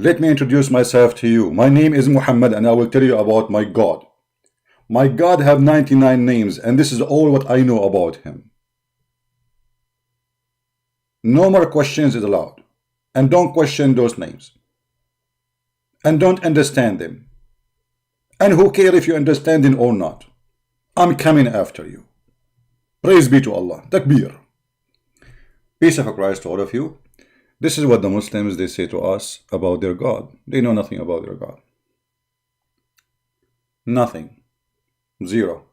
Let me introduce myself to you. My name is Mohammed and I will tell you about my God. My God have 99 names and this is all what I know about him. No more questions is allowed. And don't question those names. And don't understand them. And who cares if you understand them or not? I'm coming after you. Praise be to Allah. Takbir. Peace of Christ to all of you. This is what the Muslims, they say to us about their God. They know nothing about their God. Nothing. Zero.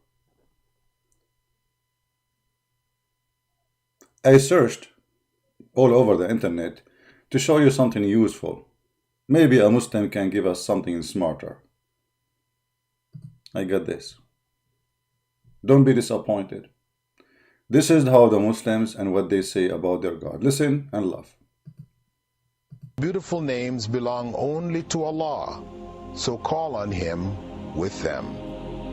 I searched all over the internet to show you something useful. Maybe a Muslim can give us something smarter. I got this. Don't be disappointed. This is how the Muslims and what they say about their God. Listen and love. Beautiful names belong only to Allah, so call on Him with them.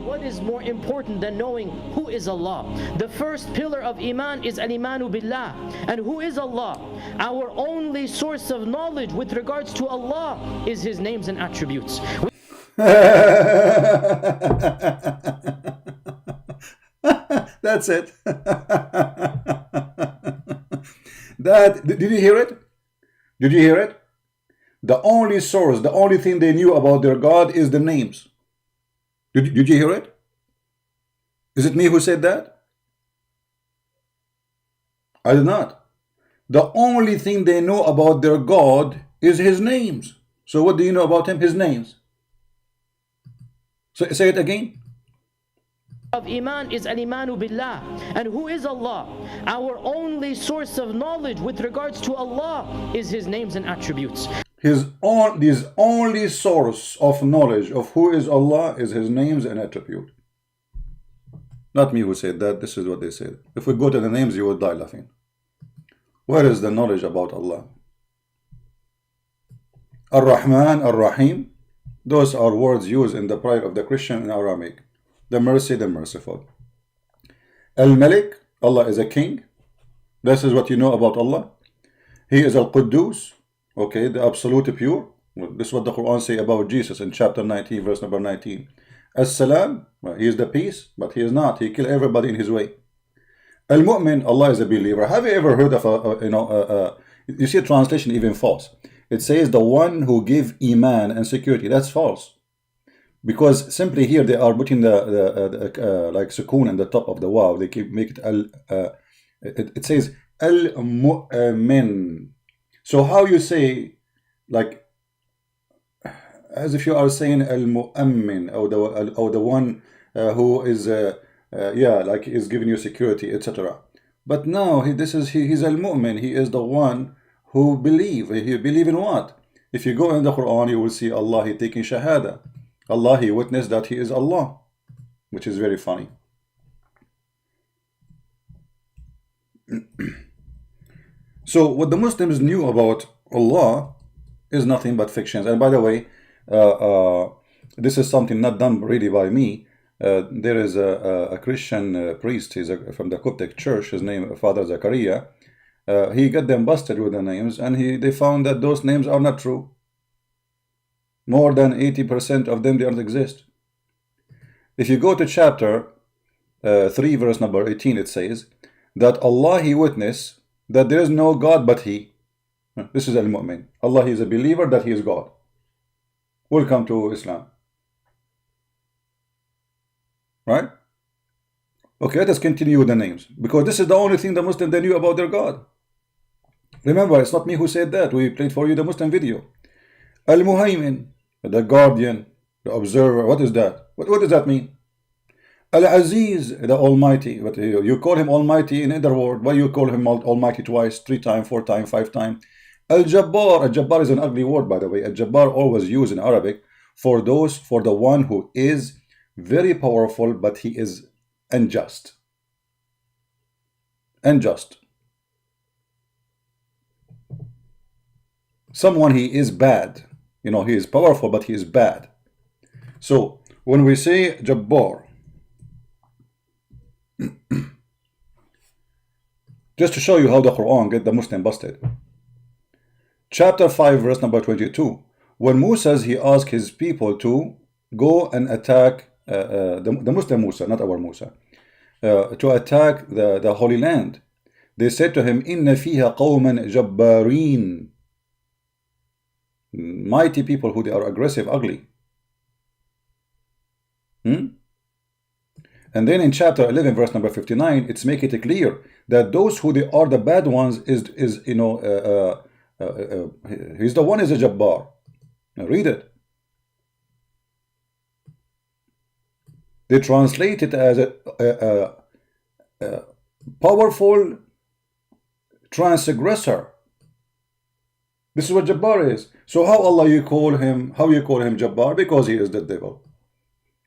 What is more important than knowing who is Allah? The first pillar of Iman is al-Imanu Billah. And who is Allah? Our only source of knowledge with regards to Allah is His names and attributes. That's it. Did you hear it? Did you hear it? The only source, the only thing they knew about their God is the names. Did you hear it? Is it me who said that? I did not. The only thing they know about their God is his names. So what do you know about him? His names. So say it again. Of Iman is al-Imanu Billah. And who is Allah? Our only source of knowledge with regards to Allah is His names and attributes. His only source of knowledge of who is Allah is his names and attribute. Not me who said that. This is what they said. If we go to the names, you will die laughing. Where is the knowledge about Allah? Ar-Rahman, Ar-Rahim. Those are words used in the prayer of the Christian in Aramaic. The mercy, the merciful. Al-Malik, Allah is a king. This is what you know about Allah. He is Al-Quddus, okay, the absolute pure. This is what the Quran say about Jesus in chapter 19, verse number 19. As-Salam, he is the peace, but he is not. He killed everybody in his way. Al-Mu'min, Allah is a believer. Have you ever heard of you see a translation even false. It says the one who give Iman and security. That's false. Because simply here they are putting the like sukoon in the top of the waw. They make it it says al-mu'min. So how you say, like, as if you are saying al-mu'min, or the one who is like is giving you security, etc. But now he's al-mu'min. He is the one who believe. He believe in what? If you go in the Quran, you will see Allah, he taking shahada. Allah, he witnessed that he is Allah, which is very funny. So what the Muslims knew about Allah is nothing but fictions. And by the way, this is something not done really by me. There is a Christian priest. He's from the Coptic church. His name Father Zachariah. He got them busted with the names, and they found that those names are not true. More than 80% of them, they don't exist. If you go to chapter 3, verse number 18, it says that Allah, he witnessed that there is no God but he. This is al-mu'min. Allah, he is a believer that he is God. Welcome to Islam. Right? Okay, let us continue with the names, because this is the only thing the Muslim they knew about their God. Remember, it's not me who said that. We played for you the Muslim video. Al-Muhaymin, the guardian, the observer. What is that? What does that mean? Al-Aziz, the Almighty. But you call him Almighty in other word. Why you call him Almighty twice, 3 times, 4 times, 5 times? Al-Jabbar. Al-Jabbar is an ugly word, by the way. Al-Jabbar always used in Arabic for the one who is very powerful, but he is unjust. Unjust. Someone, he is bad. You know, he is powerful, but he is bad. So when we say Jabbar, just to show you how the Quran get the Muslim busted. Chapter 5, verse number 22. when Musa, he asked his people to go and attack the Muslim Musa, not our Musa, to attack the Holy Land, they said to him, "Inna fiha qawman jabbarin," mighty people who they are aggressive, ugly. And then in chapter 11, verse number 59, it's make it clear that those who they are the bad ones is he's the one is a jabbar. Now read it. They translate it as a powerful transgressor. This is what jabbar is. So how Allah you call him? How you call him jabbar? Because he is the devil.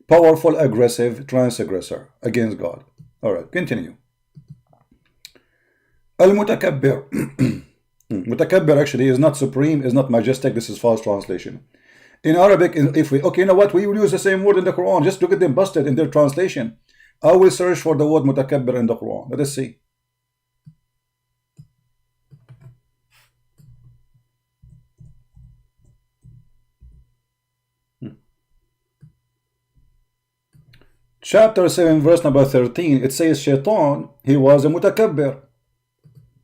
Powerful, aggressive transgressor against God. All right, continue. Al-Mutakabbir. Mutakabbir actually is not supreme, is not majestic. This is false translation. In Arabic, if we, okay, you know what? We will use the same word in the Quran. Just look at them busted in their translation. I will search for the word mutakabbir in the Quran. Let us see. Chapter 7, verse number 13, it says, Shaitan, he was a mutakabbir.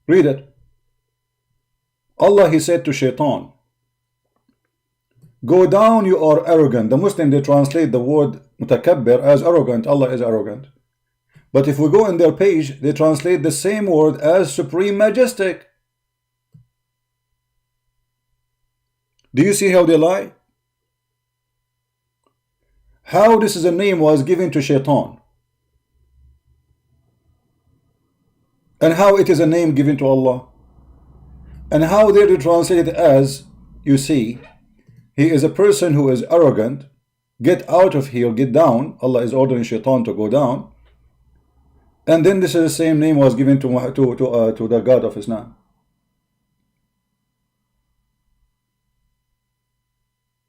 Read it. Allah, he said to Shaitan, "Go down, you are arrogant." The Muslim, they translate the word mutakabbir as arrogant. Allah is arrogant. But if we go in their page, they translate the same word as supreme majestic. Do you see how they lie? How this is a name was given to Shaitan, and how it is a name given to Allah, and how they translate it as, you see, he is a person who is arrogant. Get out of here, get down. Allah is ordering Shaitan to go down, and then this is the same name was given to the God of Islam.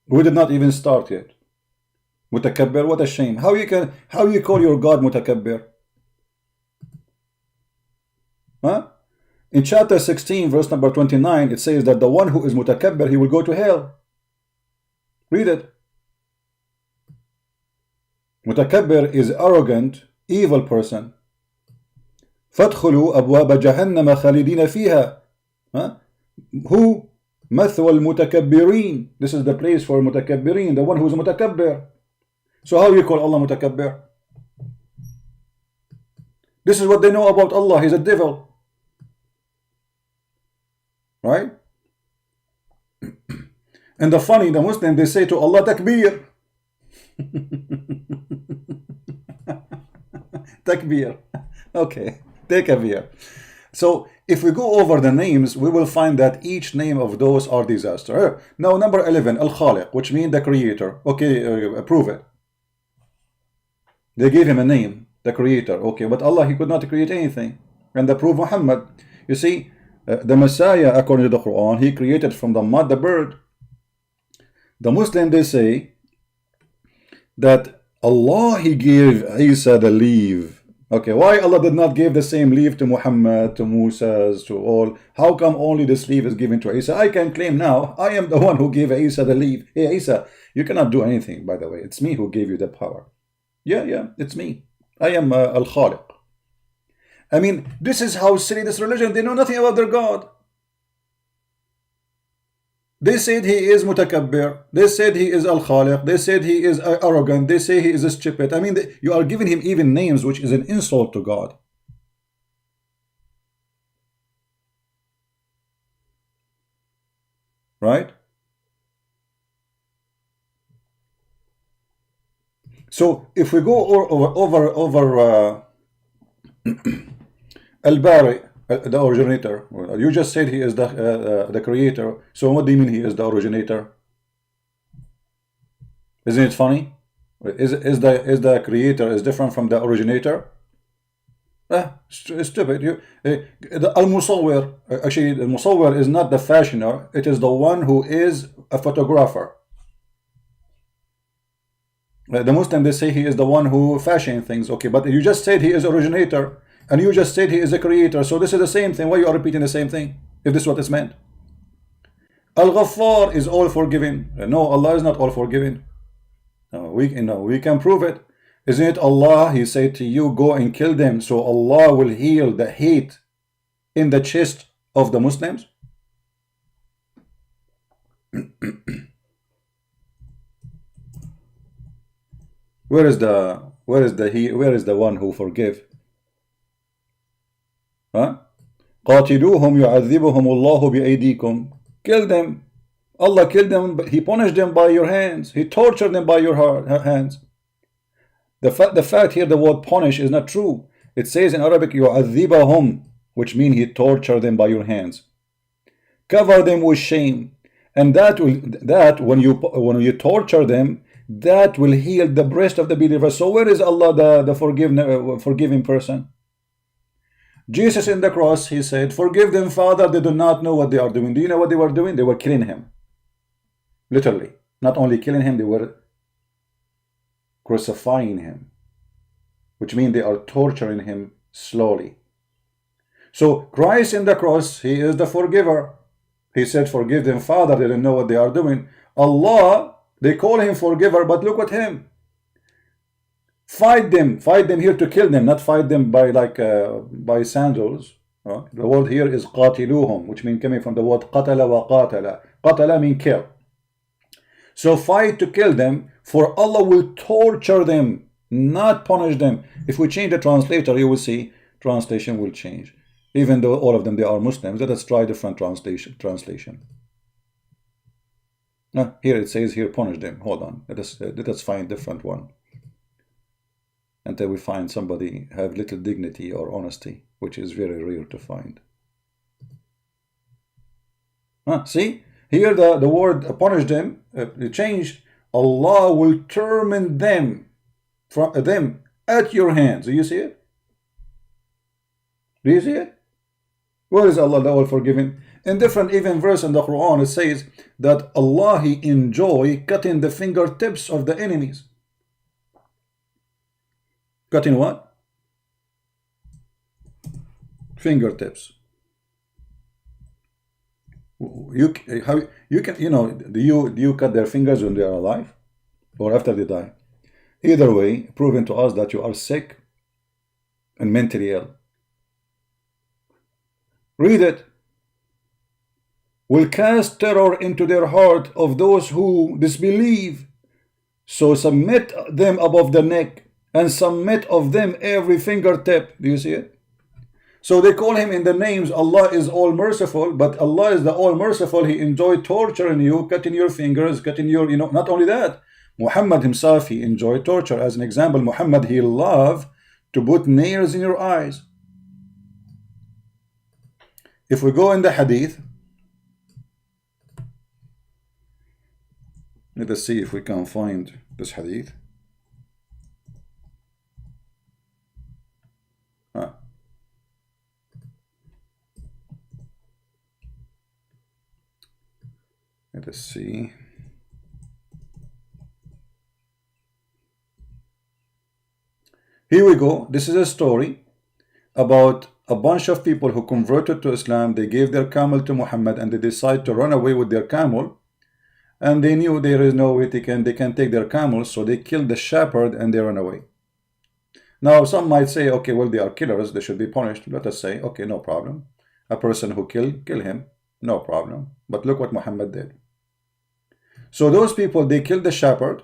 We did not even start yet. Mutakabbir, what a shame. How you call your God mutakabbir? Huh? In chapter 16, verse number 29, it says that the one who is mutakabbir, he will go to hell. Read it. Mutakabbir is arrogant, evil person. فَادْخُلُوا أَبْوَابَ جَهَنَّمَ خَالِدِينَ فِيهَا. Who? مَثْوَى الْمُتَكَبِّرِينَ. This is the place for mutakabbirin, the one who is mutakabbir. So how you call Allah mutakabbir? This is what they know about Allah. He's a devil. Right? And the funny, the Muslim, they say to Allah, takbir. Takbir. Okay, take a beer. So if we go over the names, we will find that each name of those are disaster. Now number 11, Al-Khaliq, which means the creator. Okay, prove it. They gave him a name, the creator. Okay, but Allah, he could not create anything. And they prove Muhammad. You see, the Messiah, according to the Quran, he created from the mud the bird. The Muslim, they say that Allah, he gave Isa the leaf. Okay, why Allah did not give the same leaf to Muhammad, to Musa, to all? How come only this leaf is given to Isa? I can claim now, I am the one who gave Isa the leaf. Hey Isa, you cannot do anything, by the way. It's me who gave you the power. Yeah, it's me. I am Al-Khaliq. I mean, this is how silly this religion. They know nothing about their God. They said he is mutakabbir. They said he is Al-Khaliq. They said he is arrogant. They say he is stupid. I mean, you are giving him even names which is an insult to God. Right? So if we go over Al-Bari, the originator, you just said he is the creator. So what do you mean he is the originator? Isn't it funny? Is the creator is different from the originator? Stupid. The Al-Musawwir, actually the Musawwir is not the fashioner. It is the one who is a photographer. The Muslim, they say he is the one who fashion things. Okay, but you just said he is originator, and you just said he is a creator. So this is the same thing. Why you are repeating the same thing, if this is what is meant? Al-Ghaffar is all forgiving. No, Allah is not all forgiving. We can prove it. Isn't it Allah? He said to you, go and kill them, so Allah will heal the hate in the chest of the Muslims. Where is the one who forgive? Huh? قاتلوهم يعذبهم الله بأيديكم. Kill them. Allah killed them, but He punished them by your hands. He tortured them by your hands. The fact here, the word punish is not true. It says in Arabic, يعذبهم, which means He tortured them by your hands. Cover them with shame, and that when you torture them, that will heal the breast of the believer. So where is Allah, the forgiving person? Jesus in the cross, He said, forgive them, Father, they do not know what they are doing. Do you know what they were doing? They were killing Him. Literally. Not only killing Him, they were crucifying Him, which means they are torturing Him slowly. So Christ in the cross, He is the forgiver. He said, forgive them, Father, they don't know what they are doing. Allah, they call Him forgiver, but look at Him. Fight them here to kill them, not fight them by by sandals. The word here is qatiluhum, which means coming from the word qatala wa qatala. Qatala means kill. So fight to kill them, for Allah will torture them, not punish them. If we change the translator, you will see translation will change. Even though all of them, they are Muslims, let us try different translation. Here it says here punish them. Hold on, let us find different one until we find somebody have little dignity or honesty, which is very rare to find. See here the word punish them, changed. Allah will torment them at your hands. Do you see it? Do you see it? Where is Allah the all forgiving? In different even verse in the Quran, it says that Allah, He enjoy cutting the fingertips of the enemies. Cutting what? Fingertips. Do you cut their fingers when they are alive or after they die? Either way, proving to us that you are sick and mentally ill. Read it. Will cast terror into their heart of those who disbelieve. So submit them above the neck, and submit of them every fingertip. Do you see it? So they call Him in the names. Allah is all merciful, but Allah is the all merciful. He enjoyed torturing you, cutting your fingers, cutting your, not only that, Muhammad himself, he enjoyed torture. As an example, Muhammad, he loved to put nails in your eyes. If we go in the hadith, let us see if we can find this hadith. Let us see. Here we go. This is a story about a bunch of people who converted to Islam. They gave their camel to Muhammad and they decided to run away with their camel. And they knew there is no way they can take their camels, so they killed the shepherd and they ran away. Now some might say, okay, well, they are killers, they should be punished. Let us say, okay, no problem. A person who kill him, no problem. But look what Muhammad did. So those people, they killed the shepherd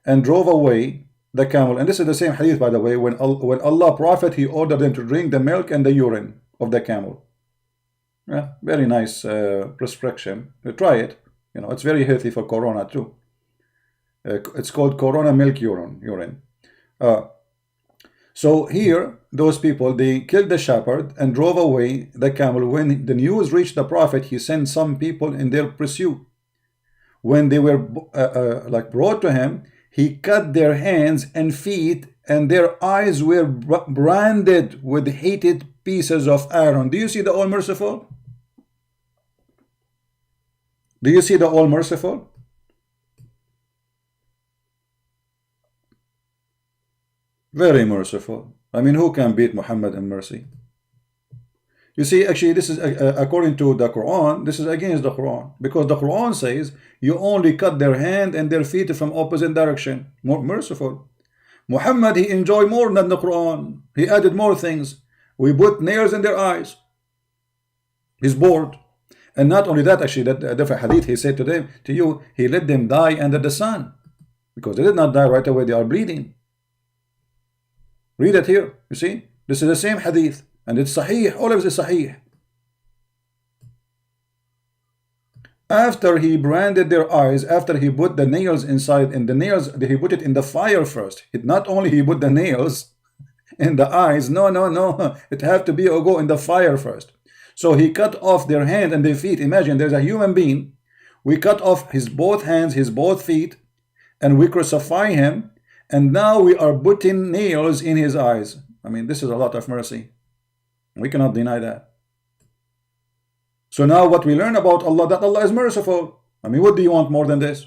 and drove away the camel. And this is the same hadith, by the way, when Allah Prophet, He ordered them to drink the milk and the urine of the camel. Yeah, very nice prescription. Try it. It's very healthy for corona too. It's called corona milk urine. So here, those people, they killed the shepherd and drove away the camel. When the news reached the Prophet, he sent some people in their pursuit. When they were brought to him, he cut their hands and feet, and their eyes were branded with heated pieces of iron. Do you see the All-Merciful? Do you see the All-Merciful? Very merciful. I mean, who can beat Muhammad in mercy? You see, actually, this is according to the Quran, this is against the Quran, because the Quran says you only cut their hand and their feet from opposite direction. More merciful. Muhammad, he enjoyed more than the Quran. He added more things. We put nails in their eyes. He's bored. And not only that, actually, that different hadith, he said to them, to you, he let them die under the sun, because they did not die right away, they are bleeding. Read it here, you see, this is the same hadith, and it's sahih, all of it is sahih. After he branded their eyes, after he put the nails inside, and the nails, he put it in the fire first. Not only he put the nails in the eyes, no, it have to be or go in the fire first. So he cut off their hand and their feet. Imagine there's a human being, we cut off his both hands, his both feet, and we crucify him, and now we are putting nails in his eyes. I mean, this is a lot of mercy. We cannot deny that. So now what we learn about Allah, that Allah is merciful. I mean, what do you want more than this?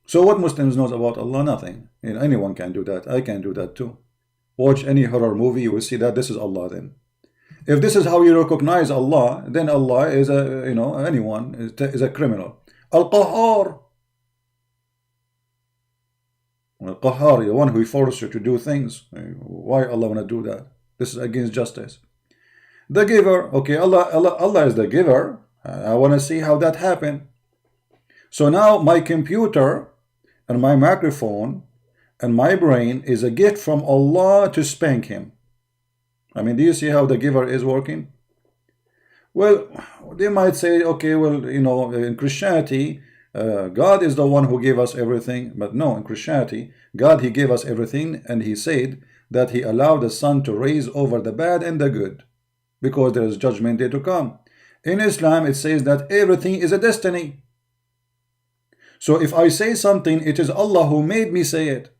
So what Muslims knows about Allah? Nothing. You know, anyone can do that. I can do that too. Watch any horror movie, you will see that this is Allah then. If this is how you recognize Allah, then Allah is a, you know, anyone is a criminal. Al-Qahhar. Al-Qahhar, the one who forces you to do things. Why Allah want to do that? This is against justice. The giver. Okay, Allah is the giver. I want to see how that happened. So now my computer and my microphone and my brain is a gift from Allah to spank him. I mean, do you see how the giver is working? Well, they might say, okay, well, you know, in Christianity, God is the one who gave us everything. But no, in Christianity, God, he gave us everything, and he said that he allowed the sun to rise over the bad and the good, because there is judgment day to come. In Islam, it says that everything is a destiny. So if I say something, it is Allah who made me say it.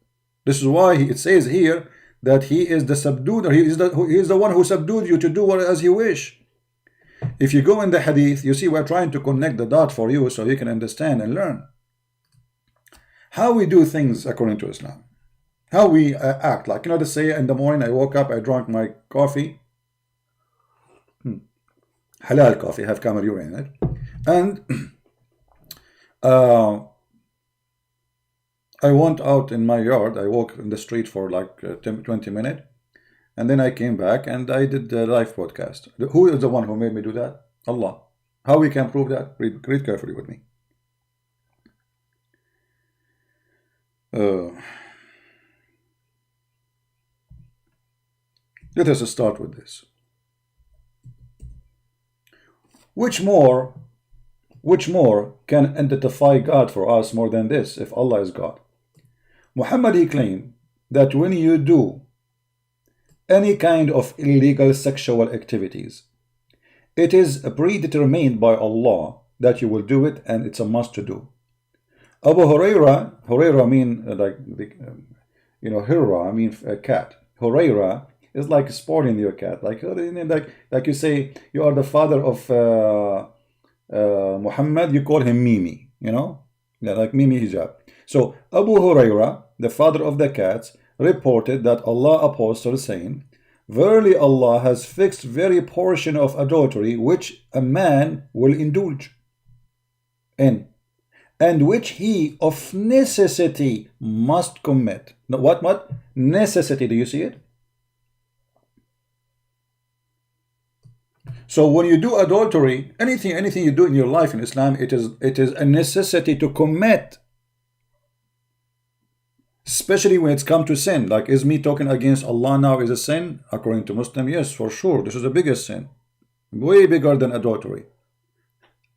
This is why it says here that he is the subdued, he is the one who subdued you to do as you wish. If you go in the hadith, you see we're trying to connect the dot for you so you can understand and learn how we do things according to Islam, how we act. Like, you know, let's say in the morning I woke up, I drank my coffee, halal coffee, have camera in it, and I went out in my yard. I walked in the street for like 20 minutes, and then I came back and I did the live podcast. Who is the one who made me do that? Allah. How we can prove that? Read carefully with me. Let us start with this. Which more can identify God for us more than this, if Allah is God? Muhammad, he claimed that when you do any kind of illegal sexual activities, it is predetermined by Allah that you will do it, and it's a must to do. Abu Huraira mean like you know, Hira, I mean a cat. Huraira is like sporting your cat, like you say you are the father of Muhammad, you call him Mimi, you know, like Mimi Hijab. So Abu Huraira, the father of the cats, reported that Allah apostle saying, verily Allah has fixed very portion of adultery which a man will indulge in, and which he of necessity must commit. Now, what? Necessity, do you see it? So when you do adultery, anything you do in your life in Islam, it is a necessity to commit. Especially when it's come to sin. Like, is me talking against Allah now is a sin? According to Muslim, yes, for sure. This is the biggest sin. Way bigger than adultery.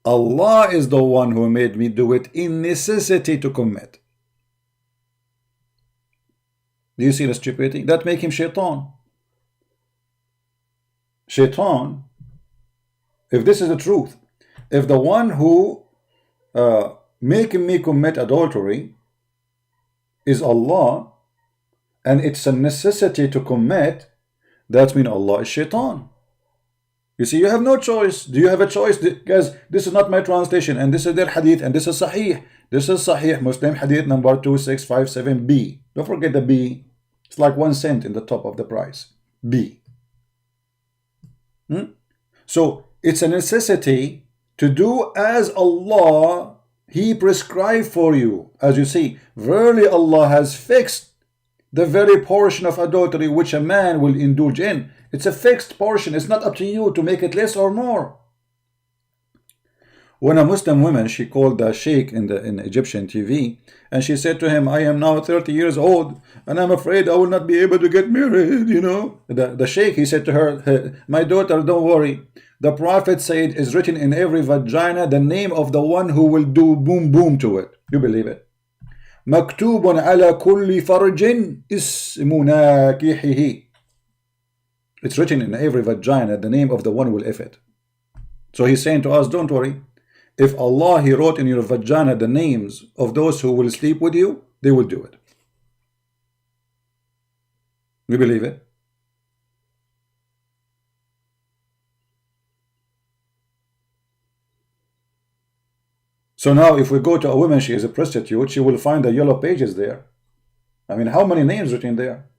Allah is the one who made me do it in necessity to commit. Do you see the stupidity? That make him shaitan. Shaitan. If this is the truth, if the one who making me commit adultery is Allah, and it's a necessity to commit, that means Allah is shaitan. You see, you have no choice. Do you have a choice? Guys, this is not my translation, and this is their hadith, and this is sahih. This is sahih Muslim hadith number 2657b. Don't forget the B. It's like 1 cent in the top of the price. B. So it's a necessity to do as Allah He prescribed for you. As you see, verily Allah has fixed the very portion of adultery which a man will indulge in. It's a fixed portion. It's not up to you to make it less or more. When a Muslim woman, she called the sheikh in Egyptian TV, and she said to him, I am now 30 years old, and I'm afraid I will not be able to get married, you know. The sheikh, he said to her, my daughter, don't worry. The Prophet said, it's written in every vagina the name of the one who will do boom boom to it. You believe it? مكتوب على كل فرج اسم ناكحه. It's written in every vagina the name of the one who will if it. So he's saying to us, don't worry. If Allah, He wrote in your vagina the names of those who will sleep with you, they will do it. You believe it? So now if we go to a woman, she is a prostitute, she will find the yellow pages there. I mean, how many names written there?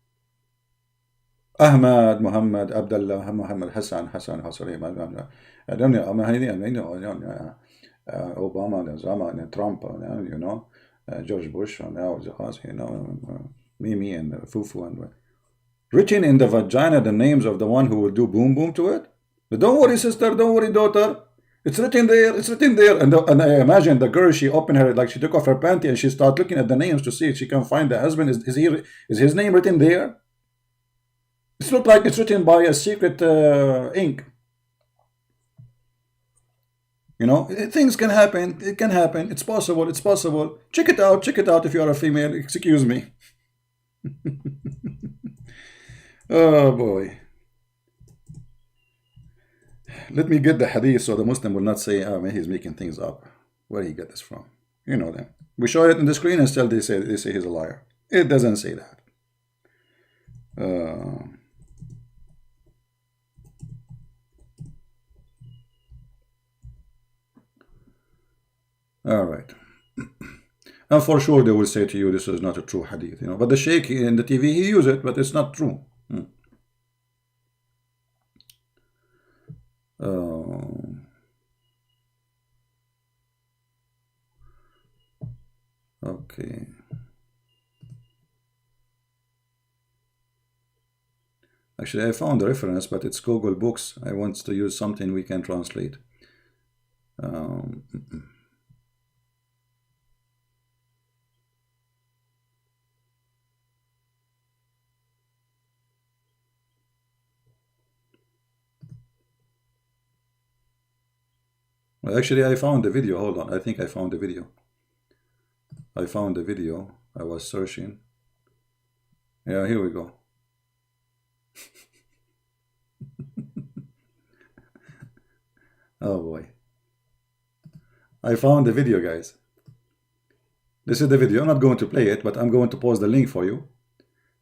Ahmad, Mohammed, Abdullah, Mohammed, Hassan, Hassan, I don't know, Obama, Trump, you know, George Bush, now you know, Mimi and Fufu, and written in the vagina the names of the one who will do boom boom to it. But don't worry, sister, don't worry, daughter. It's written there, it's written there. And I imagine the girl, she opened her, like she took off her panty and she started looking at the names to see if she can find the husband. Is his name written there? It's not like it's written by a secret ink. You know, things can happen. It can happen. It's possible. It's possible. Check it out. Check it out if you are a female. Excuse me. Oh boy. Let me get the hadith so the Muslim will not say, oh man, he's making things up. Where did he get this from? You know them. We show it on the screen and still they say he's a liar. It doesn't say that. All right. And for sure they will say to you, this is not a true hadith, you know. But the sheikh in the TV, he used it, but it's not true. Okay. Actually, I found the reference, but it's Google Books. I want to use something we can translate. Well, actually, I found the video. Hold on. I think I found the video. I found the video. I was searching. Yeah, here we go. Oh boy. I found the video, guys. This is the video. I'm not going to play it, but I'm going to post the link for you,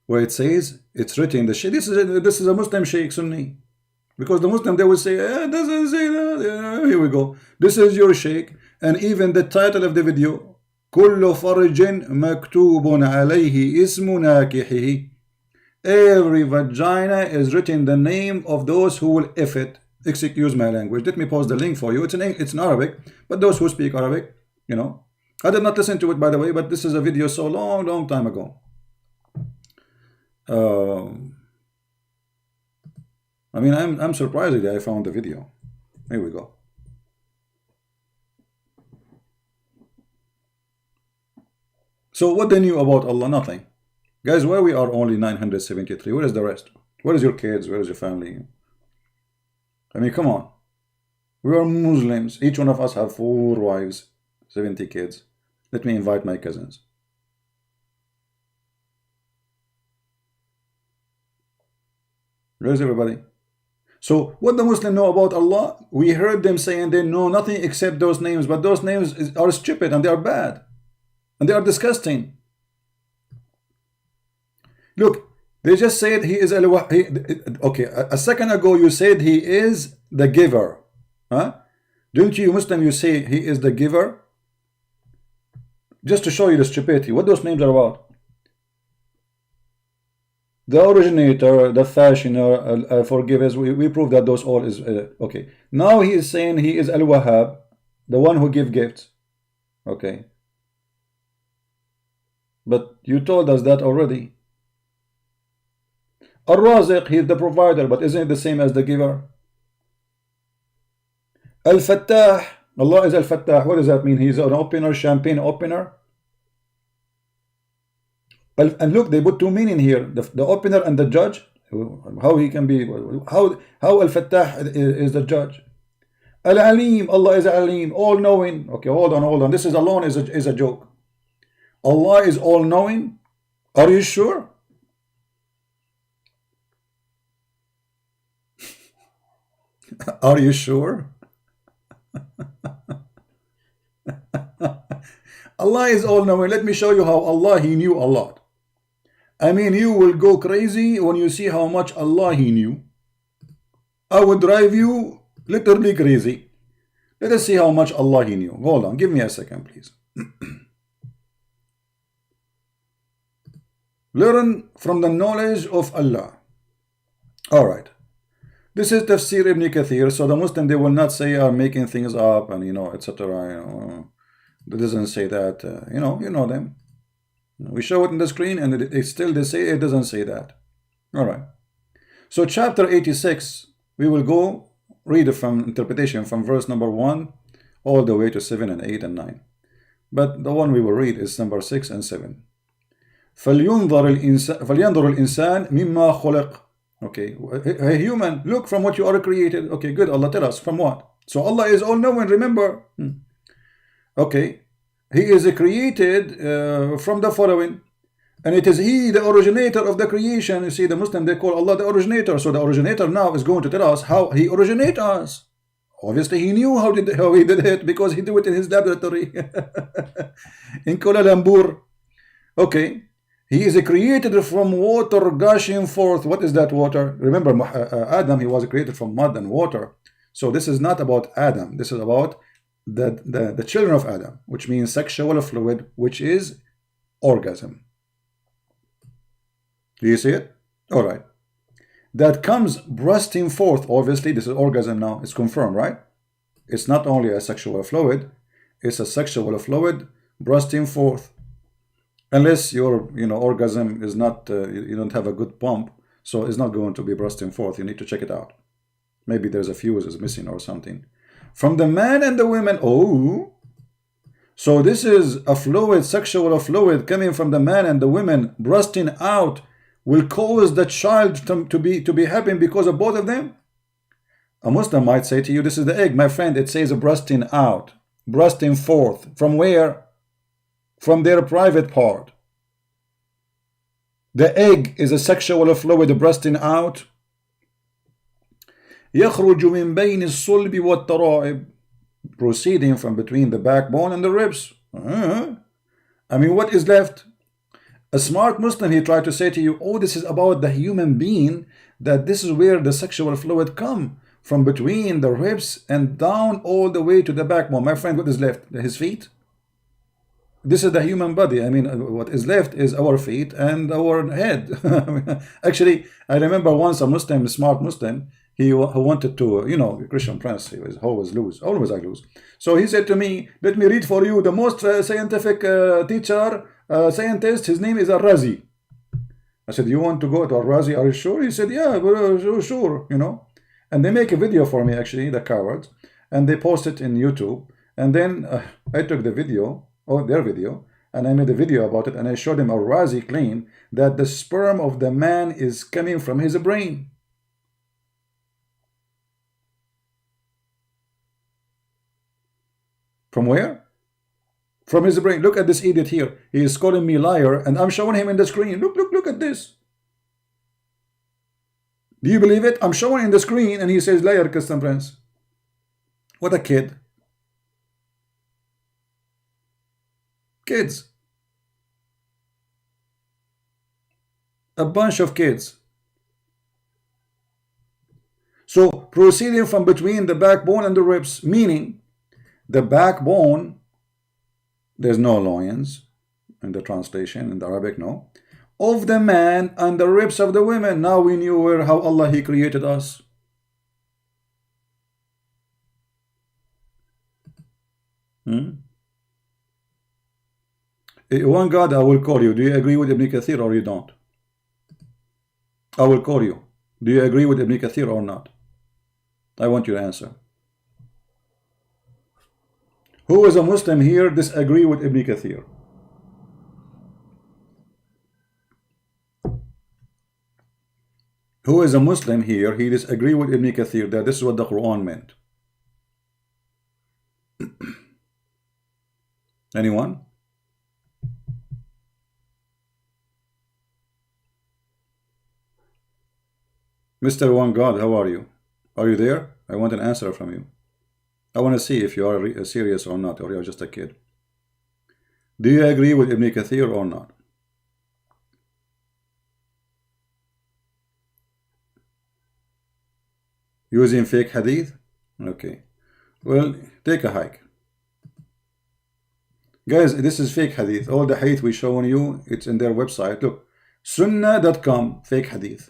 where it says, it's written, this is a Muslim Sheikh Sunni. Because the Muslim, they will say, it doesn't say that. Here we go. This is your sheikh. And even the title of the video, كل فرج مكتوب عليه اسم ناكحه. Every vagina is written the name of those who will if it. Excuse my language. Let me post the link for you. It's in Arabic, but those who speak Arabic, you know. I did not listen to it, by the way, but this is a video so long time ago. I mean, I'm surprised that I found the video. Here we go. So what they knew about Allah? Nothing. Guys, where we are only 973. Where is the rest? Where is your kids? Where is your family? I mean, come on. We are Muslims. Each one of us have 4 wives, 70 kids. Let me invite my cousins. Where is everybody? So what the Muslims know about Allah, we heard them saying they know nothing except those names, but those names are stupid and they are bad and they are disgusting. Look, they just said he is okay, a second ago you said he is the giver, huh? Don't you Muslim, you say he is the giver? Just to show you the stupidity, what those names are about. The originator, the fashioner, forgivers, we prove that those all is okay. Now he is saying he is Al-Wahhab, the one who give gifts. Okay. But you told us that already. Al-Raziq, he is the provider, but isn't it the same as the giver? Al-Fattah, Allah is Al-Fattah. What does that mean? He's an opener, champagne opener. And look, they put two meaning here: the opener and the judge. How he can be? How Al-Fattah is the judge? Al-Alim, Allah is Alim, all-knowing. Okay, hold on. This is alone is a joke. Allah is all-knowing. Are you sure? Are you sure? Allah is all-knowing. Let me show you how Allah, He knew a lot. I mean, you will go crazy when you see how much Allah He knew. I would drive you literally crazy. Let us see how much Allah He knew. Hold on, give me a second, please. Learn from the knowledge of Allah. Alright. This is Tafsir Ibn Kathir. So the Muslim, they will not say are making things up and etc. It doesn't say that. You know them. We show it in the screen and they say it doesn't say that. Alright. So chapter 86, we will go read it from interpretation from verse number 1 all the way to 7 and 8 and 9. But the one we will read is number 6 and 7. فَلْيَنْظُرُ الْإِنسَانِ مِمَّا خُلِقْ. Okay, a human, look from what you are created. Okay, good. Allah tell us from what? So Allah is all-knowing, remember. Okay, He is created from the following. And it is He, the originator of the creation. You see, the Muslim, they call Allah the originator. So the originator now is going to tell us how He originated us. Obviously, He knew how He did it because He did it in His laboratory in Kuala Lumpur. Okay. He is created from water gushing forth. What is that water? Remember, Adam, he was created from mud and water. So this is not about Adam. This is about the children of Adam, which means sexual fluid, which is orgasm. Do you see it? All right. That comes bursting forth. Obviously, this is orgasm now. It's confirmed, right? It's not only a sexual fluid. It's a sexual fluid bursting forth. Unless your orgasm is not, you don't have a good pump, so it's not going to be bursting forth. You need to check it out. Maybe there's a fuse is missing or something. From the man and the women, oh, so this is a fluid, sexual fluid coming from the man and the women, bursting out, will cause the child to be happy because of both of them. A Muslim might say to you, this is the egg, my friend. It says bursting out, bursting forth. From where? From their private part. The egg is a sexual fluid bursting out. يخرج من بين الصلب والترائب, proceeding from between the backbone and the ribs. I mean, what is left? A smart Muslim, he tried to say to you, oh, this is about the human being, that this is where the sexual fluid come from between the ribs and down all the way to the backbone. My friend, what is left? His feet? This is the human body. I mean, what is left is our feet and our head. Actually, I remember once a Muslim, a smart Muslim, who wanted to, Christian Prince, he was always I lose. So he said to me, let me read for you the most scientific teacher, scientist, his name is Al-Razi. I said, you want to go to Al-Razi, are you sure? He said, yeah, sure, And they make a video for me, actually, the cowards, and they post it in YouTube. And then I took the video, or their video, and I made a video about it, and I showed him Al-Razi claim that the sperm of the man is coming from his brain. From where? From his brain. Look at this idiot here. He is calling me liar, and I'm showing him in the screen. Look at this. Do you believe it? I'm showing in the screen, and he says liar, Christian Prince. What a kid. Kids. A bunch of kids. So proceeding from between the backbone and the ribs, meaning the backbone, there's no loins in the translation, in the Arabic, no. of the man and the ribs of the women. Now we knew how Allah He created us. One God, I will call you. Do you agree with Ibn Kathir or you don't? I will call you. Do you agree with Ibn Kathir or not? I want you to answer. Who is a Muslim here disagree with Ibn Kathir? Who is a Muslim here, he disagree with Ibn Kathir that this is what the Quran meant? Anyone? Mr. One God, how are you? Are you there? I want an answer from you. I want to see if you are serious or not, or you're just a kid. Do you agree with Ibn Kathir or not? Using fake hadith? Okay. Well, take a hike. Guys, this is fake hadith. All the hadith we showing you, it's in their website. Look, sunnah.com, fake hadith.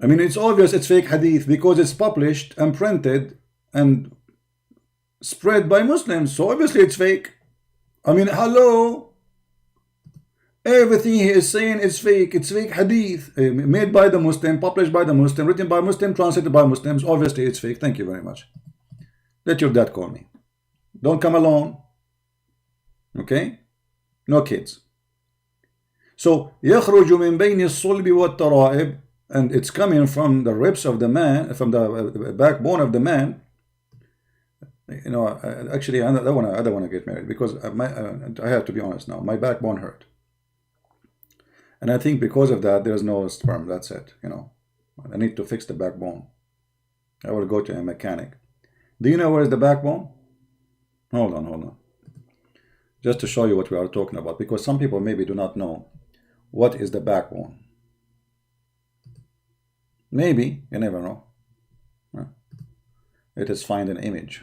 I mean, it's obvious it's fake hadith because it's published and printed and spread by Muslims. So obviously it's fake. I mean, hello. Everything he is saying is fake. It's fake hadith. Made by the Muslim, published by the Muslim, written by Muslim, translated by Muslims. Obviously it's fake. Thank you very much. Let your dad call me. Don't come alone. Okay? No kids. So, يخرج من بين الصلب والترائب, and it's coming from the ribs of the man, from the backbone of the man. You know, actually, I don't want to get married because I have to be honest now. My backbone hurt, and I think because of that, there's no sperm. That's it. You know, I need to fix the backbone. I will go to a mechanic. Do you know where is the backbone? Hold on. Just to show you what we are talking about, because some people maybe do not know what is the backbone. Maybe, you never know. It is find an image.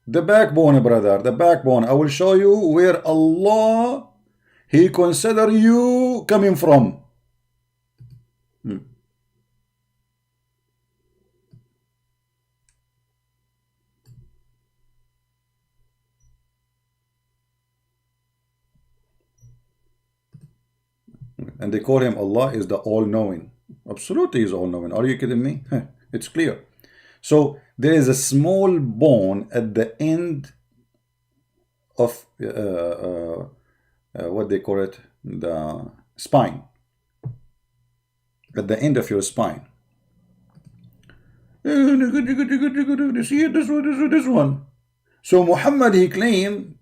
The backbone, brother, the backbone. I will show you where Allah, He consider you coming from. And they call him Allah is the all-knowing. Absolutely is all-knowing. Are you kidding me? It's clear. So there is a small bone at the end of what they call it, the spine. At the end of your spine. You see it? This one. So Muhammad, he claimed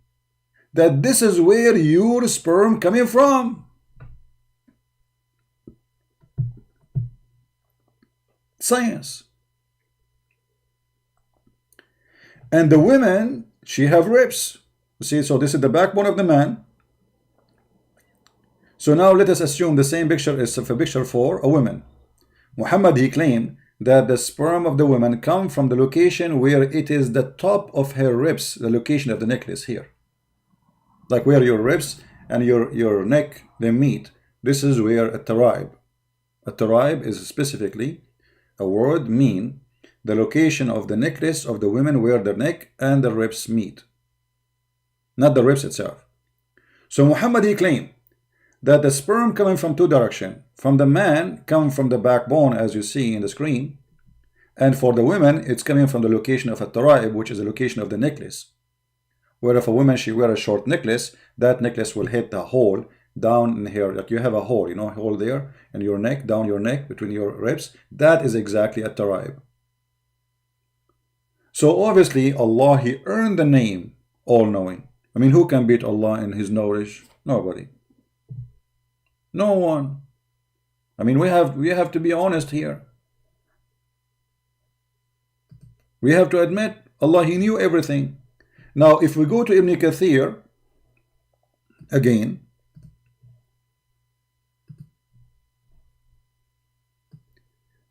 that this is where your sperm coming from. Science. And the women, she have ribs. You see, so this is the backbone of the man. So now let us assume the same picture is a picture for a woman. Muhammad, he claimed that the sperm of the woman come from the location where it is the top of her ribs, the location of the necklace here. Like where your ribs and your neck, they meet. This is where a tarib. A tarib is specifically a word mean the location of the necklace of the women where the neck and the ribs meet, not the ribs itself. So Muhammad, he claimed that the sperm coming from two directions. From the man, come from the backbone as you see in the screen, and for the women, it's coming from the location of a tara'ib, which is the location of the necklace. Where if a woman, she wear a short necklace, that necklace will hit the hole down in here, like you have a hole, you know, a hole there in your neck, down your neck, between your ribs. That is exactly a tara'ib. So obviously Allah, He earned the name all-knowing. I mean, who can beat Allah in His knowledge? Nobody. No one. I mean, we have to be honest here. We have to admit Allah, He knew everything. Now if we go to Ibn Kathir again,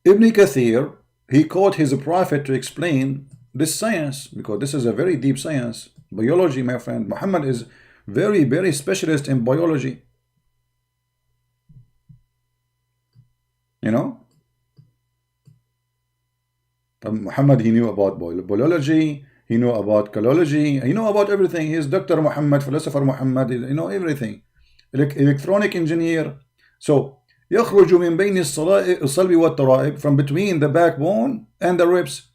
Ibn Kathir, he quote his prophet to explain this science, because this is a very deep science. Biology, my friend. Muhammad is very, very specialist in biology. You know, Muhammad, he knew about biology, he knew about calology, he knew about everything. He's Dr. Muhammad, philosopher Muhammad, you know everything. Electronic engineer. So يخرج من بين الصلب والترائب, from between the backbone and the ribs.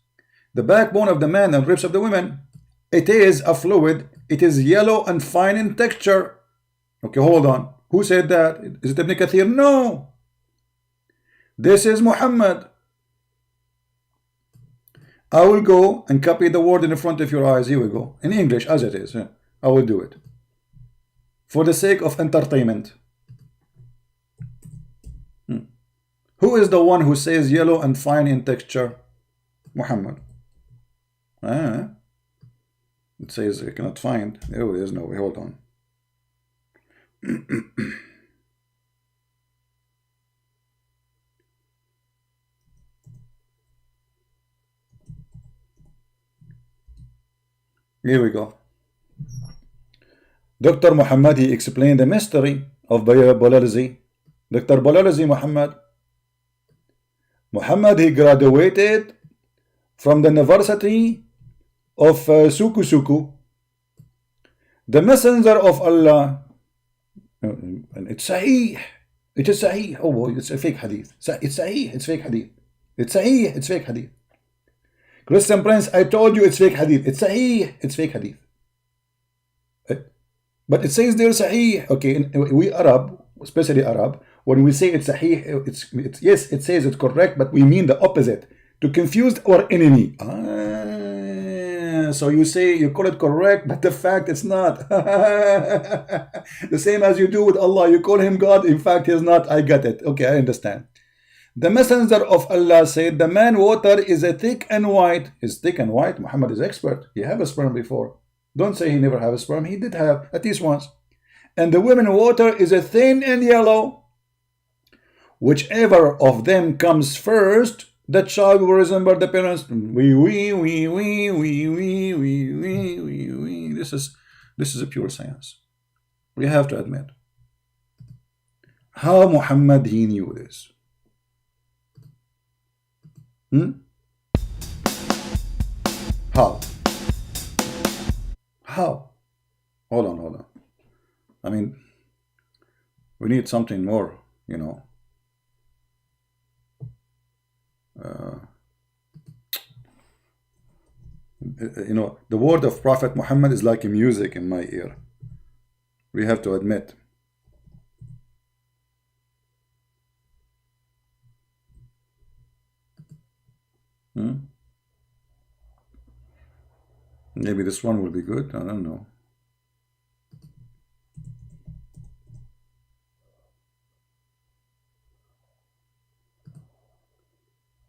The backbone of the man and ribs of the women. It is a fluid. It is yellow and fine in texture. Okay, hold on. Who said that? Is it Ibn Kathir? No. This is Muhammad. I will go and copy the word in the front of your eyes. Here we go. In English as it is. I will do it. For the sake of entertainment. Who is the one who says yellow and fine in texture? Muhammad. It says I cannot find. There it is. No, wait, hold on. Here we go. Dr. Muhammad, he explained the mystery of biology. Dr. Biology Muhammad. Muhammad, he graduated from the University of Suku Suku. The Messenger of Allah. And it's Sahih. It is Sahih. Oh boy, it's a fake hadith. It's Sahih. It's fake hadith. It's Sahih. It's fake hadith. Christian Prince, I told you it's fake hadith. It's Sahih. It's fake hadith. But it says there Sahih. Okay, we Arab, especially Arab, when we say it's Sahih, it's yes, it says it's correct, but we mean the opposite. To confuse our enemy. So you say, you call it correct, but the fact it's not. The same as you do with Allah. You call him God, in fact he's not. I get it. Okay, I understand. The Messenger of Allah said, the man water is a thick and white. Is thick and white. Muhammad is expert. He had a sperm before. Don't say he never had a sperm. He did have, at least once. And the women water is a thin and yellow. Whichever of them comes first, the child will resemble the parents. This is a pure science. We have to admit. How Muhammad, he knew this. How? Hold on. I mean, we need something more, you know. You know, the word of Prophet Muhammad is like music in my ear. We have to admit. Maybe this one will be good. I don't know.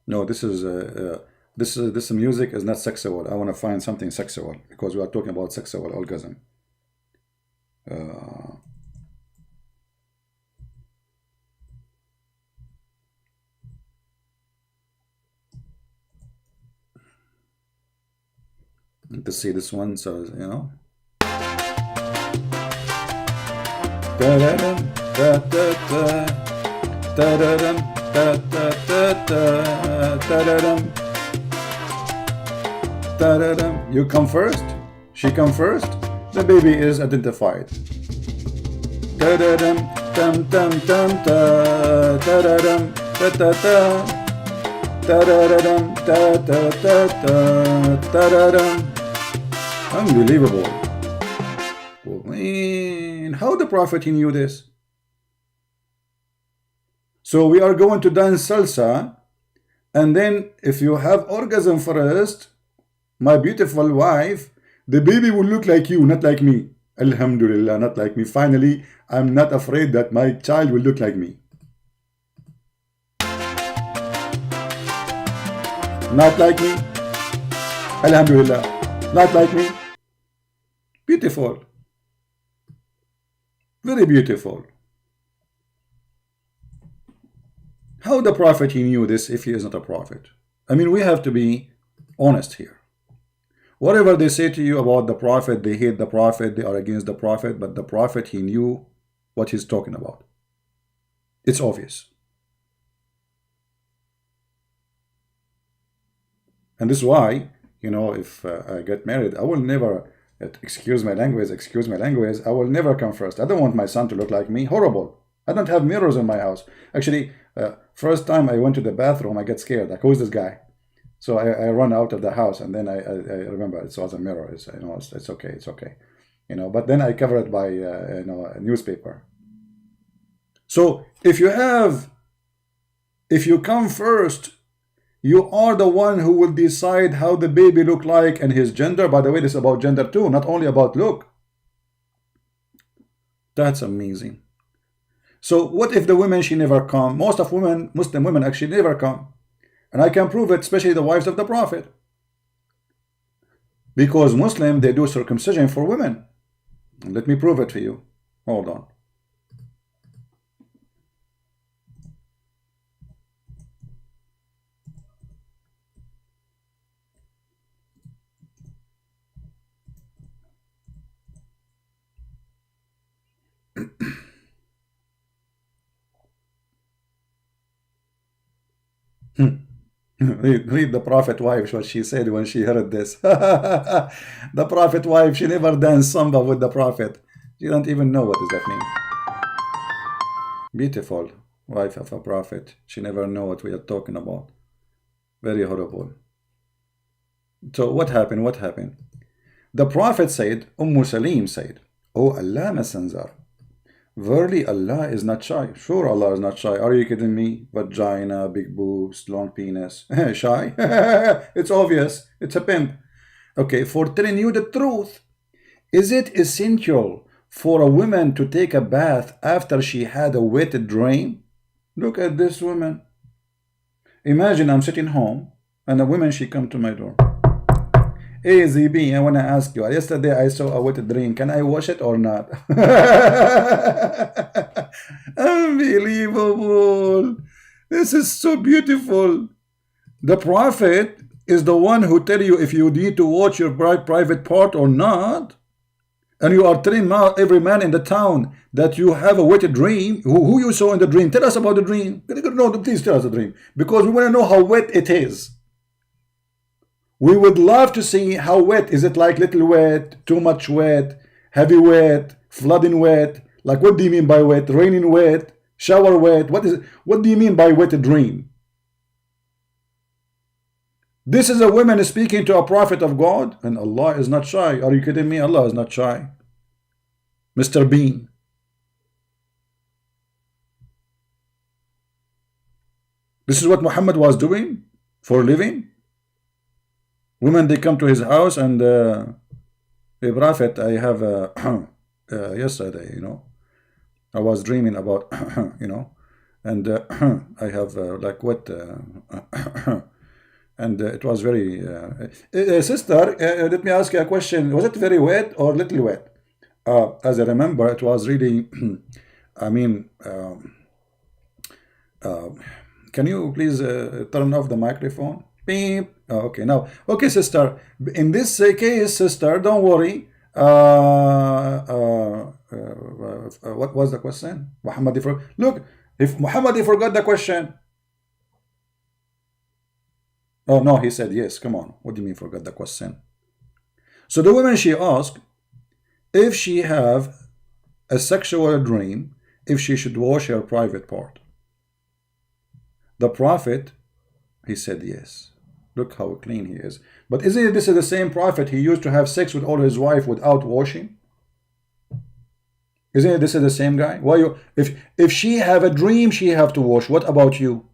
No, this music is not sexual. I want to find something sexual because we are talking about sexual orgasm. To see this one, so you know. You come first, she come first, the baby is identified. Unbelievable. Man, how the Prophet he knew this? So we are going to dance salsa, and then if you have orgasm first, my beautiful wife, the baby will look like you, not like me. Alhamdulillah, not like me. Finally, I'm not afraid that my child will look like me. Not like me. Alhamdulillah. Not like me. Beautiful. Very beautiful. How the Prophet he knew this if he is not a prophet? I mean, we have to be honest here. Whatever they say to you about the Prophet, they hate the Prophet, they are against the Prophet, but the Prophet, he knew what he's talking about. It's obvious. And this is why, you know, if I get married, I will never, excuse my language, I will never come first. I don't want my son to look like me. Horrible. I don't have mirrors in my house. Actually, first time I went to the bathroom, I get scared. Like, who's this guy? So I run out of the house, and then I remember it was a mirror. It's, you know, it's okay, it's okay, you know. But then I cover it by you know, a newspaper. So if you come first, you are the one who will decide how the baby look like and his gender. By the way, this is about gender too, not only about look. That's amazing. So what if the women, she never come? Most of women, Muslim women, actually never come. And I can prove it, especially the wives of the Prophet. Because Muslim, they do circumcision for women. Let me prove it to you. Hold on. Read the Prophet wife, what she said when she heard this. The Prophet wife, she never danced samba with the Prophet. She don't even know what does that mean. Beautiful wife of a Prophet. She never know what we are talking about. Very horrible. So what happened? What happened? The Prophet said, Salim said, "Oh Allah Messenger, verily Allah is not shy." Sure, Allah is not shy. Are you kidding me? Vagina, big boobs, long penis. Shy? It's obvious. It's a pimp. Okay, for telling you the truth, is it essential for a woman to take a bath after she had a wet dream? Look at this woman. Imagine I'm sitting home and a woman, she come to my door. Hey ZB, I want to ask you, yesterday I saw a wet dream. Can I wash it or not? Unbelievable. This is so beautiful. The Prophet is the one who tell you if you need to watch your private part or not. And you are telling every man in the town that you have a wet dream. Who you saw in the dream? Tell us about the dream. No, please tell us the dream. Because we want to know how wet it is. We would love to see how wet. Is it like little wet, too much wet, heavy wet, flooding wet? Like, what do you mean by wet? Raining wet, shower wet? What is it? What do you mean by wet dream? This is a woman speaking to a prophet of God, and Allah is not shy. Are you kidding me? Allah is not shy. Mr. Bean. This is what Muhammad was doing for a living. Women, they come to his house and hey Prophet, I have yesterday, you know, I was dreaming about, you know, and I have like wet, and it was very, sister, let me ask you a question. Was it very wet or little wet? As I remember, it was really, I mean, can you please turn off the microphone? Beep. Oh, okay, now, okay, sister. In this case, sister, don't worry. What was the question? Muhammad, look, if Muhammad forgot the question. Oh no, he said yes. Come on. What do you mean forgot the question? So the woman, she asked if she have a sexual dream, if she should wash her private part. The Prophet, he said yes. Look how clean he is. But isn't it this is the same Prophet? He used to have sex with all his wife without washing. Isn't it this is the same guy? Why you? If she have a dream, she have to wash. What about you?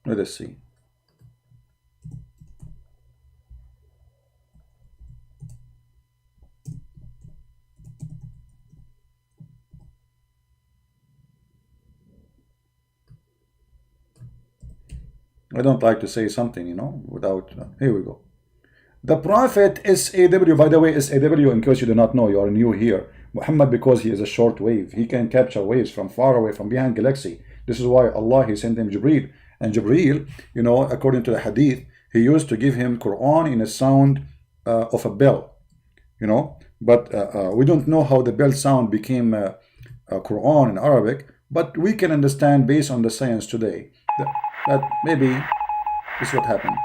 Let us see. I don't like to say something, you know, without, here we go. The Prophet SAW, by the way, SAW, in case you do not know, you are new here. Muhammad, because he is a short wave, he can capture waves from far away, from behind galaxy. This is why Allah, he sent him Jibreel. And Jibreel, you know, according to the hadith, he used to give him Quran in a sound of a bell, you know. But we don't know how the bell sound became Quran in Arabic, but we can understand based on the science today that maybe this is what happened.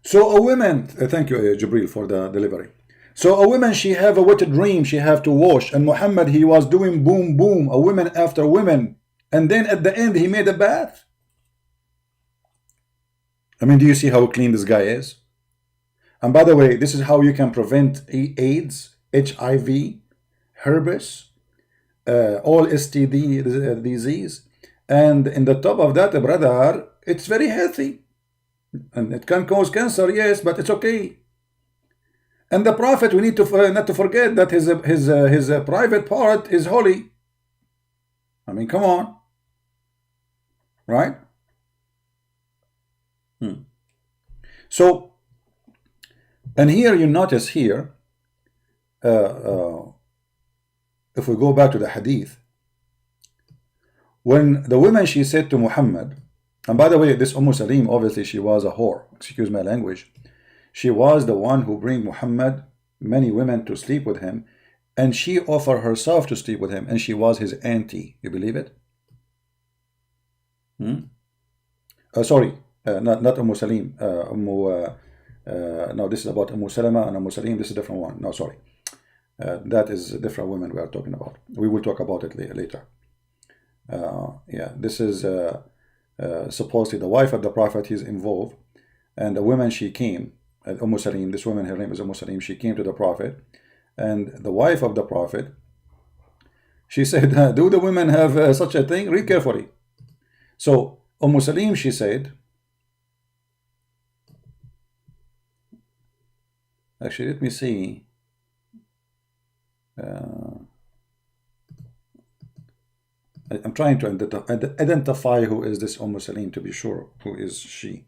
So a woman, thank you Jibreel for the delivery. So a woman, she have a wet dream, she have to wash, and Muhammad, he was doing boom boom, a woman after woman, and then at the end he made a bath. I mean, do you see how clean this guy is? And by the way, this is how you can prevent AIDS, HIV, herpes, all STD disease. And in the top of that, brother, it's very healthy. And it can cause cancer, yes, but it's okay. And the Prophet, we need to not to forget that his private part is holy. I mean, come on, right? So, and here you notice here, if we go back to the hadith, when the woman, she said to Muhammad, and by the way, this Salim, obviously she was a whore, excuse my language. She was the one who bring Muhammad many women to sleep with him, and she offered herself to sleep with him, and she was his auntie. You believe it? Sorry, not Salim. No, this is about Salama and Salim. This is a different one. No, sorry. That is a different woman we are talking about. We will talk about it later. Yeah, this is supposedly the wife of the Prophet. He's involved, and the woman, she came. Salim, this woman, her name is Salim. She came to the Prophet, and the wife of the Prophet, she said, "Do the women have such a thing?" Read carefully. So Salim, she said, actually, let me see. I'm trying to identify who is this Salim, to be sure who is she.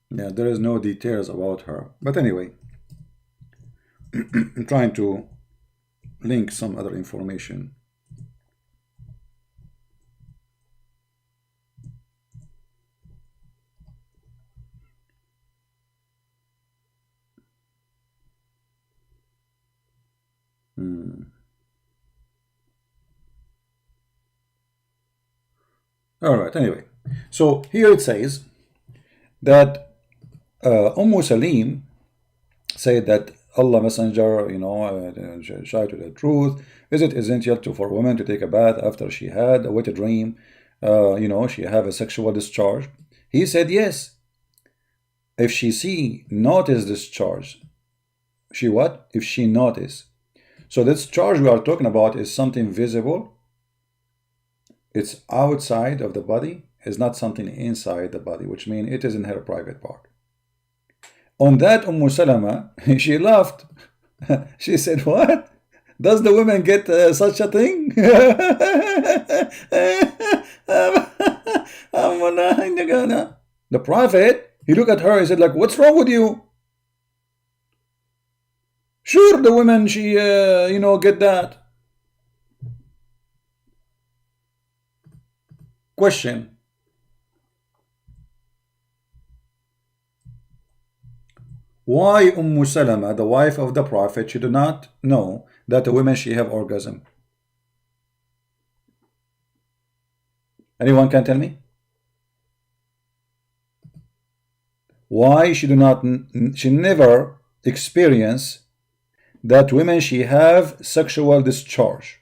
Yeah, there is no details about her, but anyway, I'm trying to link some other information. All right, anyway, so here it says that Salim said that Allah Messenger, you know, shy to the truth, is it essential for women to take a bath after she had a wet dream, you know, she have a sexual discharge? He said yes. If she notice discharge, she what? If she notice. So this charge we are talking about is something visible. It's outside of the body. It's not something inside the body, which means it is in her private part. On that, Salama, she laughed. She said, "What? Does the woman get such a thing?" The Prophet, he looked at her, he said, like, "What's wrong with you?" Sure, the women, she, you know, get that. Question. Why Salama, the wife of the Prophet, she do not know that the women, she have orgasm? Anyone can tell me? Why she never experience that women, she have sexual discharge?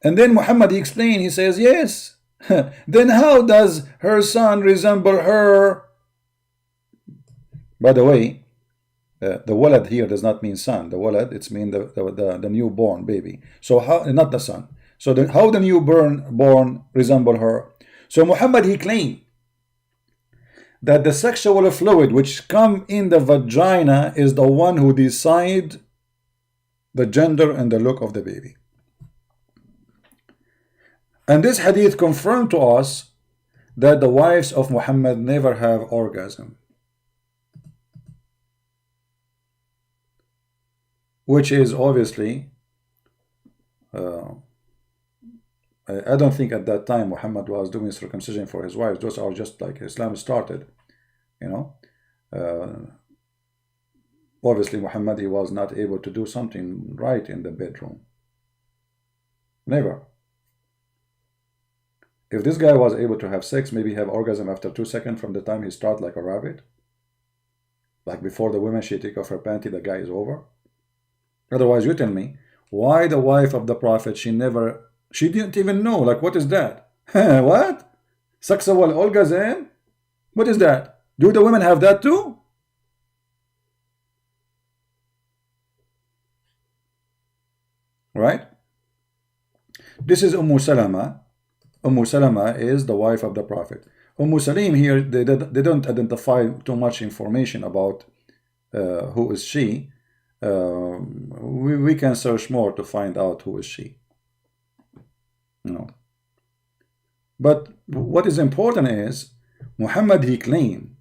And then Muhammad, he explained, he says, yes. Then how does her son resemble her? By the way, the walad here does not mean son. The walad, it's mean the newborn baby. So how, not the son. So how the newborn resemble her? So Muhammad, he claimed that the sexual fluid which come in the vagina is the one who decide the gender and the look of the baby. And this hadith confirmed to us that the wives of Muhammad never have orgasm, which is obviously I don't think at that time Muhammad was doing circumcision for his wives. Those are just like Islam started, you know. Obviously Muhammad, he was not able to do something right in the bedroom. Never. If this guy was able to have sex, maybe have orgasm after 2 seconds from the time he start like a rabbit, like before the woman she take off her panty, the guy is over. Otherwise, you tell me why the wife of the Prophet, she didn't even know, like, what is that? What? Sexual orgasm? What is that? Do the women have that too? Right? This is Salama. Salama is the wife of the Prophet. Salim here, they don't identify too much information about who is she. We can search more to find out who is she. No. But what is important is Muhammad, he claimed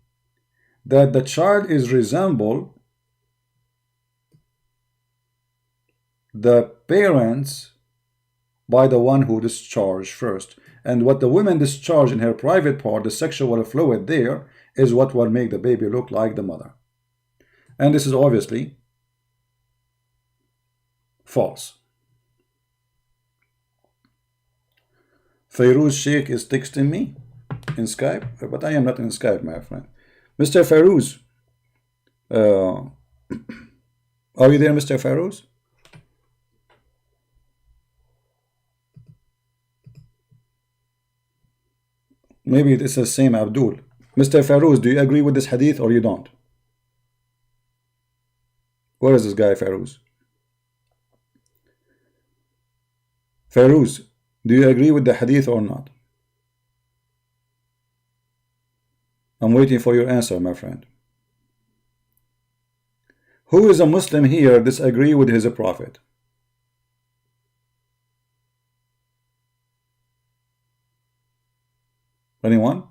that the child is resemble the parents by the one who discharged first. And what the woman discharged in her private part, the sexual fluid there, is what will make the baby look like the mother. And this is obviously false. Fairuz Sheikh is texting me in Skype, but I am not in Skype, my friend. Mr. Fairuz, are you there, Mr. Fairuz? Maybe it is the same Abdul. Mr. Fairuz, do you agree with this hadith or you don't? Where is this guy, Fairuz? Fairuz, do you agree with the hadith or not? I'm waiting for your answer, my friend. Who is a Muslim here disagree with his prophet? Anyone?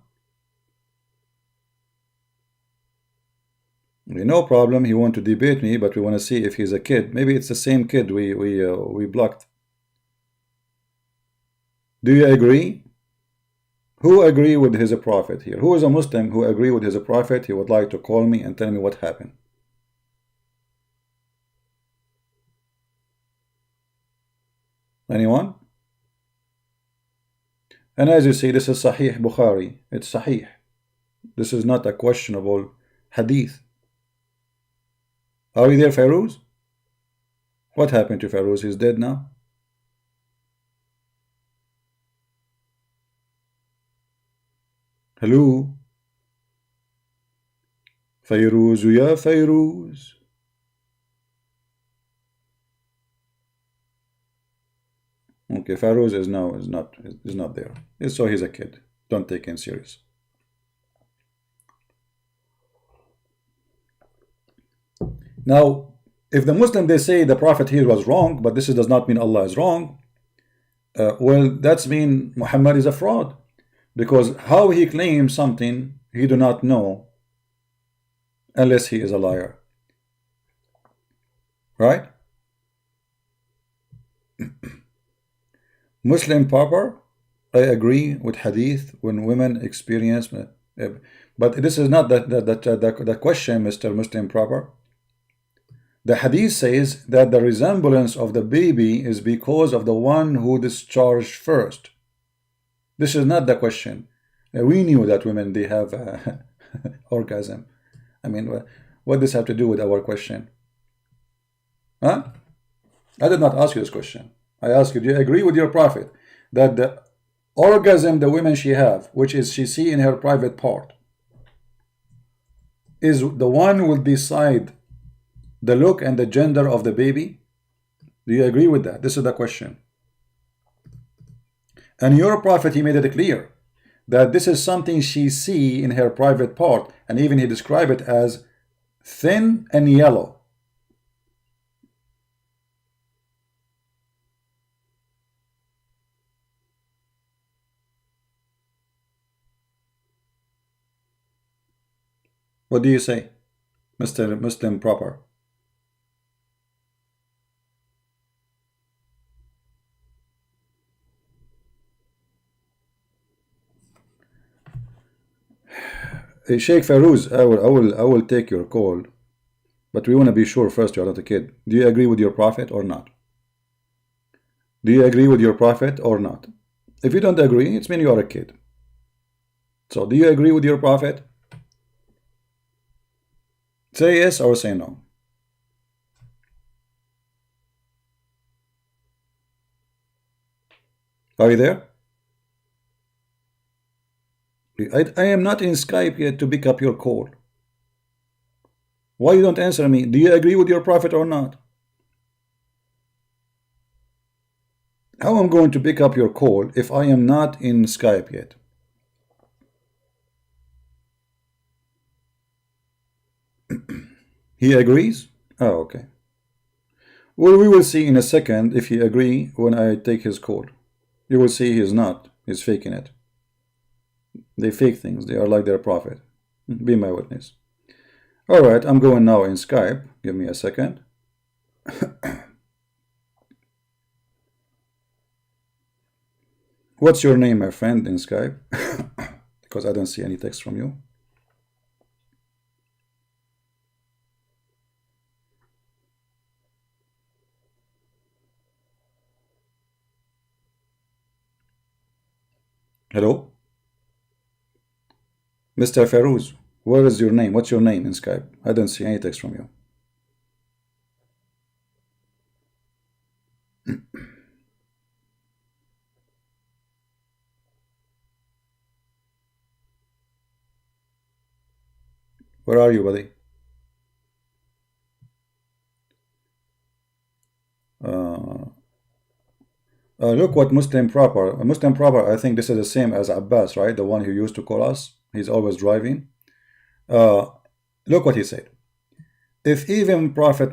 No problem. He want to debate me, but we want to see if he's a kid. Maybe it's the same kid we blocked. Do you agree? Who agree with his prophet here? Who is a Muslim who agree with his prophet? He would like to call me and tell me what happened. Anyone? And as you see, this is Sahih Bukhari. It's Sahih. This is not a questionable hadith. Are you there, Fairuz? What happened to Fairuz? He's dead now? Hello? Fairuz, ya Fairuz. Okay, Fairuz is not there. So he's a kid. Don't take him serious. Now, if the Muslim, they say the Prophet here was wrong, but this does not mean Allah is wrong, well, that's mean Muhammad is a fraud. Because how he claims something he do not know unless he is a liar. Right? Muslim proper, I agree with hadith when women experience, but this is not the question, Mr. Muslim proper. The hadith says that the resemblance of the baby is because of the one who discharged first. This is not the question. We knew that women, they have orgasm. I mean, what does this have to do with our question? Huh? I did not ask you this question. I ask you, do you agree with your prophet that the orgasm the women she have, which is she see in her private part, is the one who will decide the look and the gender of the baby? Do you agree with that? This is the question. And your prophet, he made it clear that this is something she see in her private part, and even he described it as thin and yellow. What do you say, Mr. Muslim proper? Sheikh Farouz, I will take your call, but we want to be sure first you're not a kid. Do you agree with your prophet or not? Do you agree with your prophet or not? If you don't agree, it's mean you are a kid. So do you agree with your prophet? Say yes or say no. Are you there? I am not in Skype yet to pick up your call. Why you don't answer me? Do you agree with your prophet or not? How am I going to pick up your call if I am not in Skype yet? He agrees? Oh, okay. Well, we will see in a second if he agree when I take his call. You will see he is not. He's faking it. They fake things. They are like their prophet. Be my witness. Alright, I'm going now in Skype. Give me a second. What's your name, my friend, in Skype? Because I don't see any text from you. Hello? Mr. Farouz, where is your name? What's your name in Skype? I don't see any text from you. Where are you, buddy? Look what Muslim proper. Muslim proper, I think this is the same as Abbas, right? The one who used to call us. He's always driving. Look what he said. If even Prophet,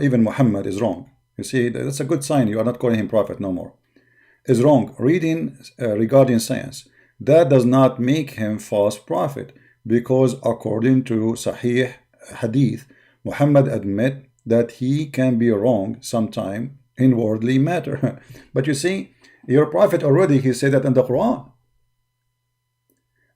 even Muhammad is wrong, you see, that's a good sign. You are not calling him prophet no more. Is wrong. Reading regarding science, that does not make him false prophet, because according to Sahih Hadith, Muhammad admit that he can be wrong sometime in worldly matter. But you see, your prophet already, he said that in the Quran.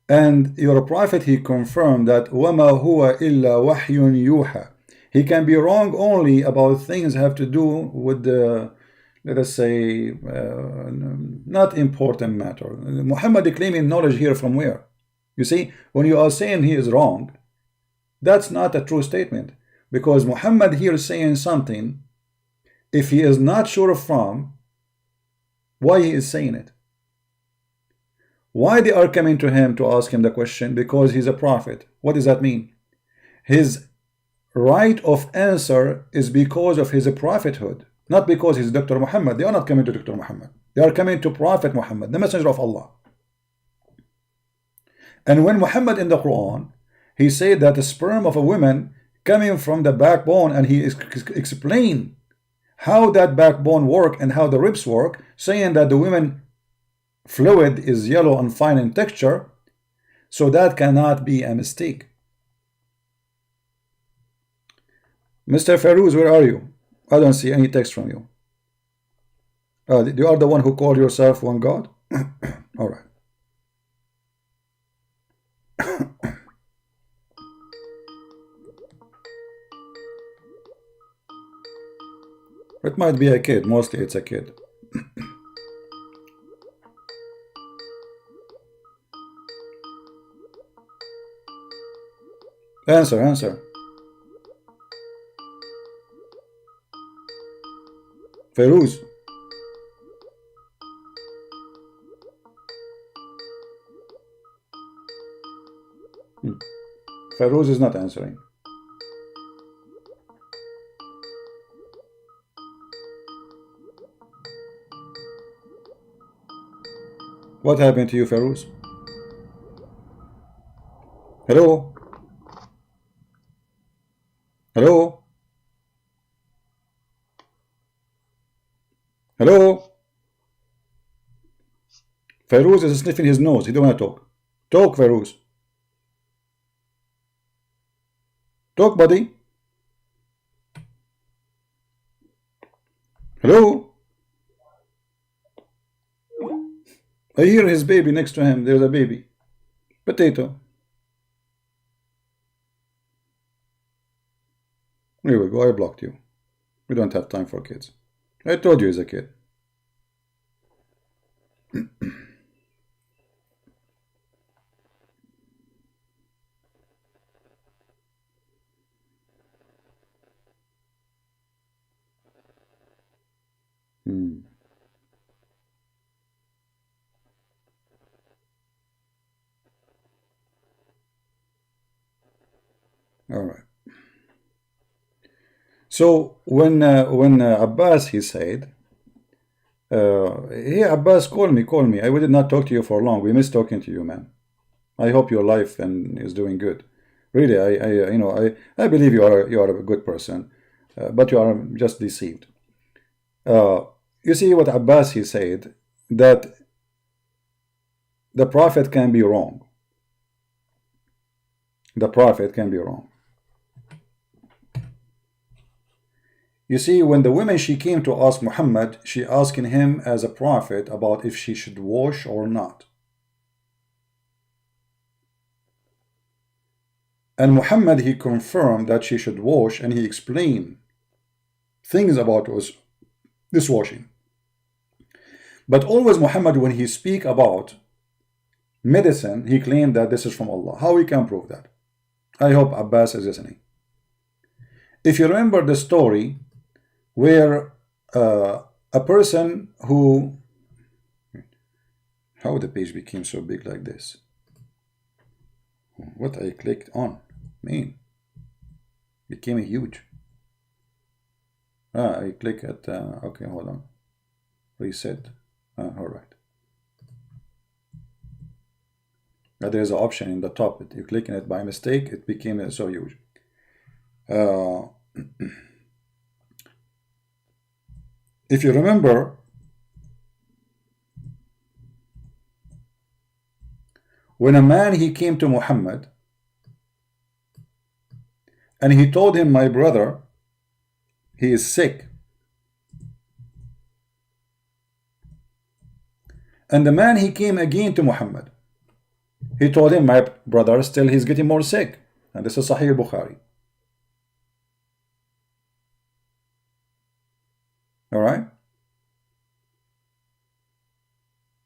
And your prophet, he confirmed that وَمَا هُوَ إِلَّا وَحْيٌ يُوحَى. He can be wrong only about things have to do with the, let us say, not important matter. Muhammad claiming knowledge here from where? You see, when you are saying he is wrong, that's not a true statement, because Muhammad here is saying something. If he is not sure from, why he is saying it? Why they are coming to him to ask him the question? Because he's a prophet. What does that mean? His right of answer is because of his prophethood, not because he's Dr. Muhammad. They are not coming to Dr. Muhammad. They are coming to Prophet Muhammad, the messenger of Allah. And when Muhammad in the Quran, he said that the sperm of a woman coming from the backbone, and he explained how that backbone work and how the ribs work, saying that the women fluid is yellow and fine in texture, so that cannot be a mistake. Mr. Farouz, where are you? I don't see any text from you. You are the one who called yourself one God? All right. It might be a kid. Mostly it's a kid. Answer. Farouz. Farouz is not answering. What happened to you, Farouz? Hello? Hello? Hello? Fairuz is sniffing his nose. He don't want to talk. Talk, Fairuz. Talk, buddy. Hello? I hear his baby next to him. There's a baby. Potato. Here we go. I blocked you. We don't have time for kids. I told you he's a kid. All right. So when Abbas, he said, hey Abbas, call me. I did not talk to you for long. We missed talking to you, man. I hope your life is doing good. Really, I believe you are a good person, but you are just deceived. You see what Abbas, he said, that the Prophet can be wrong. The Prophet can be wrong. You see, when the woman, she came to ask Muhammad, she asking him as a prophet about if she should wash or not. And Muhammad, he confirmed that she should wash, and he explained things about this washing. But always Muhammad, when he speak about medicine, he claimed that this is from Allah. How we can prove that? I hope Abbas is listening. If you remember the story where a person who, how the page became so big like this? What I clicked on, man, became huge. I click at, okay, hold on, reset, all right. Now there's an option in the top, you click on it by mistake, it became so huge. If you remember, when a man, he came to Muhammad and he told him, my brother, he is sick. And the man, he came again to Muhammad. He told him, my brother, still he's getting more sick. And this is Sahih Bukhari. All right?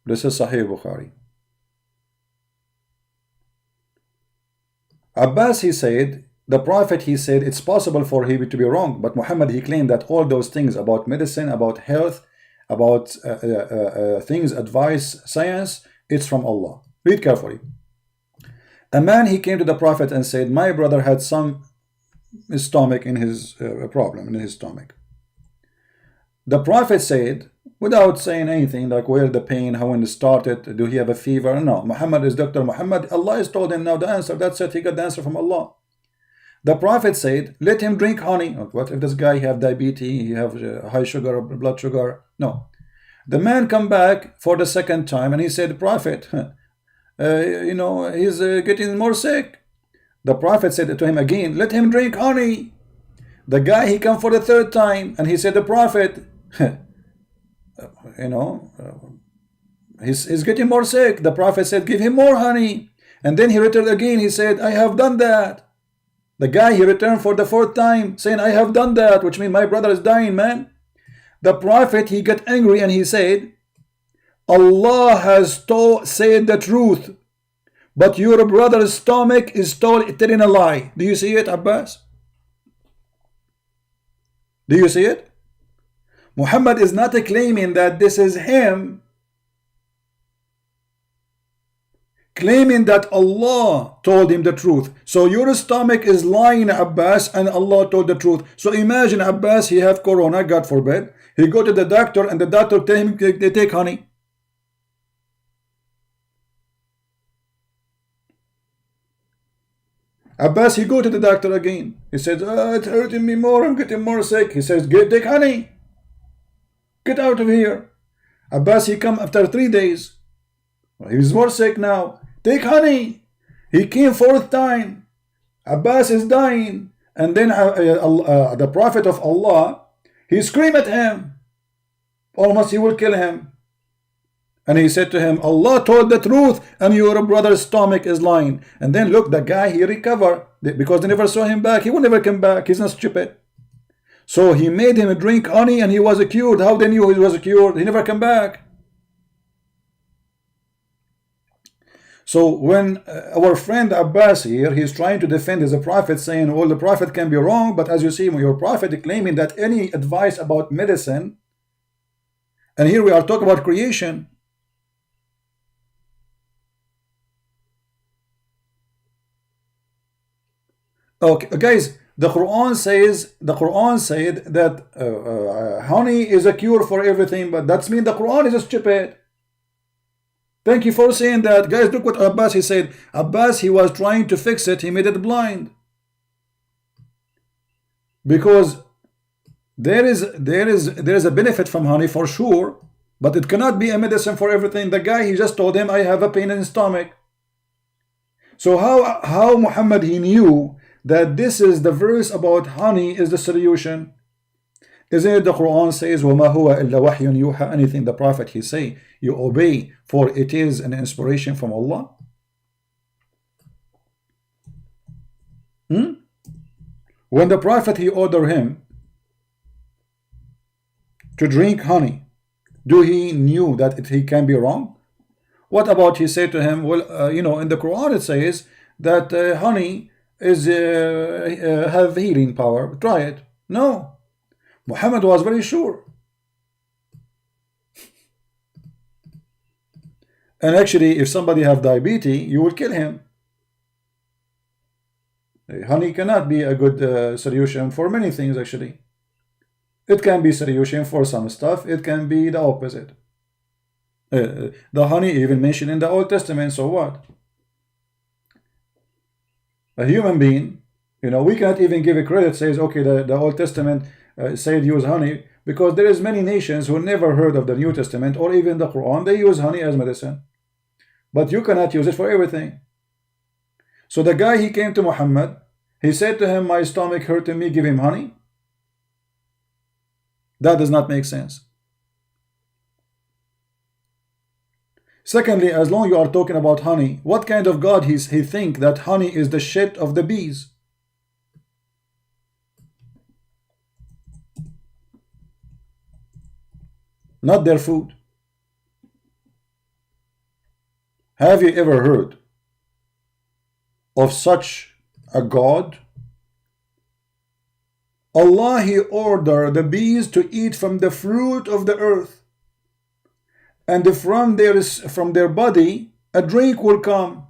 This is Sahih Bukhari. Abbas, he said, the Prophet, he said, it's possible for him to be wrong. But Muhammad, he claimed that all those things about medicine, about health, about things, advice, science, it's from Allah. Read carefully. A man, he came to the Prophet and said, my brother had some stomach in his problem in his stomach. The Prophet said, without saying anything, like where the pain, how when it started, do he have a fever? No, Muhammad is Dr. Muhammad. Allah has told him now the answer. That's it. He got the answer from Allah. The Prophet said, let him drink honey. What if this guy have diabetes, he have high sugar, blood sugar? No. The man come back for the second time and he said, Prophet, he's getting more sick. The Prophet said to him again, let him drink honey. The guy, he come for the third time and he said, the Prophet, he's getting more sick. The Prophet said, give him more honey. And then he returned again. He said, I have done that. The guy, he returned for the fourth time saying, I have done that, which means my brother is dying, man. The Prophet, he got angry and he said, Allah has said the truth, but your brother's stomach is telling a lie. Do you see it, Abbas? Do you see it? Muhammad is not claiming that this is him, claiming that Allah told him the truth. So your stomach is lying, Abbas, and Allah told the truth. So imagine Abbas, he have corona, God forbid. He go to the doctor and the doctor tell him they take honey. Abbas, he go to the doctor again. He says, it's hurting me more, I'm getting more sick. He says, take honey. Get out of here. Abbas, he come after 3 days. He's more sick now. Take honey. He came 4th time. Abbas is dying. And then the Prophet of Allah, he screamed at him. Almost he will kill him. And he said to him, Allah told the truth and your brother's stomach is lying. And then look, the guy, he recovered. Because they never saw him back. He will never come back. He's not stupid. So he made him drink honey and he was cured. How they knew he was cured? He never come back. So when our friend Abbas here, he's trying to defend his prophet, saying, well, the prophet can be wrong, but as you see, your prophet claiming that any advice about medicine, and here we are talking about creation. Okay, guys, the Quran said that honey is a cure for everything, but that's mean the Quran is stupid. Thank you for saying that. Guys, look what Abbas he said. Abbas, he was trying to fix it. He made it blind. Because there is a benefit from honey for sure, but it cannot be a medicine for everything. The guy, he just told him, I have a pain in the stomach. So how Muhammad, he knew that this is the verse about honey is the solution? Isn't it the Quran says, وَمَا هُوَ إِلَّا وَحْيٌ يُوحَى? Anything the Prophet he say, you obey, for it is an inspiration from Allah. When the Prophet he ordered him to drink honey, do he knew that he can be wrong? What about he said to him, well, you know, in the Quran it says that honey is have healing power. Try it. No. Muhammad was very sure. And actually, if somebody have diabetes, you will kill him. Honey cannot be a good solution for many things, actually. It can be solution for some stuff. It can be the opposite. The honey even mentioned in the Old Testament, so what? A human being, you know, we cannot even give a credit, says, okay, the Old Testament said use honey, because there is many nations who never heard of the New Testament or even the Quran. They use honey as medicine, but you cannot use it for everything. So the guy, he came to Muhammad, he said to him, my stomach hurting me, give him honey. That does not make sense. Secondly, as long you are talking about honey, what kind of God he think that honey is the shit of the bees? Not their food. Have you ever heard of such a God? Allah, he ordered the bees to eat from the fruit of the earth, and from their body a drink will come.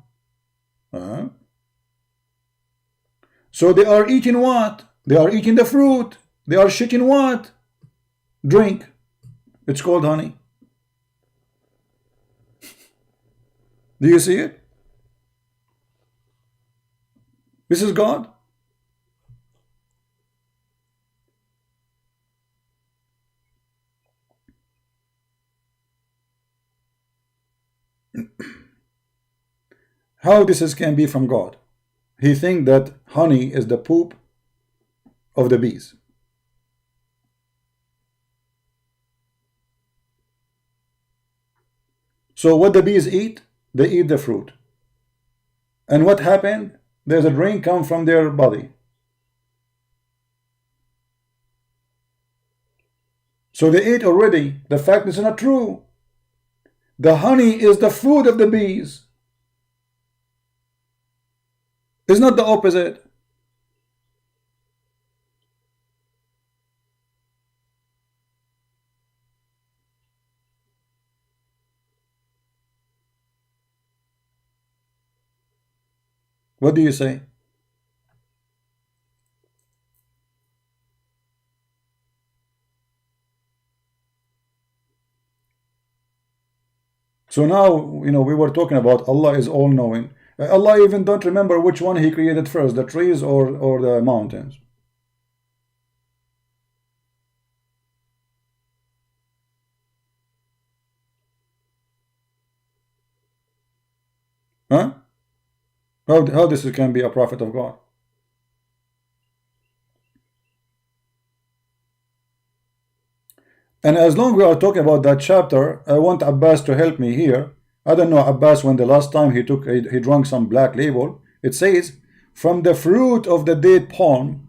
So they are eating what? They are eating the fruit. They are shitting what? Drink. It's called honey. Do you see it? This is God. How this can be from God? He think that honey is the poop of the bees. So what the bees eat? They eat the fruit. And what happened? There's a drink come from their body. So they ate already. The fact is not true. The honey is the food of the bees. It's not the opposite. What do you say? So now, you know, we were talking about Allah is all-knowing. Allah even don't remember which one He created first, the trees or the mountains. Huh? How this can be a prophet of God? And as long as we are talking about that chapter, I want Abbas to help me here. I don't know Abbas when the last time he drank some black label. It says, from the fruit of the date palm.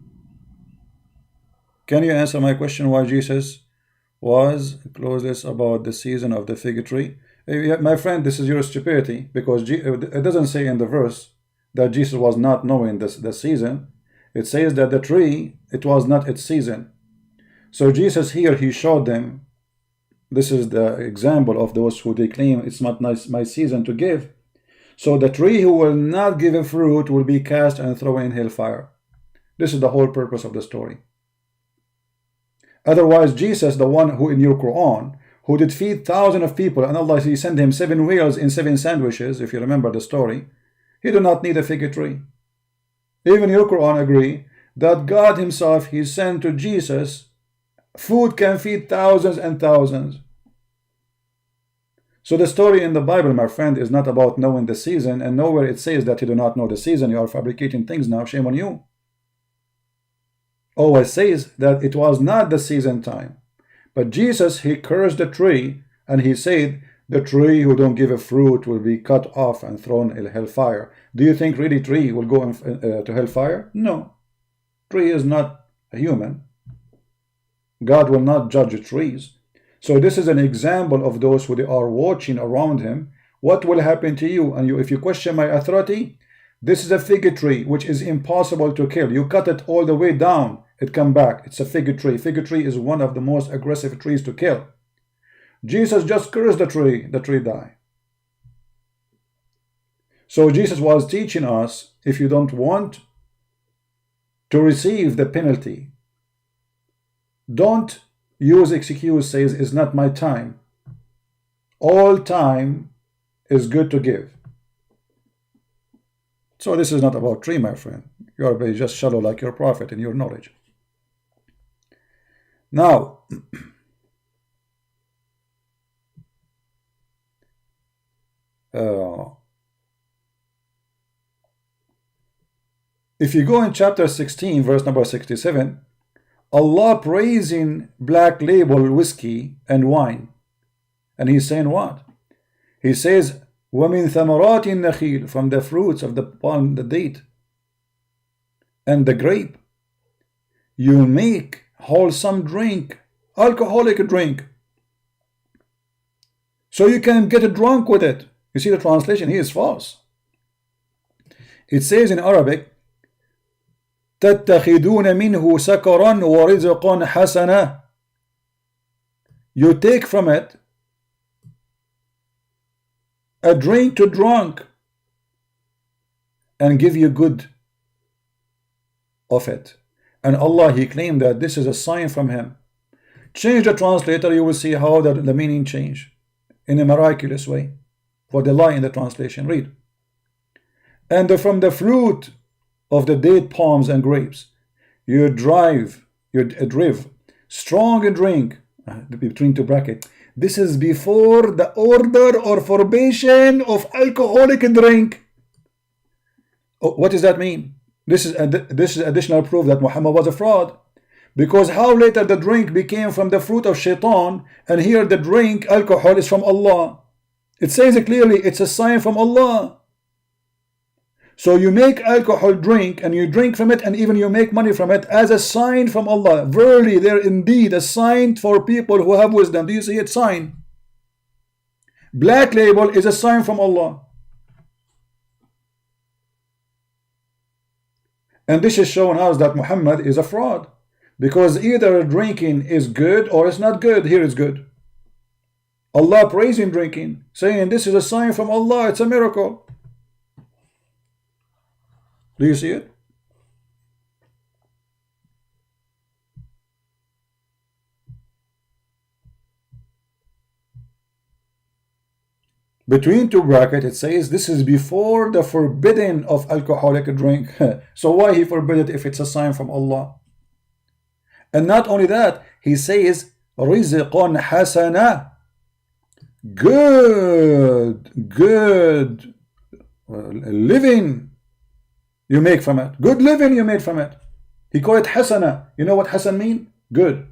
Can you answer my question why Jesus was clueless about the season of the fig tree? My friend, this is your stupidity, because it doesn't say in the verse that Jesus was not knowing the season. It says that the tree, it was not its season. So Jesus here, He showed them, this is the example of those who they claim it's not my season to give. So the tree who will not give a fruit will be cast and thrown in hellfire. This is the whole purpose of the story. Otherwise, Jesus, the one who in your Quran, who did feed thousands of people, and Allah, He sent him 7 whales in 7 sandwiches, if you remember the story, He do not need a fig tree. Even your Quran agree that God Himself, He sent to Jesus, food can feed thousands and thousands. So the story in the Bible, my friend, is not about knowing the season, and nowhere it says that you do not know the season. You are fabricating things now, shame on you. Always says that it was not the season time. But Jesus, He cursed the tree, and He said, the tree who don't give a fruit will be cut off and thrown in hellfire. Do you think really tree will go to hellfire? No. Tree is not a human. God will not judge trees. So this is an example of those who they are watching around Him. What will happen to you? And if you question my authority, this is a fig tree which is impossible to kill. You cut it all the way down, it come back. It's a fig tree. Fig tree is one of the most aggressive trees to kill. Jesus just cursed the tree died. So Jesus was teaching us, if you don't want to receive the penalty, don't use excuse, says it's not my time. All time is good to give. So this is not about tree, my friend. You are just shallow like your prophet in your knowledge. Now, if you go in chapter 16, verse number 67, Allah praising black label whiskey and wine. And He's saying what? He says, وَمِن ثَمَرَاتِ النَّخِيلِ, from the fruits of the palm, the date, and the grape, you make wholesome drink, alcoholic drink. So you can get drunk with it. You see the translation here is false. It says in Arabic, تَتَّخِذُونَ مِنْهُ سَكَرًا وَرِزْقًا حَسَنًا. You take from it a drink to drunk and give you good of it. And Allah, He claimed that this is a sign from Him. Change the translator, you will see how the meaning change in a miraculous way. For the lie in the translation, read. And from the fruit of the date palms and grapes, you drive strong drink, between 2 brackets. This is before the order or forbidden of alcoholic drink. Oh, what does that mean? This is additional proof that Muhammad was a fraud. Because how later the drink became from the fruit of shaitan, and here the drink, alcohol, is from Allah. It says it clearly, it's a sign from Allah. So you make alcohol drink, and you drink from it, and even you make money from it as a sign from Allah. Verily, there indeed a sign for people who have wisdom. Do you see it? Sign. Black label is a sign from Allah. And this is showing us that Muhammad is a fraud. Because either drinking is good or it's not good. Here it's good. Allah praising drinking, saying this is a sign from Allah, it's a miracle. Do you see it? Between two brackets, it says this is before the forbidding of alcoholic drink. So why he forbid it if it's a sign from Allah? And not only that, he says rizqan hasana, good living you make from it. Good living you made from it. He called it hasana. You know what hasan mean? Good.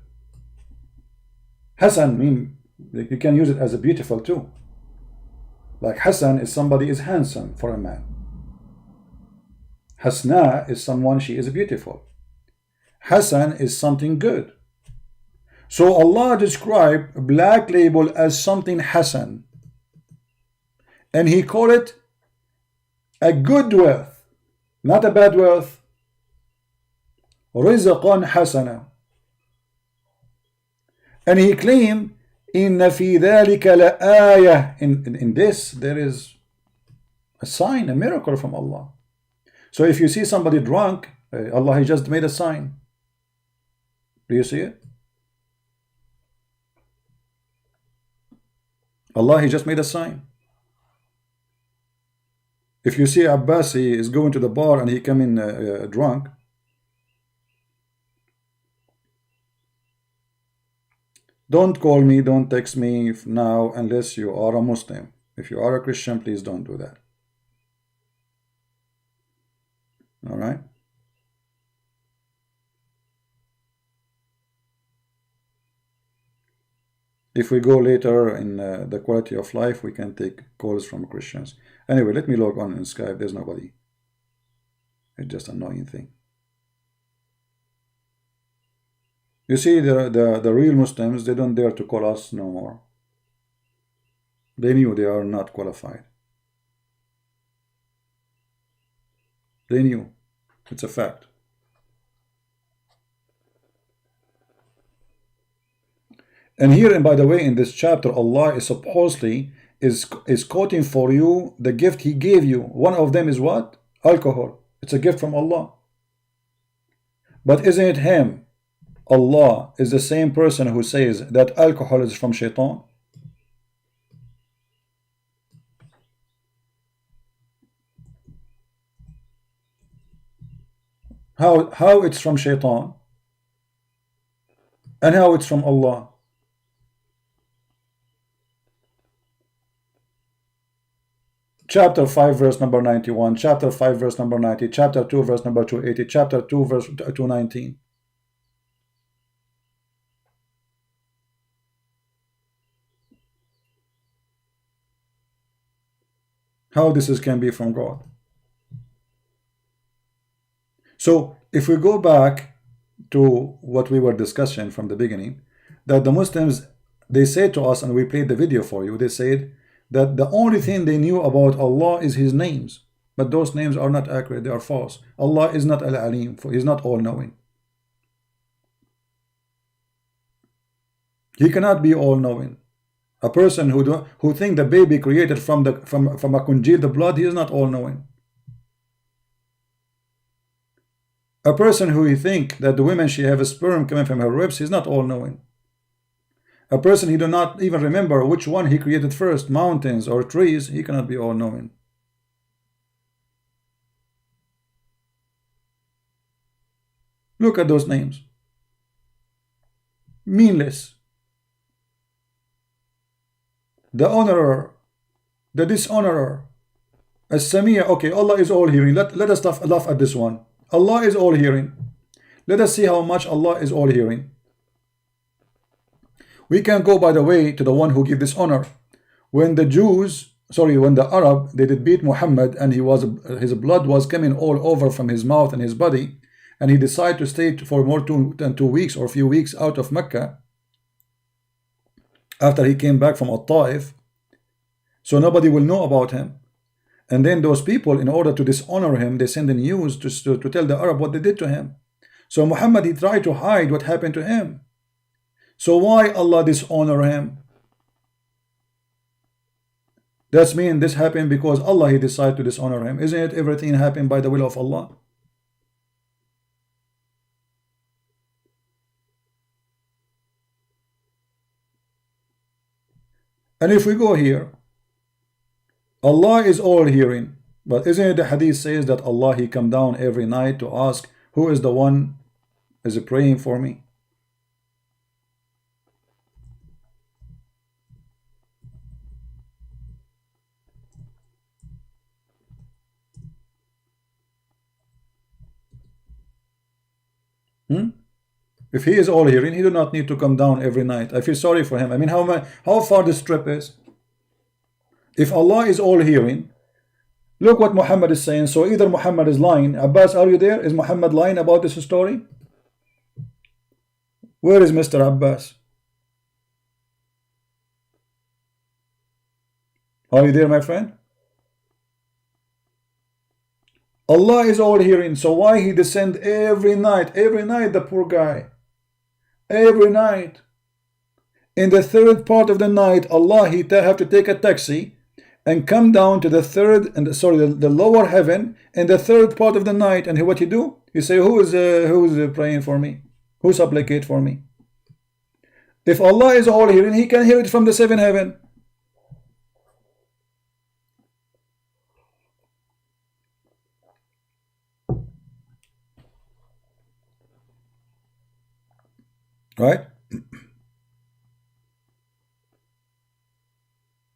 Hasan mean you can use it as a beautiful too. Like Hassan is somebody is handsome for a man. Hasna is someone she is beautiful. Hassan is something good. So Allah described Black Label as something Hassan, and He called it a good wealth, not a bad wealth. Rizqan hasana. And He claimed Inna fi dhalika la ayah. In this there is a sign, a miracle from Allah. So if you see somebody drunk, Allah He just made a sign. Do you see it? Allah He just made a sign. If you see Abbas, he is going to the bar and he come in drunk, don't call me, don't text me now unless you are a Muslim. If you are a Christian, please don't do that. All right? If we go later in the quality of life, we can take calls from Christians. Anyway, let me log on in Skype. There's nobody. It's just an annoying thing. You see, the real Muslims, they don't dare to call us no more. They knew they are not qualified. They knew. It's a fact. And here, and by the way, in this chapter, Allah is supposedly is quoting for you the gift He gave you. One of them is what? Alcohol. It's a gift from Allah. But isn't it Him? Allah is the same person who says that alcohol is from shaitan. How it's from shaitan and how it's from Allah? Chapter 5 verse number 91, chapter 5 verse number 90, chapter 2 verse number 280, chapter 2 verse 219. How this can be from God? So if we go back to what we were discussing from the beginning, that the Muslims, they said to us, and we played the video for you, they said that the only thing they knew about Allah is His names, but those names are not accurate, they are false. Allah is not Al-Alim, for He's not all-knowing. He cannot be all-knowing. A person who think the baby created from a congealed blood, he is not all-knowing. A person who think that the woman she have a sperm coming from her ribs, he's not all-knowing. A person he do not even remember which one he created first, mountains or trees, he cannot be all-knowing. Look at those names. Meaningless. The honorer, the dishonorer, as-Samia. Okay, Allah is all hearing. Let us laugh at this one. Allah is all hearing. Let us see how much Allah is all hearing. We can go, by the way, to the one who gave this honor. When the Jews, when the Arab, they did beat Muhammad, and his blood was coming all over from his mouth and his body, and he decided to stay for more than 2 weeks or a few weeks out of Mecca after he came back from At-Taif, so nobody will know about him. And then those people, in order to dishonor him, they send the news to tell the Arab what they did to him. So Muhammad, he tried to hide what happened to him. So why Allah dishonor him? That's mean this happened because Allah, He decided to dishonor him. Isn't it everything happened by the will of Allah? And if we go here, Allah is all hearing. But isn't it the hadith says that Allah, He come down every night to ask who is the one is praying for me? If He is all hearing, He do not need to come down every night. I feel sorry for Him. I mean, how far this trip is? If Allah is all hearing, look what Muhammad is saying. So either Muhammad is lying. Abbas, are you there? Is Muhammad lying about this story? Where is Mr. Abbas? Are you there, my friend? Allah is all hearing. So why He descend every night? Every night, the poor guy. Every night. In the third part of the night, Allah, He have to take a taxi and come down to the third and the lower heaven in the third part of the night. And what He do? He say, who is praying for me? Who supplicate for me? If Allah is all hearing, He can hear it from the seventh heaven. Right?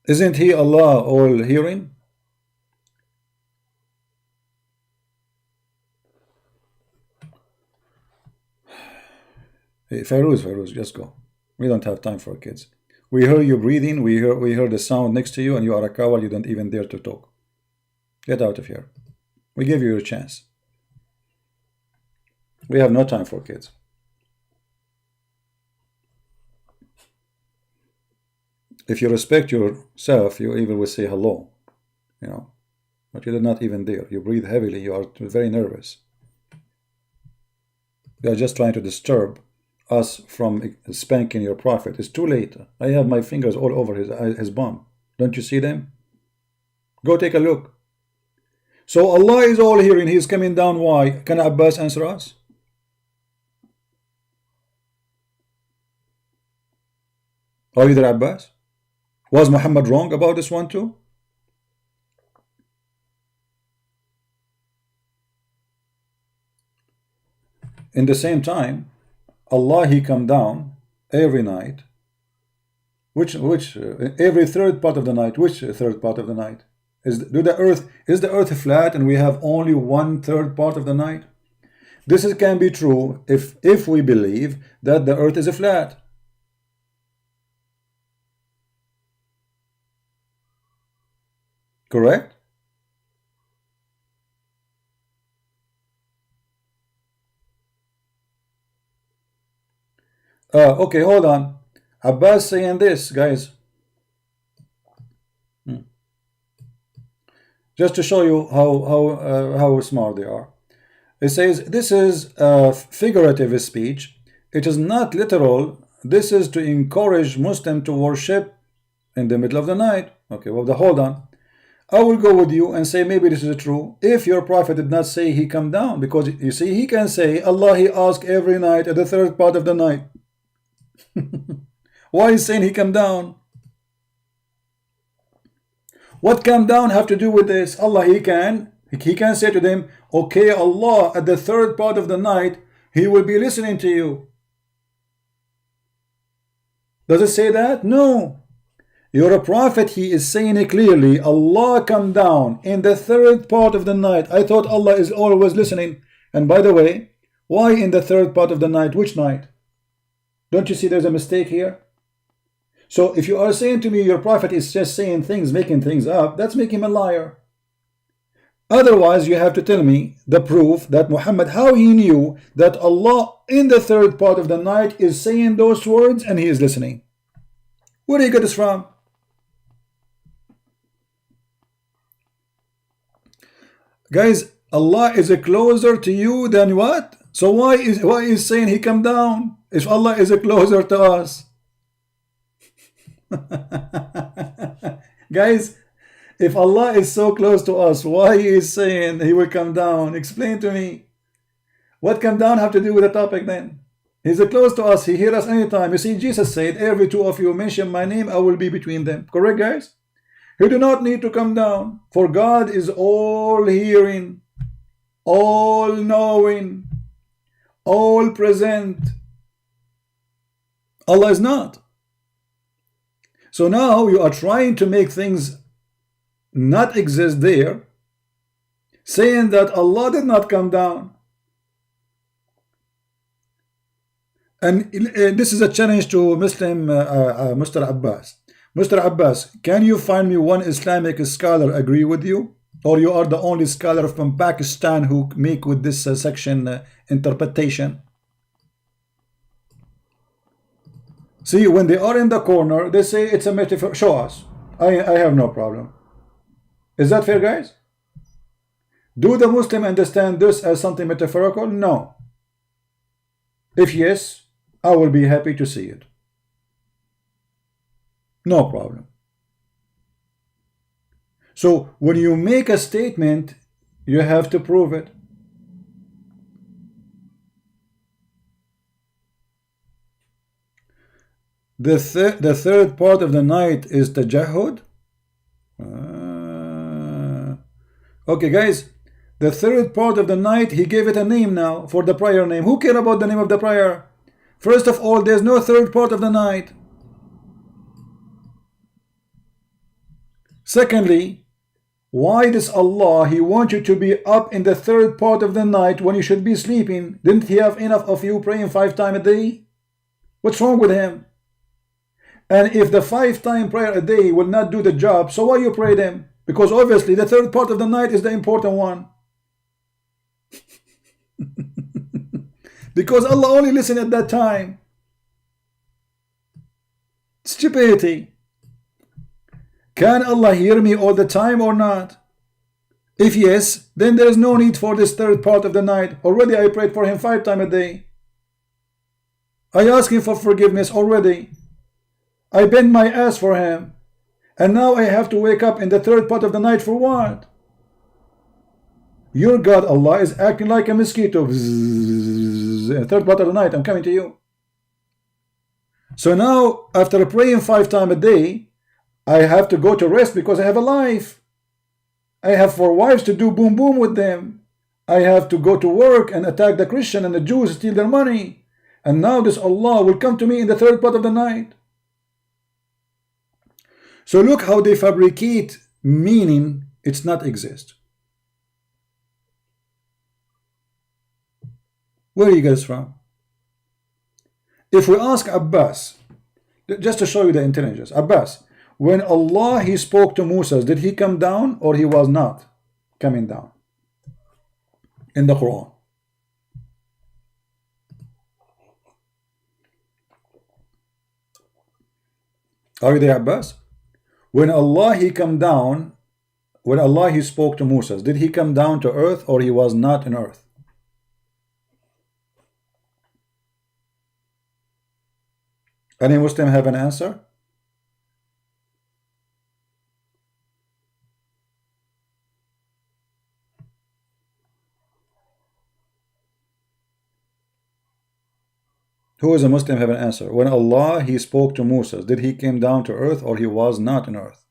Isn't He, Allah, all hearing? Hey, Fairuz, just go. We don't have time for kids. We hear you breathing, we hear the sound next to you, and you are a coward, you don't even dare to talk. Get out of here. We give you your chance. We have no time for kids. If you respect yourself, you even will say hello, you know, but you're not even there. You breathe heavily, you are very nervous. You are just trying to disturb us from spanking your prophet. It's too late. I have my fingers all over his bum. Don't you see them? Go take a look. So Allah is all hearing. He is coming down. Why? Can Abbas answer us? Are you there, Abbas? Was Muhammad wrong about this one too? In the same time, Allah, He come down every night. Which every third part of the night. Which third part of the night? Is the earth flat and we have only 1/3 part of the night? This can be true if we believe that the earth is flat. Correct? Okay, hold on. Abbas saying this, guys. Just to show you how smart they are. It says this is a figurative speech. It is not literal. This is to encourage Muslims to worship in the middle of the night. Okay, well, hold on. I will go with you and say maybe this is true if your prophet did not say he come down, because you see he can say Allah, He ask every night at the third part of the night. Why is saying He come down? What come down have to do with this? Allah, He can say to them, okay, Allah, at the third part of the night, He will be listening to you. Does it say that? No. You're a prophet, He is saying it clearly. Allah come down in the third part of the night. I thought Allah is always listening. And by the way, why in the third part of the night? Which night? Don't you see there's a mistake here? So if you are saying to me your prophet is just saying things, making things up, that's making him a liar. Otherwise, you have to tell me the proof that Muhammad, how he knew that Allah in the third part of the night is saying those words and he is listening. Where do you get this from? Guys, Allah is closer to you than what? So why is saying He come down if Allah is closer to us? Guys, if Allah is so close to us, why He is saying He will come down? Explain to me. What come down have to do with the topic then? He's close to us. He hears us anytime. You see, Jesus said, every two of you mention my name, I will be between them. Correct, guys? He do not need to come down, for God is all hearing, all knowing, all present. Allah is not. So now you are trying to make things not exist there, saying that Allah did not come down. And this is a challenge to Muslim Mr. Abbas. Mr. Abbas, can you find me one Islamic scholar agree with you? Or you are the only scholar from Pakistan who make with this section interpretation? See, when they are in the corner, they say it's a metaphor. Show us. I have no problem. Is that fair, guys? Do the Muslim understand this as something metaphorical? No. If yes, I will be happy to see it. No problem. So when you make a statement, you have to prove it. The third part of the night is tajahud. Okay, guys, the third part of the night, he gave it a name now for the prayer name. Who care about the name of the prayer? First of all, there's no third part of the night. Secondly, why does Allah, He want you to be up in the third part of the night when you should be sleeping? Didn't He have enough of you praying 5 times a day? What's wrong with Him? And if the 5-time prayer a day will not do the job, so why you pray them? Because obviously the third part of the night is the important one. Because Allah only listen at that time. Stupidity. Can Allah hear me all the time or not? If yes, then there is no need for this third part of the night. Already I prayed for Him 5 times a day. I asked Him for forgiveness already. I bent my ass for Him. And now I have to wake up in the third part of the night for what? Your God Allah is acting like a mosquito. Third part of the night, I'm coming to you. So now, after praying 5 times a day, I have to go to rest because I have a life. I have 4 wives to do boom boom with them. I have to go to work and attack the Christian and the Jews, steal their money. And now this Allah will come to me in the third part of the night. So look how they fabricate meaning it's not exist. Where are you guys from? If we ask Abbas, just to show you the intelligence, Abbas, when Allah He spoke to Moses, did He come down or He was not coming down in the Quran? Are you there, Abbas? When Allah He come down, when Allah He spoke to Moses, did He come down to earth or He was not in earth? Any Muslim have an answer? Who is a Muslim have an answer? When Allah He spoke to Moses, did He came down to earth or He was not in earth?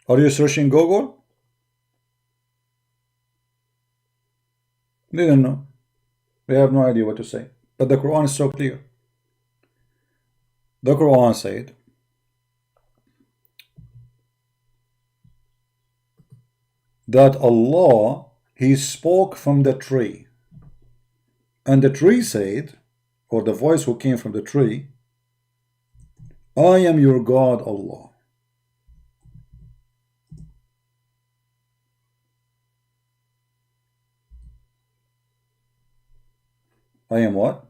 Are you searching Google? They don't know. They have no idea what to say. But the Quran is so clear. The Quran said, that Allah He spoke from the tree, and the tree said, or the voice who came from the tree, I am your God Allah. I am what?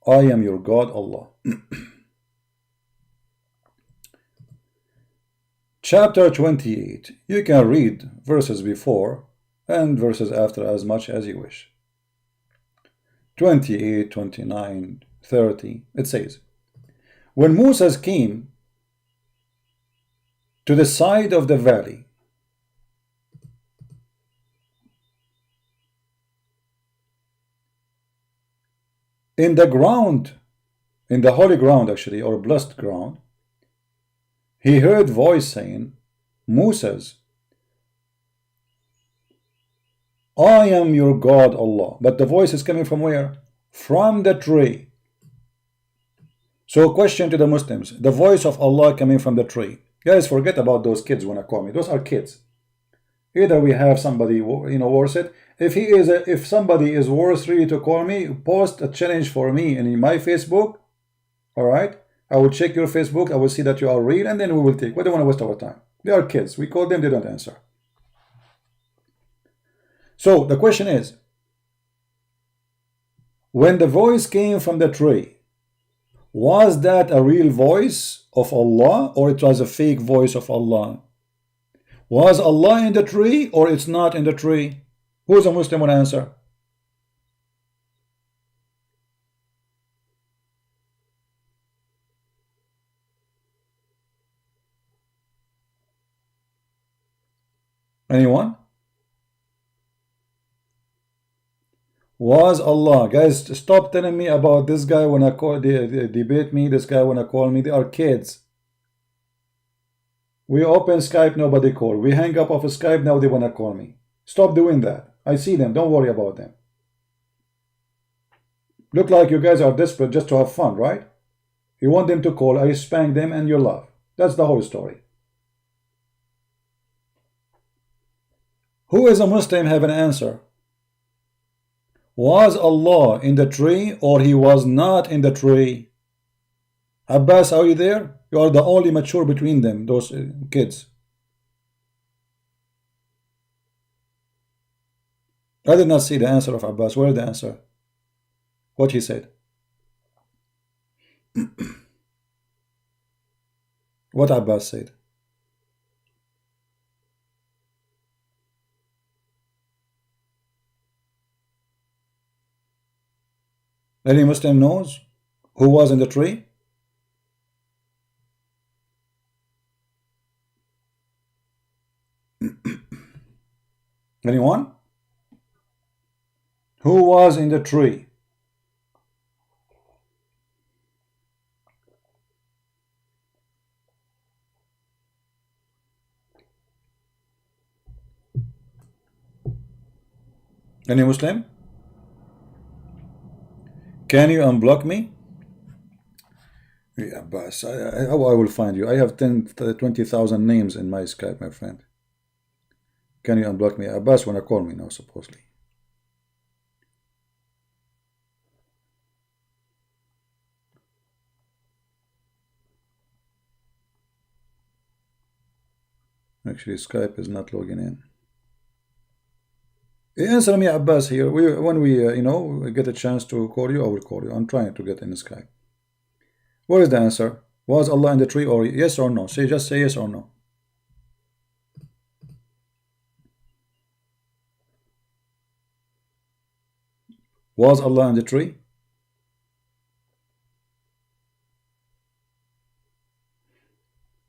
I am your God Allah. Chapter 28. You can read verses before and verses after as much as you wish. 28, 29, 30. It says, when Moses came to the side of the valley in the ground, in the holy ground actually, or blessed ground, he heard voice saying, Moses, I am your God Allah. But the voice is coming from where? From the tree. So question to the Muslims, the voice of Allah coming from the tree. Guys, forget about those kids when I call me. Those are kids. Either we have somebody, you know, worth it. If somebody is worth really to call me, post a challenge for me in my Facebook. All right, I will check your Facebook. I will see that you are real, and then we will take. We don't want to waste our time. They are kids. We call them, they don't answer. So the question is, when the voice came from the tree, was that a real voice of Allah, or it was a fake voice of Allah? Was Allah in the tree, or it's not in the tree? Who's a Muslim will answer? Anyone? Was Allah? Guys, stop telling me about this guy when I call, they debate me, this guy when I call me. They are kids. We open Skype, nobody call. We hang up off of Skype, now they want to call me. Stop doing that. I see them, don't worry about them. Look like you guys are desperate just to have fun, right? You want them to call, I spank them and you laugh. That's the whole story. Who is a Muslim have an answer? Was Allah in the tree, or he was not in the tree? Abbas, are you there? You are the only mature between them, those kids. I did not see the answer of Abbas. Where is the answer? What he said? What Abbas said? Any Muslim knows who was in the tree? Anyone? Who was in the tree? Any Muslim? Can you unblock me? Yeah, Abbas, how I will find you? I have 20,000 names in my Skype, my friend. Can you unblock me? Abbas wanna call me now, supposedly. Actually, Skype is not logging in. Answer me, Abbas, here. When we you know, get a chance to call you, I will call you. I'm trying to get in Skype. What is the answer? Was Allah in the tree, or yes or no? Just say yes or no. Was Allah in the tree?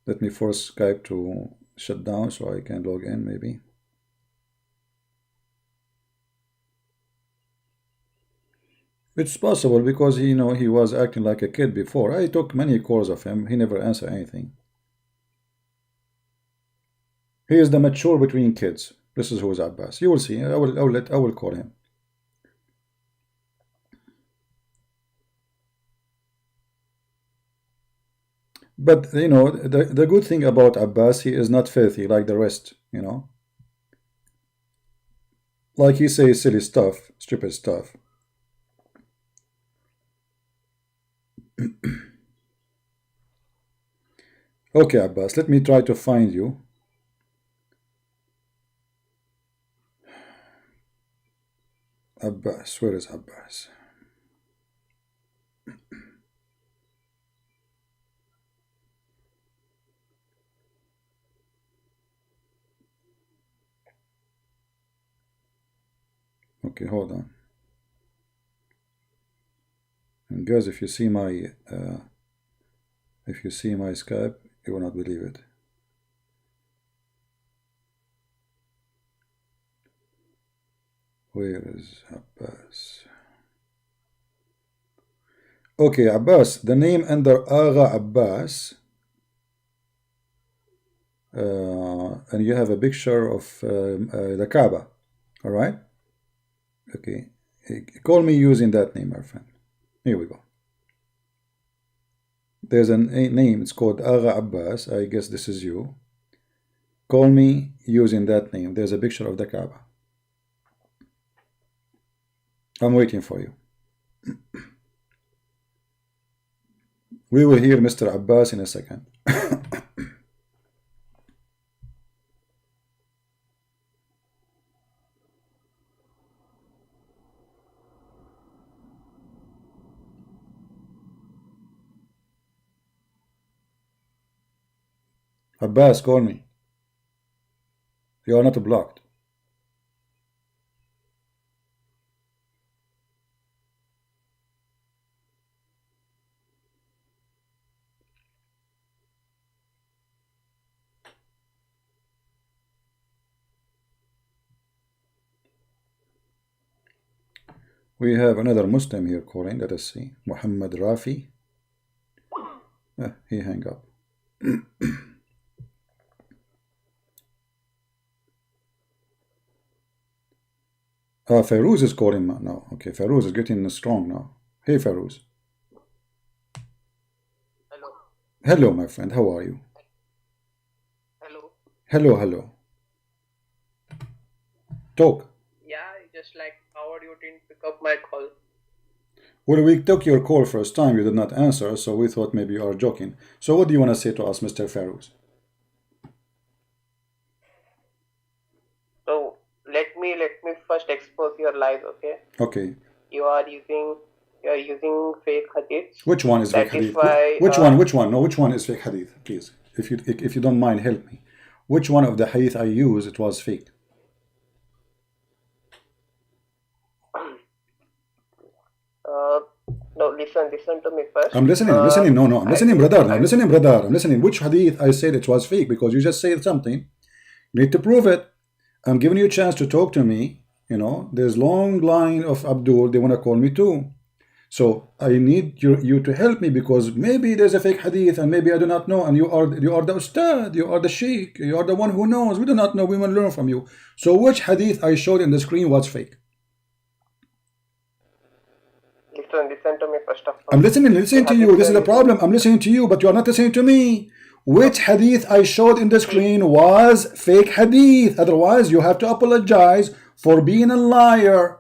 Let me force Skype to shut down so I can log in, maybe. It's possible because he was acting like a kid before. I took many calls of him. He never answered anything. He is the mature between kids. This is who is Abbas. You will see. I will call him. But the good thing about Abbas, he is not filthy like the rest. Like he says silly stuff, stupid stuff. Okay, Abbas, let me try to find you. Abbas, where is Abbas? Okay, hold on. And guys, if you see my Skype, you will not believe it. Where is Abbas? Okay, Abbas, the name under Agha Abbas, and you have a picture of the Kaaba, all right? Okay, call me using that name, my friend. Here we go. There's a name, it's called Agha Abbas. I guess this is you. Call me using that name. There's a picture of the Kaaba. I'm waiting for you. We will hear Mr. Abbas in a second. Abbas, call me. You are not blocked. We have another Muslim here calling. Let us see. Mohammed Rafi. He hang up. Fairuz is calling now. Okay, Fairuz is getting strong now. Hey, Fairuz. Hello. Hello, my friend. How are you? Hello. Hello, hello. Talk. Yeah, just like how you didn't pick up my call. Well, we took your call first time. You did not answer, so we thought maybe you are joking. So what do you want to say to us, Mr. Fairuz? So let me first expose your lies, okay? Okay. You are using fake hadith. Which one is fake That is hadith? why, Which one? Which one? No, which one is fake hadith? Please, if you don't mind, help me. Which one of the hadith I use it was fake? No, listen to me first. I'm listening. I'm listening. No, I'm listening, brother. I'm listening, brother. I'm listening. Which hadith I said it was fake? Because you just said something. You need to prove it. I'm giving you a chance to talk to me. You know, there's long line of Abdul. They want to call me too. So I need you to help me, because maybe there's a fake hadith and maybe I do not know. And you are the ustad. You are the sheikh. You are the one who knows. We do not know. We want to learn from you. So which hadith I showed in the screen was fake? Listen to me first of all. I'm listening to you. This is the problem. I'm listening to you, but you are not listening to me. Which hadith I showed in the screen was fake hadith. Otherwise, you have to apologize for being a liar.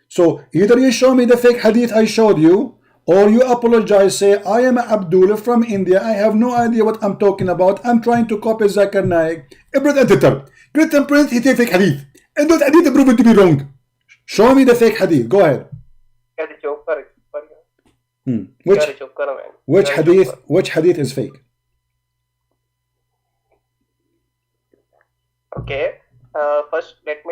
So either you show me the fake hadith I showed you, or you apologize, say, I am Abdullah from India. I have no idea what I'm talking about. I'm trying to copy Zakir Naik. Ibrat editor. Great Prince, he take fake hadith. And those hadith proven to be wrong. Show me the fake hadith. Go ahead. Which hadith is fake? Okay. First, let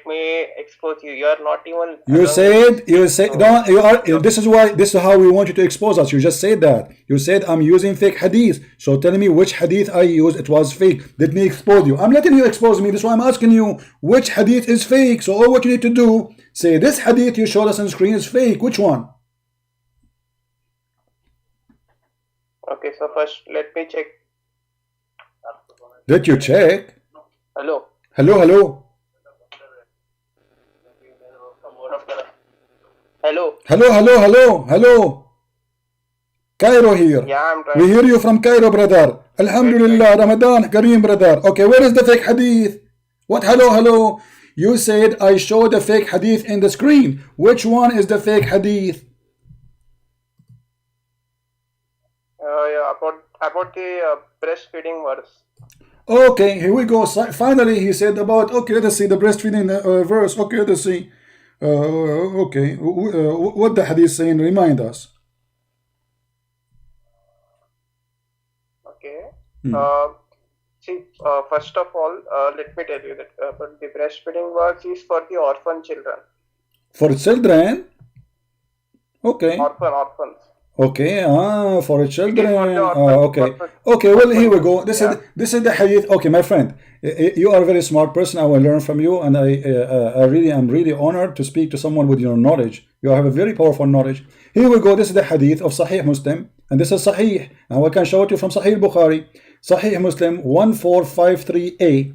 me expose you. You are not even. You said no. You are. This is how we want you to expose us. You just said that. You said I'm using fake hadith. So tell me which hadith I used. It was fake. Let me expose you. I'm letting you expose me. This is why I'm asking you which hadith is fake. So all what you need to do, say this hadith you showed us on screen is fake. Which one? Okay. So first, let me check. Did you check? Hello. Hello. Hello. Hello. Cairo here. Yeah, I'm trying. We hear you from Cairo, brother. Alhamdulillah, Ramadan Kareem, brother. Okay, where is the fake hadith? What? Hello. You said I showed the fake hadith in the screen. Which one is the fake hadith? Yeah, about the breastfeeding verse. Okay, here we go. Finally, he said about, okay, let us see the breastfeeding verse. Okay, let us see. Okay, what the hadith saying? Remind us. Okay. See, first of all, let me tell you that but the breastfeeding verse is for the orphan children. For children? Okay. Orphans. Okay, for children. Okay, orphan. okay. Well, here we go. Yeah. This is the hadith. Okay, my friend, you are a very smart person. I will learn from you, and I really am really honored to speak to someone with your knowledge. You have a very powerful knowledge. Here we go. This is the hadith of Sahih Muslim, and this is Sahih. Now I can show it to you from Sahih Bukhari, Sahih Muslim 1453a.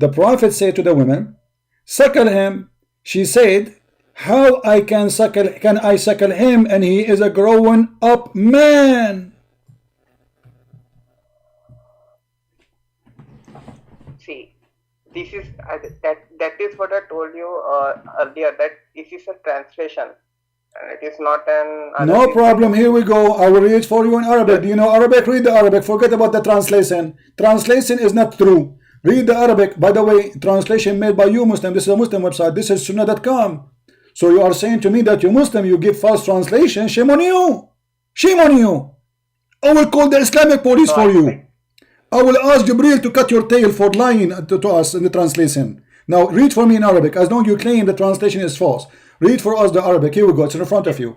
The Prophet said to the women, "Suckle him." She said, "How can I suckle him, and he is a grown up man?" See, this is that is what I told you earlier, that this is a translation and it is not an. No problem. Here we go. I will read for you in Arabic. Do you know Arabic? Read the Arabic. Forget about the translation. Translation is not true. Read the Arabic. By the way, translation made by you Muslim. This is a Muslim website. This is sunnah.com. So you are saying to me that you Muslim, you give false translation. Shame on you. Shame on you. I will call the Islamic police for you. I will ask Jibril to cut your tail for lying to us in the translation. Now read for me in Arabic. As long as you claim the translation is false, read for us the Arabic. Here we go. It's in front of you.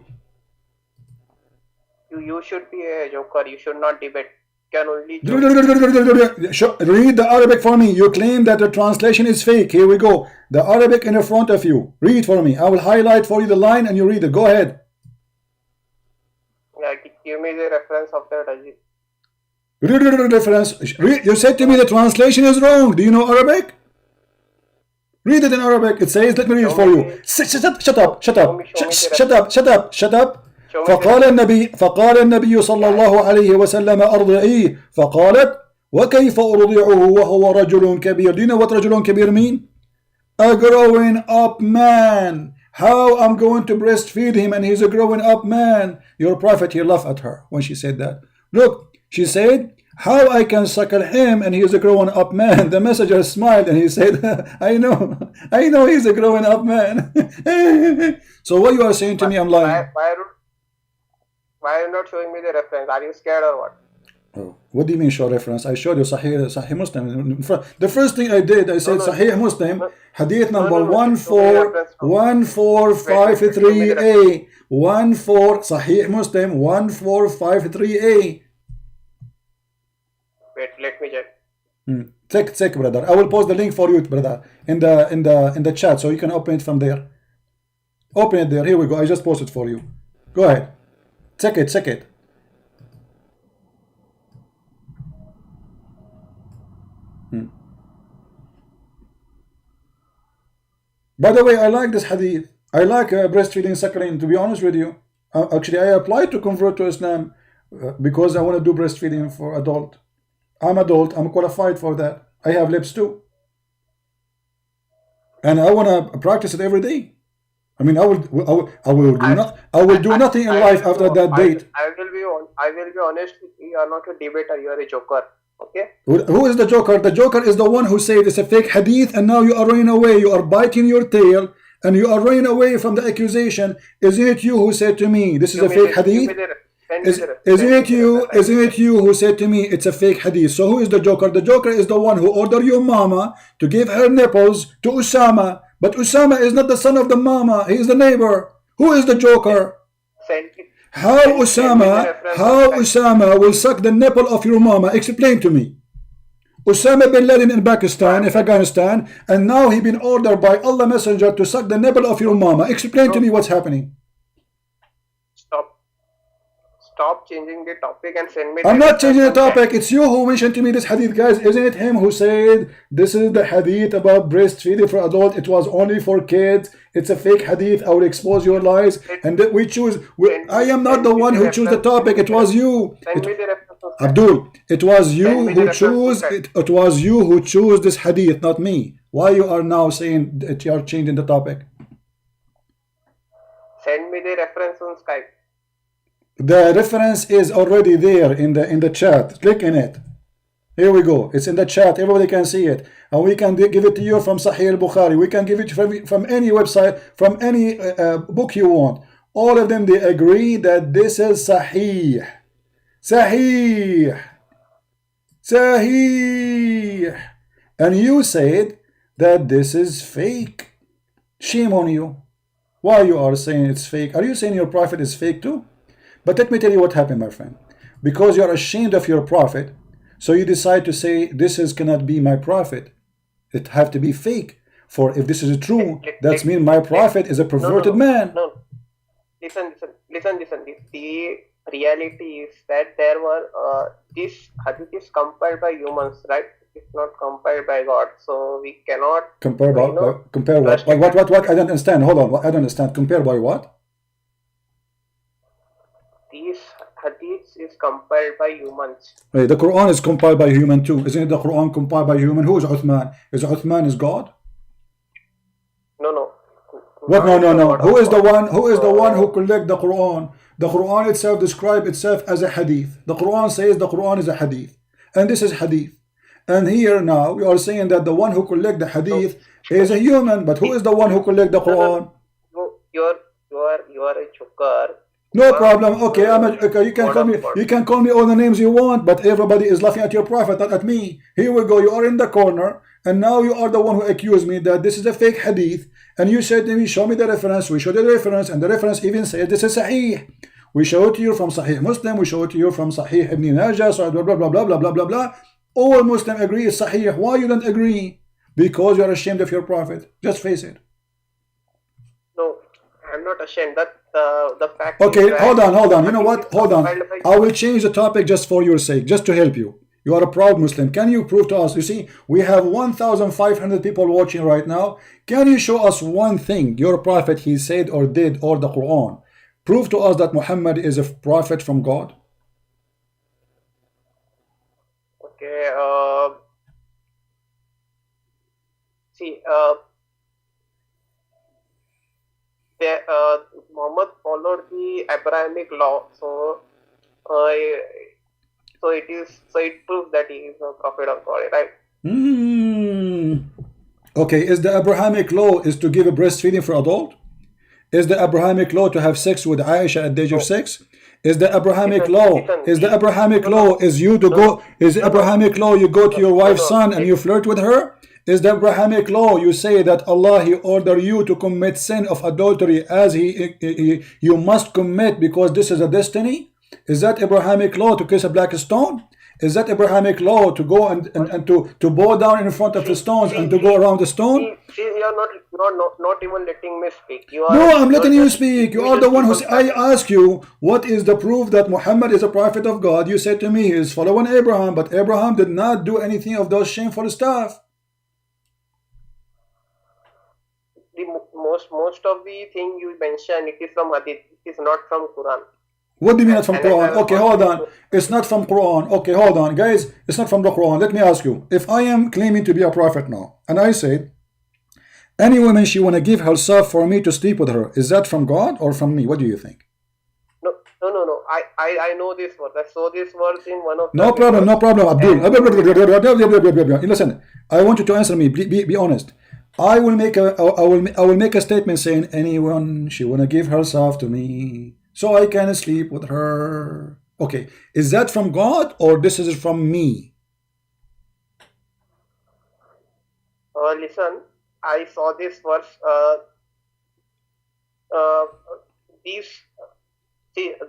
You should be a joker. You should not debate. You can only read the Arabic for me. You claim that the translation is fake. Here we go. The Arabic in front of you. Read for me. I will highlight for you the line and you read it. Go ahead. Yeah, give me the reference of that. Read the reference. You said to me the translation is wrong. Do you know Arabic? Read it in Arabic. It says, let me read it for you. Shut up. فقال النبي صلى الله عليه وسلم أرضعيه. فقالت وكيف أرضعه وهو رجل كبير. Do you know what رجل كبير mean? A growing up man. How I'm going to breastfeed him and he's a growing up man? Your prophet, he laughed at her when she said that. Look, she said, how I can suckle him and he is a grown up man. The messenger smiled and he said, I know he's a grown up man. So what you are saying to me, I'm lying. Why are you not showing me the reference? Are you scared or what? Oh, what do you mean show reference? I showed you Sahih Muslim. The first thing I did, I said Sahih Muslim, hadith number 1453a. 14 Sahih Muslim 1453a. Wait, let me check. Check, brother. I will post the link for you, brother, in the chat, so you can open it from there. Open it there. Here we go. I just posted for you. Go ahead. Check it. By the way, I like this hadith. I like breastfeeding, suckling. To be honest with you, actually, I applied to convert to Islam because I want to do breastfeeding for adult. I'm adult. I'm qualified for that. I have lips too, and I want to practice it every day. I mean, I will do nothing in life after that date. I will be honest with you. You are not a debater. You are a joker. Okay. Who is the joker? The joker is the one who said it's a fake hadith, and now you are running away. You are biting your tail, and you are running away from the accusation. Isn't it you who said to me this is a fake hadith? Isn't it you who said to me it's a fake hadith? So who is the joker? The joker is the one who ordered your mama to give her nipples to Usama. But Usama is not the son of the mama. He is the neighbor. Who is the joker? How Usama will suck the nipple of your mama? Explain to me. Osama bin Laden in Pakistan, Afghanistan, and now he been ordered by Allah Messenger to suck the nipple of your mama. Explain to me what's happening. Stop changing the topic and send me. I'm not changing the topic. It's you who mentioned to me this hadith, guys. Isn't it him who said this is the hadith about breastfeeding for adults? It was only for kids. It's a fake hadith. I will expose your lies. And that we choose. I am not the one who chose the topic. It was you. Abdul, it was you who chose. It was you who chose this hadith, not me. Why you are now saying that you are changing the topic? Send me the reference on Skype. The reference is already there in the chat. Click in it. Here we go. It's in the chat. Everybody can see it. And we can give it to you from Sahih al-Bukhari. We can give it from any website, from any book you want. All of them, they agree that this is Sahih. Sahih. And you said that this is fake. Shame on you. Why you are saying it's fake? Are you saying your prophet is fake too? But let me tell you what happened, my friend. Because you are ashamed of your prophet, so you decide to say this is cannot be my prophet. It have to be fake. For if this is true, that means my prophet is a perverted man. No, listen. The reality is that there were this hadith is compiled by humans, right? It's not compiled by God, so we cannot compare compare what? What? I don't understand. Hold on. I don't understand. Compare by what? These hadiths is compiled by humans. Hey, the Quran is compiled by human too. Isn't it the Quran compiled by human? Who is Uthman? Is Uthman is God? No. What? No. Who is the one? Who is the one who collect the Quran? The Quran itself describes itself as a hadith. The Quran says the Quran is a hadith, and this is hadith. And here now we are saying that the one who collect the hadith is a human, but who is the one who collect the Quran? No, you are a joker. No problem. Okay, okay. You can call me all the names you want, but everybody is laughing at your prophet, not at me. Here we go. You are in the corner, and now you are the one who accused me that this is a fake hadith, and you said to me, "Show me the reference." We showed the reference, and the reference even says this is Sahih. We show it to you from Sahih Muslim. We show it to you from Sahih Ibn Najah. So blah blah blah blah blah blah blah blah. All Muslims agree it's Sahih. Why you don't agree? Because you are ashamed of your prophet. Just face it. No, I'm not ashamed. That the fact. Okay, hold on. You know what? Hold on. I will change the topic just for your sake, just to help you. You are a proud Muslim. Can you prove to us? You see, we have 1,500 people watching right now. Can you show us one thing your prophet he said or did or the Quran? Prove to us that Muhammad is a prophet from God. Okay. Muhammad followed the Abrahamic law, so it proves that he is a prophet of God, right? Okay, is the Abrahamic law is to give a breastfeeding for adult? Is the Abrahamic law to have sex with Aisha at the age of 6? Is the Abrahamic law you go to your wife's son and you flirt with her? Is the Abrahamic law you say that Allah he order you to commit sin of adultery as you must commit because this is a destiny? Is that Abrahamic law to kiss a black stone? Is that Abrahamic law to go and to bow down in front of the stones and to go around the stone? You are not even letting me speak. I'm letting you speak. You are the one who I ask you, what is the proof that Muhammad is a prophet of God? You said to me he is following Abraham, but Abraham did not do anything of those shameful stuff. Most of the thing you mentioned, it is from Hadith. It is not from Quran. What do you mean it's from Quran? Okay, hold on. It's not from Quran. Okay, hold on. Guys, it's not from the Quran. Let me ask you. If I am claiming to be a prophet now, and I said, any woman she want to give herself for me to sleep with her, is that from God or from me? What do you think? No. I know this word. I saw this word in one of the... No problem, Abdul. Listen, I want you to answer me. Be honest. I will make a statement saying anyone she want to give herself to me so I can sleep with her. Okay, is that from God or this is from me? Listen, I saw this verse.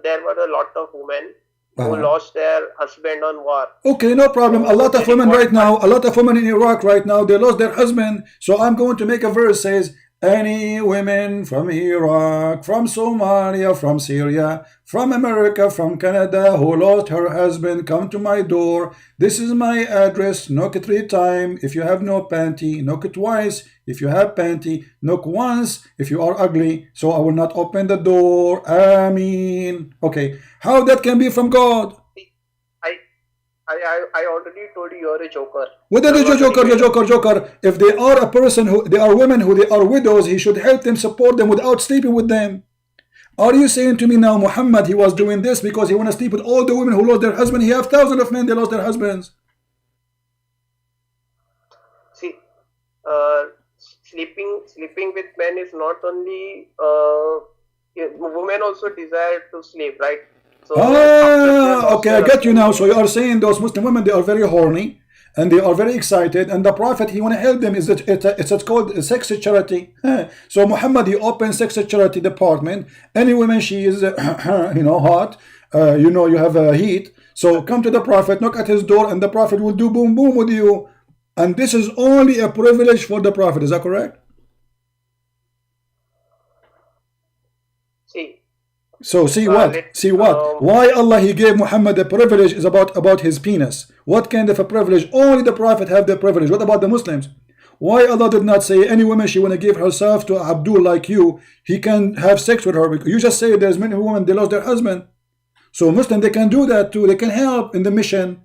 There were a lot of women who lost their husband on war. Okay, no problem. A lot of women in Iraq right now, they lost their husband. So I'm going to make a verse says, any women from Iraq, from Somalia, from Syria, from America, from Canada, who lost her husband, come to my door. This is my address. Knock 3 times. If you have no panty, knock twice. If you have panty, knock once. If you are ugly, so I will not open the door. Ameen. Okay, how that can be from God? I already told you you're a joker. What is a joker? If they are a person they are women who they are widows, he should help them, support them without sleeping with them. Are you saying to me now Muhammad he was doing this because he want to sleep with all the women who lost their husband? He have thousands of men they lost their husbands. See, sleeping with men is not only women also desire to sleep, right? So okay, I get you now. So you are saying those Muslim women, they are very horny and they are very excited, and the Prophet, he want to help them. It's called sex charity. So Muhammad, he opened sex charity department. Any woman, she is hot, you have a heat, so come to the Prophet, knock at his door, and the Prophet will do boom boom with you. And this is only a privilege for the Prophet. Is that correct? See what? Why Allah, he gave Muhammad the privilege is about his penis. What kind of a privilege? Only the Prophet have the privilege. What about the Muslims? Why Allah did not say any woman, she want to give herself to Abdul like you, he can have sex with her? You just say there's many women, they lost their husband. So Muslim, they can do that too. They can help in the mission.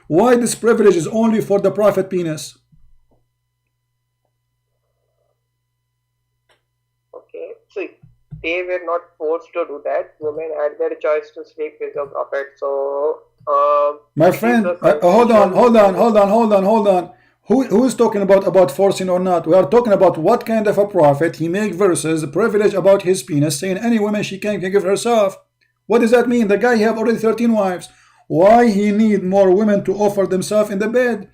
Why this privilege is only for the Prophet penis? Okay, so they were not forced to do that. Women had their choice to sleep with the Prophet. So, my friend, hold on. Who is talking about forcing or not? We are talking about what kind of a Prophet. He make verses, privilege about his penis, saying any woman she can give herself. What does that mean? The guy, he have already 13 wives. Why he need more women to offer themselves in the bed?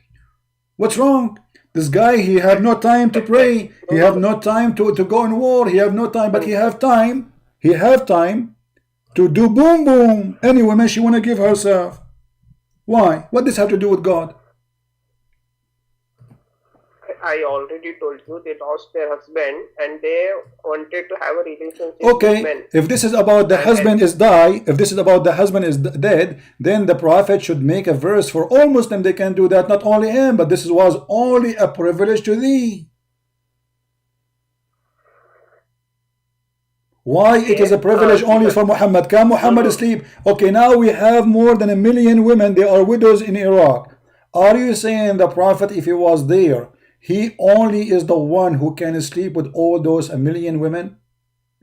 What's wrong? This guy, he have no time to pray. He have no time to go in war. He have no time, but he have time. He have time to do boom boom. Any woman she want to give herself. Why? What does this have to do with God? I already told you they lost their husband and they wanted to have a relationship okay, with men. If this is about the husband is die, if this is about the husband is dead, then the Prophet should make a verse for all Muslims. They can do that, not only him, but this was only a privilege to thee. Why it is a privilege only for Muhammad? Can Muhammad sleep? Okay, now we have more than 1 million women. They are widows in Iraq. Are you saying the Prophet, if he was there, he only is the one who can sleep with all those 1 million women?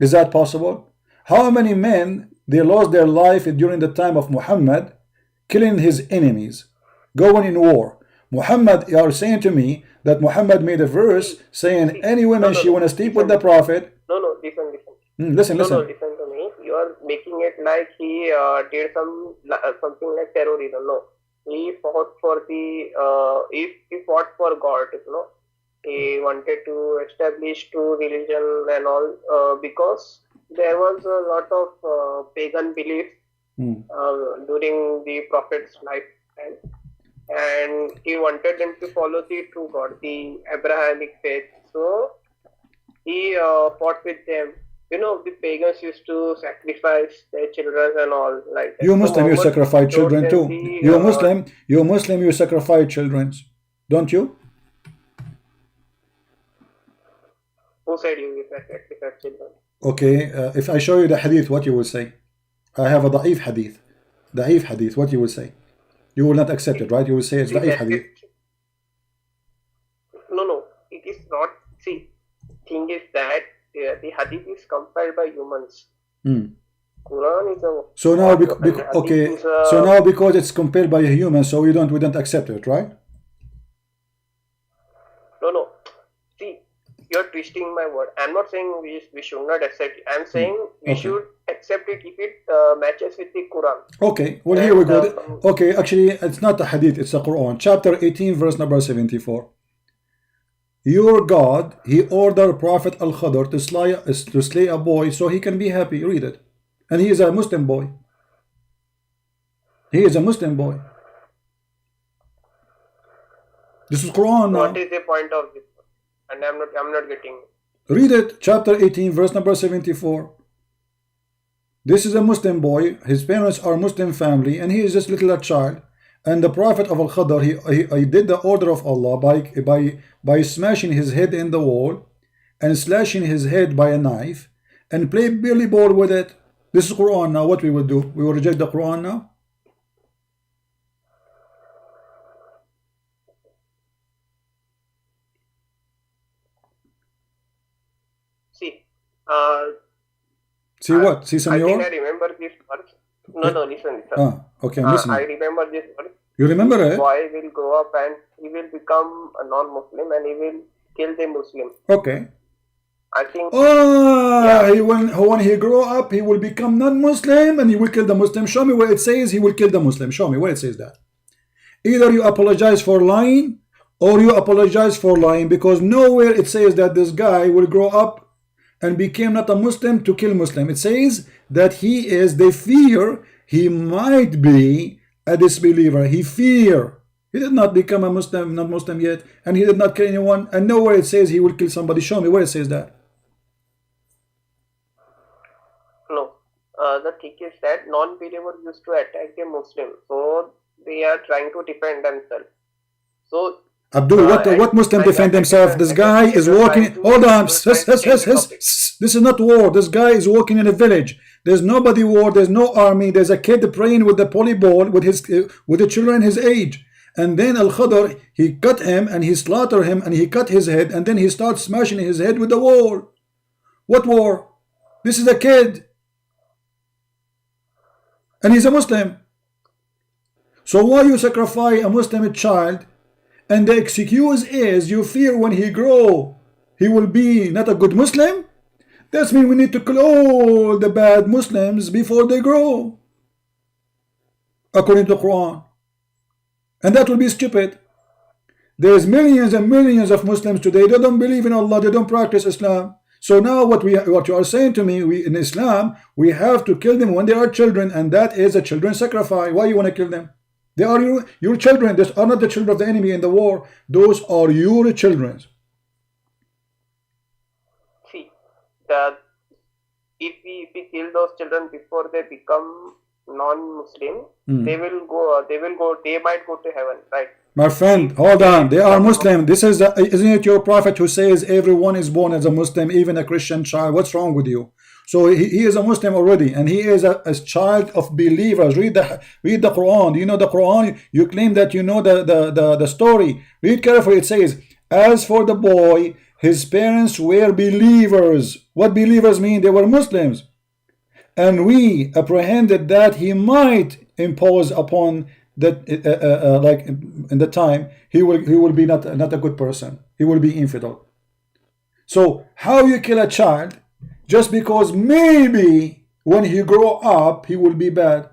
Is that possible? How many men they lost their life during the time of Muhammad, killing his enemies, going in war? Muhammad, you are saying to me that Muhammad made a verse saying any woman she want to sleep with the Prophet. Listen to me. You are making it like he did something like terrorism. No, he fought for he fought for God. He wanted to establish two religion and all because there was a lot of pagan belief during the Prophet's lifetime, and he wanted them to follow the true God, the Abrahamic faith. So he fought with them. The pagans used to sacrifice their children and all like that. You Muslim, you sacrifice children too. You Muslim, you sacrifice children, don't you? Who said you sacrifice children? Okay, if I show you the hadith, what you will say? I have a da'if hadith. Da'if hadith, what you will say? You will not accept it, right? You will say it's da'if hadith. No, it is not. See, thing is that the hadith is compiled by humans. Quran is a so now so now because it's compiled by a human, so we don't accept it, right? No. See, you're twisting my word. I'm not saying we should not accept it. I'm saying we should accept it if it matches with the Quran. Okay, well, here we go. Okay, actually it's not the hadith, it's the Quran, chapter 18, verse number 74. Your God, he ordered Prophet Al-Khadr to slay a boy so he can be happy. Read it. And he is a Muslim boy. He is a Muslim boy. This is Quran now. What is the point of this? And I'm not getting it. Read it. Chapter 18, verse number 74. This is a Muslim boy. His parents are Muslim family, and he is just little child. And the Prophet of Al-Khadr, he did the order of Allah by smashing his head in the wall and slashing his head by a knife and play billy ball with it. This is Quran now. What we will do? We will reject the Quran now? See what? See, senor? I think I remember this verse. No, listen. Okay, I'm listening. I remember this verse. You remember it? This boy will grow up and he will become a non-Muslim and he will kill the Muslim. Okay. I think. When he grow up, he will become non-Muslim and he will kill the Muslim. Show me where it says he will kill the Muslim. Show me where it says that. Either you apologize for lying or you apologize for lying, because nowhere it says that this guy will grow up and became not a Muslim to kill Muslim. It says that they fear he might be a disbeliever. He did not become a Muslim, not Muslim yet, and he did not kill anyone, and nowhere it says he will kill somebody. Show me where it says that. No, the thing is that non-believers used to attack a Muslim, so they are trying to defend themselves. So Abdul, what Muslim defend themselves? This guy is walking. Hold on. This is not war. This guy is walking in a village. There's nobody war. There's no army. There's a kid praying with the polyball with the children his age. And then Al-Khadr, he cut him and he slaughtered him and he cut his head and then he starts smashing his head with the wall. What war? This is a kid. And he's a Muslim. So why you sacrifice a Muslim child? And the excuse is you fear when he grow he will be not a good Muslim? That means we need to kill all the bad Muslims before they grow, according to the Quran. And that will be stupid. There's millions and millions of Muslims today. They don't believe in Allah. They don't practice Islam. So now what you are saying to me, in Islam, we have to kill them when they are children, and that is a children's sacrifice. Why you want to kill them? They are your children. Those are not the children of the enemy in the war. Those are your children. See, if we kill those children before they become non-Muslim, they might go to heaven, right? My friend, hold on. They are Muslim. Isn't it your prophet who says everyone is born as a Muslim, even a Christian child? What's wrong with you? So he is a Muslim already, and he is a child of believers. Read the Quran. Do you know the Quran? You claim that you know the story. Read carefully. It says, as for the boy, his parents were believers. What believers mean? They were Muslims. And we apprehended that he might impose upon that, like in the time, he will be not a good person. He will be infidel. So how you kill a child just because maybe when he grow up he will be bad?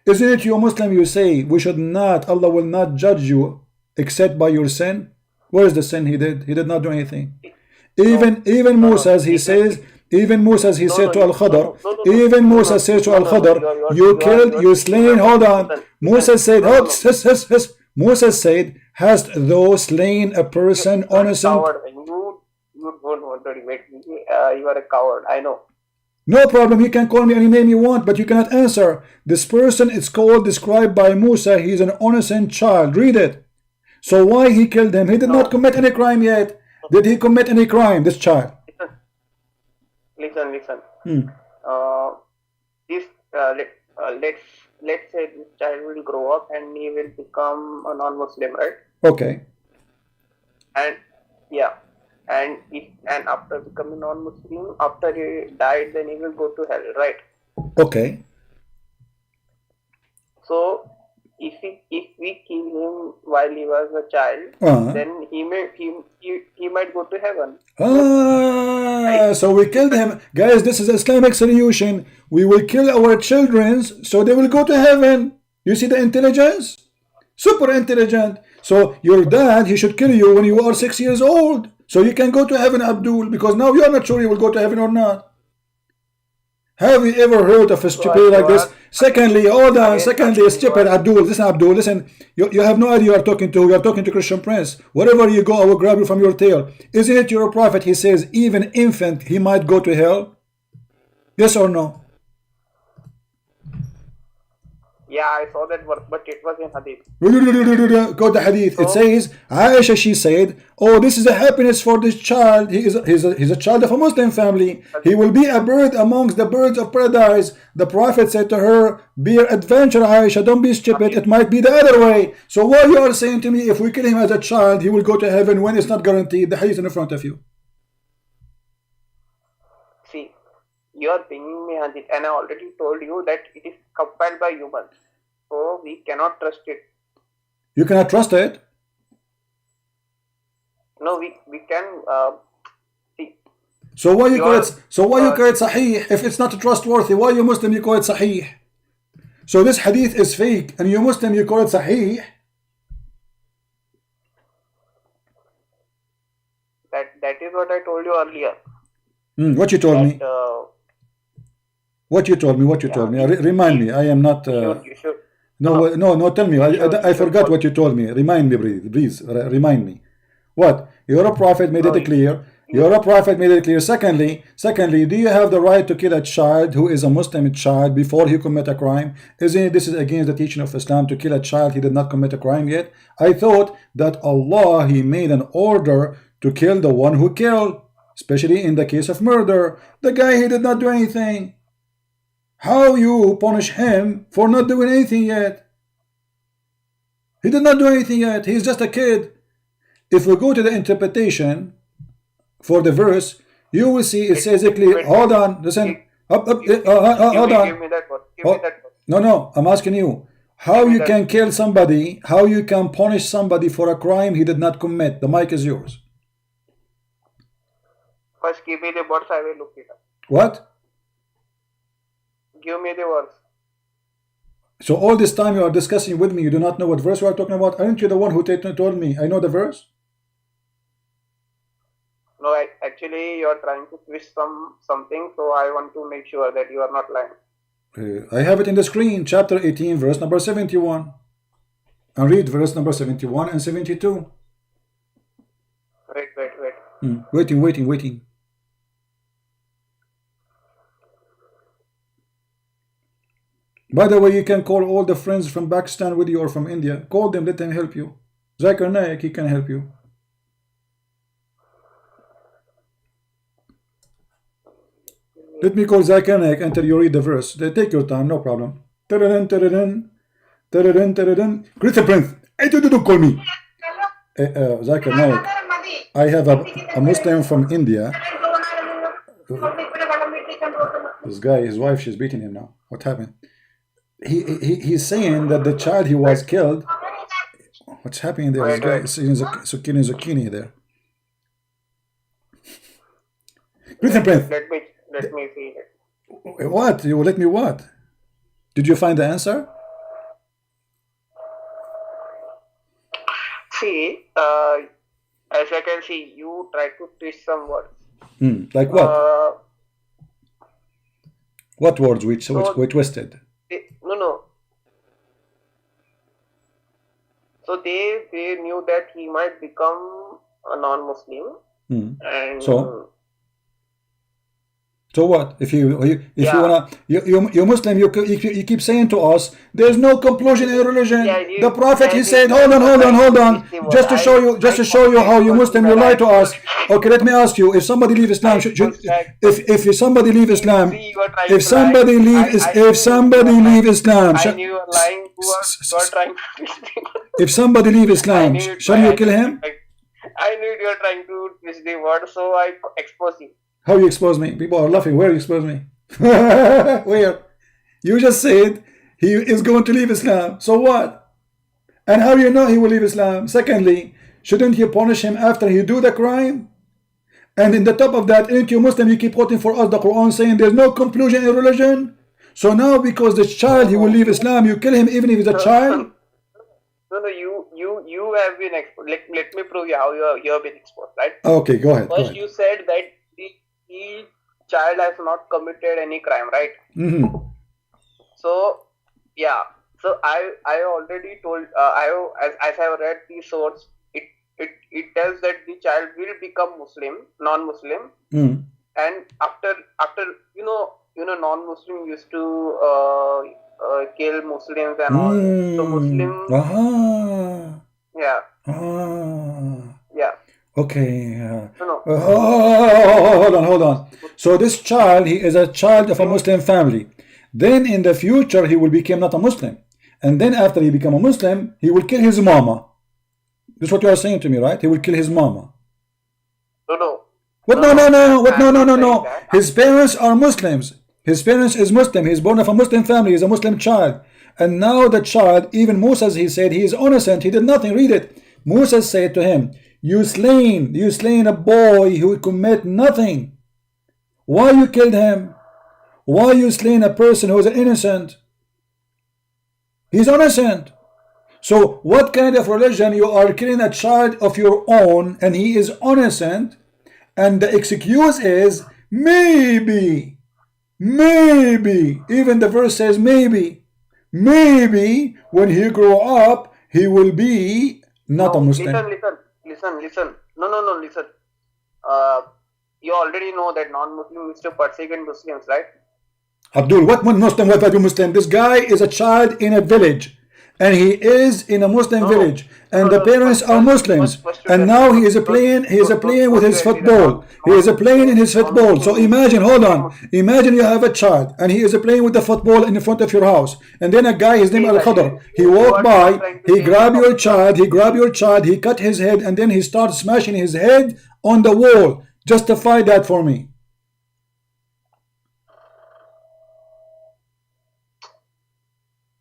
Isn't it you Muslim? You say we should not. Allah will not judge you except by your sin. Where is the sin he did? He did not do anything. Even Musa, as he says. Even Musa, he said to Al-Khadr, even Musa said to Al-Khadr, you killed, you slain, hold on. Musa said, Musa said, hast thou slain a person innocent? You don't want to admit you are a coward, I know. No problem, you can call me any name you want, but you cannot answer. This person is described by Musa, he's an innocent child. Read it. So why he killed him? He did not commit any crime yet. Did he commit any crime, this child? Listen. Let's say this child will grow up and he will become a non-Muslim, right? Okay. And after becoming non-Muslim, after he died, then he will go to hell, right? Okay. So if we kill him while he was a child, then he might go to heaven. So we killed him. Guys, this is Islamic solution. We will kill our children so they will go to heaven. You see the intelligence? Super intelligent. So your dad, he should kill you when you are 6 years old, so you can go to heaven, Abdul, because now you are not sure you will go to heaven or not. Have you ever heard of a stupid like this? Secondly, stupid Abdul. Listen, you have no idea you are talking to Christian Prince. Wherever you go, I will grab you from your tail. Isn't it your prophet? He says even infant he might go to hell. Yes or no? Yeah, I saw that verse, but it was in Hadith. Go to Hadith. It says, Aisha, she said, oh, this is a happiness for this child. He's a child of a Muslim family. He will be a bird amongst the birds of paradise. The Prophet said to her, be adventure, Aisha, don't be stupid. It might be the other way. So why you are saying to me, if we kill him as a child, he will go to heaven when it's not guaranteed? The Hadith in front of you. See, you are bringing me Hadith, and I already told you that it is compiled by humans, so we cannot trust it. You cannot trust it? No, we can see. So why you call it? So why you call it Sahih if it's not trustworthy? Why you Muslim you call it Sahih? So this Hadith is fake, and you Muslim you call it Sahih. That is what I told you earlier. What you told me? What you told me? What you Yeah, told me? Remind me. I am not. you should. No. Tell me. I forgot what you told me. Remind me, please. Remind me. What? You're a prophet. Made it clear. You're a prophet. Made it clear. Secondly, do you have the right to kill a child who is a Muslim child before he commit a crime? Isn't this is against the teaching of Islam to kill a child he did not commit a crime yet? I thought that Allah He made an order to kill the one who killed, especially in the case of murder. The guy he did not do anything. How you punish him for not doing anything yet? He did not do anything yet. He's just a kid. If we go to the interpretation for the verse, you will see it says clearly. Hold on, listen. Hold on. Give me that one. Give me that one. No. I'm asking you how you can kill somebody, how you can punish somebody for a crime he did not commit. The mic is yours. First, give me the words. I will look it up. What? Give me the words. So all this time you are discussing with me, you do not know what verse we are talking about? Aren't you the one who told me I know the verse? No, actually you are trying to twist something, so I want to make sure that you are not lying. I have it in the screen, chapter 18, verse number 71. And read verse number 71 and 72. Wait. Waiting. By the way, you can call all the friends from Pakistan with you or from India. Call them, let them help you. Zakir Naik, he can help you. Let me call Zakir Naik until you read the verse. They take your time, no problem. Greeting Prince. Hey, don't call me. Zakir Naik, I have a Muslim from India. This guy, his wife, she's beating him now. What happened? He's saying that the child he was killed. What's happening there? This guy is eating zucchini there. Greeting Prince. Let me see it. What? You will let me what? Did you find the answer? See, as I can see, you try to twist some words. Like what? What words which were twisted? No. So they knew that he might become a non-Muslim, and so what? If you wanna you Muslim, you keep saying to us there's no conclusion in religion. The Prophet he said, hold on, just to show you how you Muslim you lie to us. Okay, let me ask you: if somebody leave Islam, if somebody leave Islam, if somebody leave Islam, I knew you were lying. You are trying to twist the word. If somebody leave Islam, shall you kill him? I knew you were trying to twist the word, so I expose you. How you expose me? People are laughing. Where you expose me? Where? You just said he is going to leave Islam. So what? And how you know he will leave Islam? Secondly, shouldn't you punish him after he do the crime? And in the top of that, ain't you Muslim? You keep quoting for us the Quran saying there's no conclusion in religion. So now because the child he will leave Islam, you kill him even if he's a child? No, you have been exposed. Let me prove you how you have been exposed, right? Okay, go ahead. First, you said that the child has not committed any crime, right? So I already told as I have read the source, it tells that the child will become non-Muslim, and after non-Muslim used to kill Muslims and all. So Muslim, yeah. Okay. Hold on. So this child, he is a child of a Muslim family. Then in the future, he will become not a Muslim. And then after he become a Muslim, he will kill his mama. This is what you are saying to me, right? He will kill his mama. No. What? No. His parents are Muslims. His parents is Muslim. He's born of a Muslim family. He's a Muslim child. And now the child, even Moses, he said he is innocent. He did nothing. Read it. Moses said to him, you slain a boy who commit nothing. Why you killed him? Why you slain a person who is innocent? He's innocent. So what kind of religion you are killing a child of your own and he is innocent, And the excuse is maybe. Maybe. Even the verse says maybe. Maybe when he grow up, he will be not a Muslim. Listen. No, listen. You already know that non-Muslims used to persecute Muslims, right? Abdul, what Muslim, what Muslim? This guy is a child in a village. And he is in a Muslim village, and the parents are Muslims, and now he is playing with his football. He is playing in his football. So imagine, hold on, imagine you have a child, and he is playing with the football in front of your house, and then a guy, his name Al-Khadr, he walked by, he grabbed your child, he cut his head, and then he starts smashing his head on the wall. Justify that for me.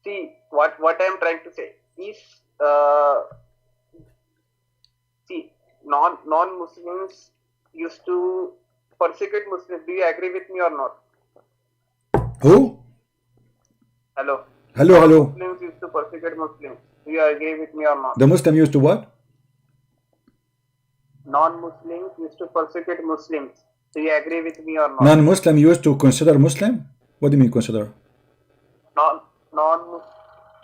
See, what I am trying to say is, see, non-Muslims used to persecute Muslims. Do you agree with me or not? Who? Hello. Muslims used to persecute Muslims. Do you agree with me or not? The Muslim used to what? Non-Muslims used to persecute Muslims. Do you agree with me or not? Non-Muslim used to consider Muslim? What do you mean consider?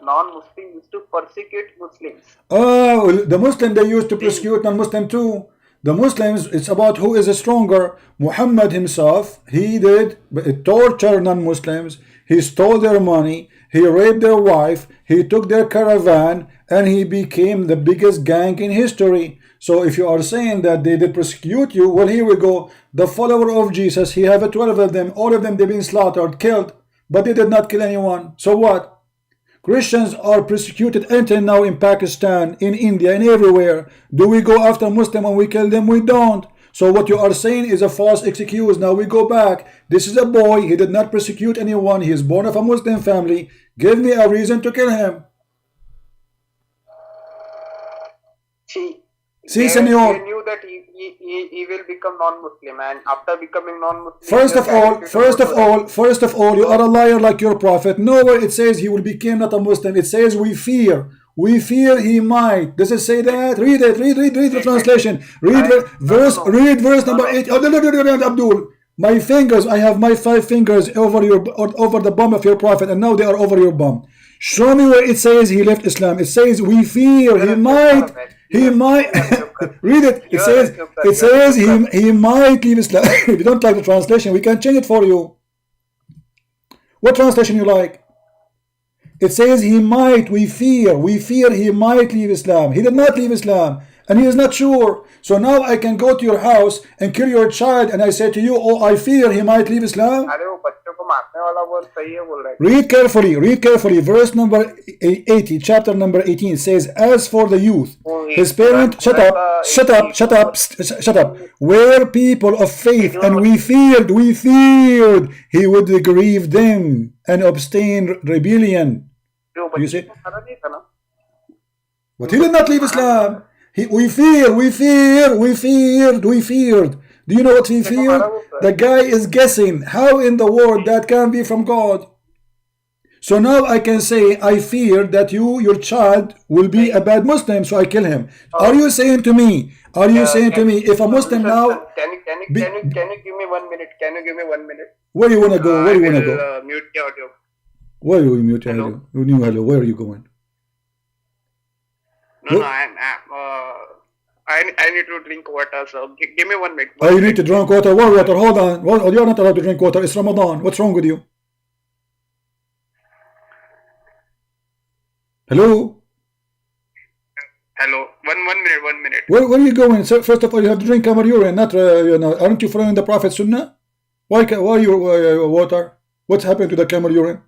Non-Muslims used to persecute Muslims. Oh, the Muslim, they used to persecute non-Muslim too. The Muslims, it's about who is stronger. Muhammad himself, he did torture non-Muslims. He stole their money. He raped their wife. He took their caravan, and he became the biggest gang in history. So if you are saying that they did persecute you, well, here we go. The follower of Jesus, he have 12 of them. All of them, they've been slaughtered, killed, but they did not kill anyone. So what? Christians are persecuted until now in Pakistan, in India, and everywhere. Do we go after Muslim when we kill them? We don't. So what you are saying is a false excuse. Now we go back. This is a boy. He did not persecute anyone. He is born of a Muslim family. Give me a reason to kill him. See, senor. He knew that he will become non-Muslim, and after becoming non-Muslim, first of all, you are a liar like your prophet. Nowhere it says he will become not a Muslim. It says we fear he might. Does it say that? Read it. Read the translation. Read verse number 8. Abdul, my fingers, I have my 5 fingers over the bum of your prophet, and now they are over your bum. Show me where it says he left Islam. It says we fear he might. Read it. It says he might leave Islam. If you don't like the translation, we can change it for you. What translation you like? It says he might. We fear he might leave Islam. He did not leave Islam, and he is not sure. So now I can go to your house and kill your child, and I say to you, oh, I fear he might leave Islam. Read carefully. Verse number 80, chapter number 18 says, as for the youth, his parent, shut up, were people of faith, and we feared he would grieve them and abstain rebellion. You see? But he did not leave Islam. We feared. Do you know what he feared? The guy is guessing. How in the world that can be from God? So now I can say, I fear that your child will be a bad Muslim, so I kill him. Are you saying to me, if a Muslim now... Can you give me 1 minute? Where do you want to go? Mute the audio. Where will you mute your audio? Hello, where are you going? No, I need to drink water, so give me 1 minute. You need to drink water? What water? Hold on. Well, you're not allowed to drink water. It's Ramadan. What's wrong with you? Hello? Hello. One minute. Where are you going? So first of all, you have to drink camel urine. Not, aren't you following the Prophet's Sunnah? Why your water? What's happened to the camel urine?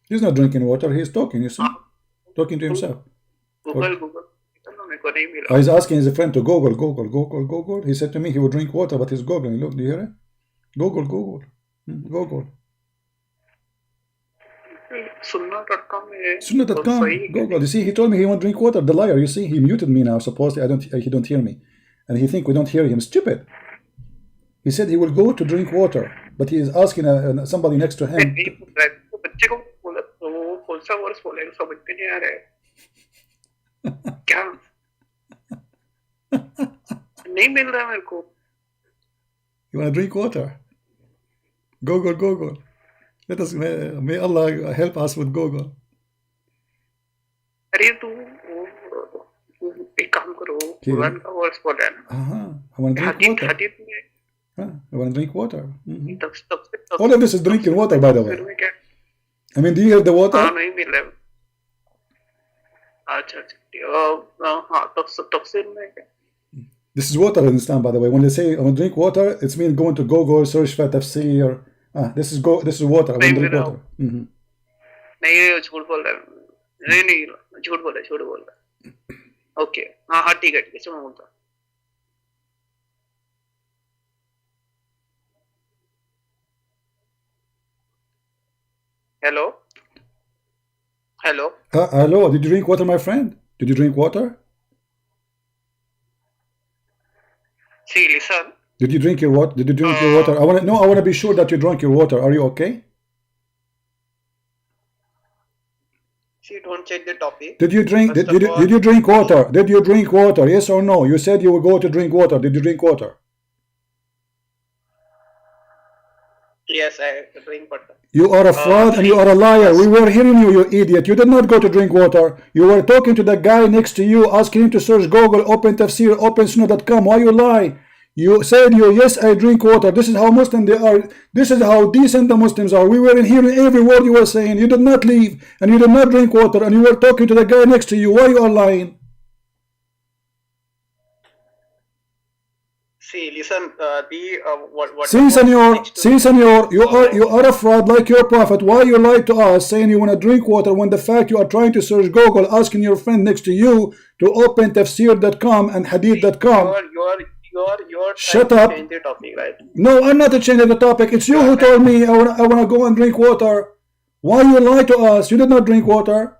He's not drinking water. He's talking. You see, talking to himself. Google. He's asking his friend to Google. He said to me he would drink water, but he's Googling. Look, do you hear it? Google. Sunnah.com. Google. You see, he told me he won't drink water. The liar. You see, he muted me now. Supposedly, he don't hear me, and he think we don't hear him. Stupid. He said he will go to drink water, but he is asking somebody next to him. कौन सा verse बोलेगा समझ में नहीं आ रहा है क्या नहीं मिल रहा मेरे को You want to drink water? Google. Let us, may Allah help us with Google. अरे तू एक काम करो कुरान का वर्स बोल रहा है ना I want to drink water. हदीस में I want to drink water. तब All of this is drinking water, by the way. I mean, do you hear the water? हाँ नहीं मिल रहा है अच्छा हाँ तफसीर में क्या This is water in Islam, by the way. When they say I want to drink water, it's mean going to Google, search for tafsir. This is water. I want to drink water. नहीं झूठ बोल रहा है नहीं झूठ बोल रहा है ओके हाँ ठीक है चलो मैं बोलता hello hello, did you drink water, my friend? Did you drink water? See, listen. Did you drink your water? I want to be sure that you drank your water. Are you okay? See, don't change the topic. Did you drink water? Did you drink water? Yes or no? You said you would go to drink water. Did you drink water? Yes, I drink water. You are a fraud and you are a liar. We were hearing you, you idiot. You did not go to drink water. You were talking to the guy next to you, asking him to search Google, open tafsir, open sunnah.com. Why you lie? You said yes, I drink water. This is how Muslim they are. This is how decent the Muslims are. We were hearing every word you were saying. You did not leave and you did not drink water and you were talking to the guy next to you. Why you are lying? See, listen, what senor, you are a fraud like your prophet. Why you lied to us saying you want to drink water when the fact you are trying to search Google, asking your friend next to you to open tafsir.com and hadith.com. You're Shut up. to change the topic, right? No, I'm not changing the topic. It's you who told me I want to go and drink water. Why you lie to us? You did not drink water.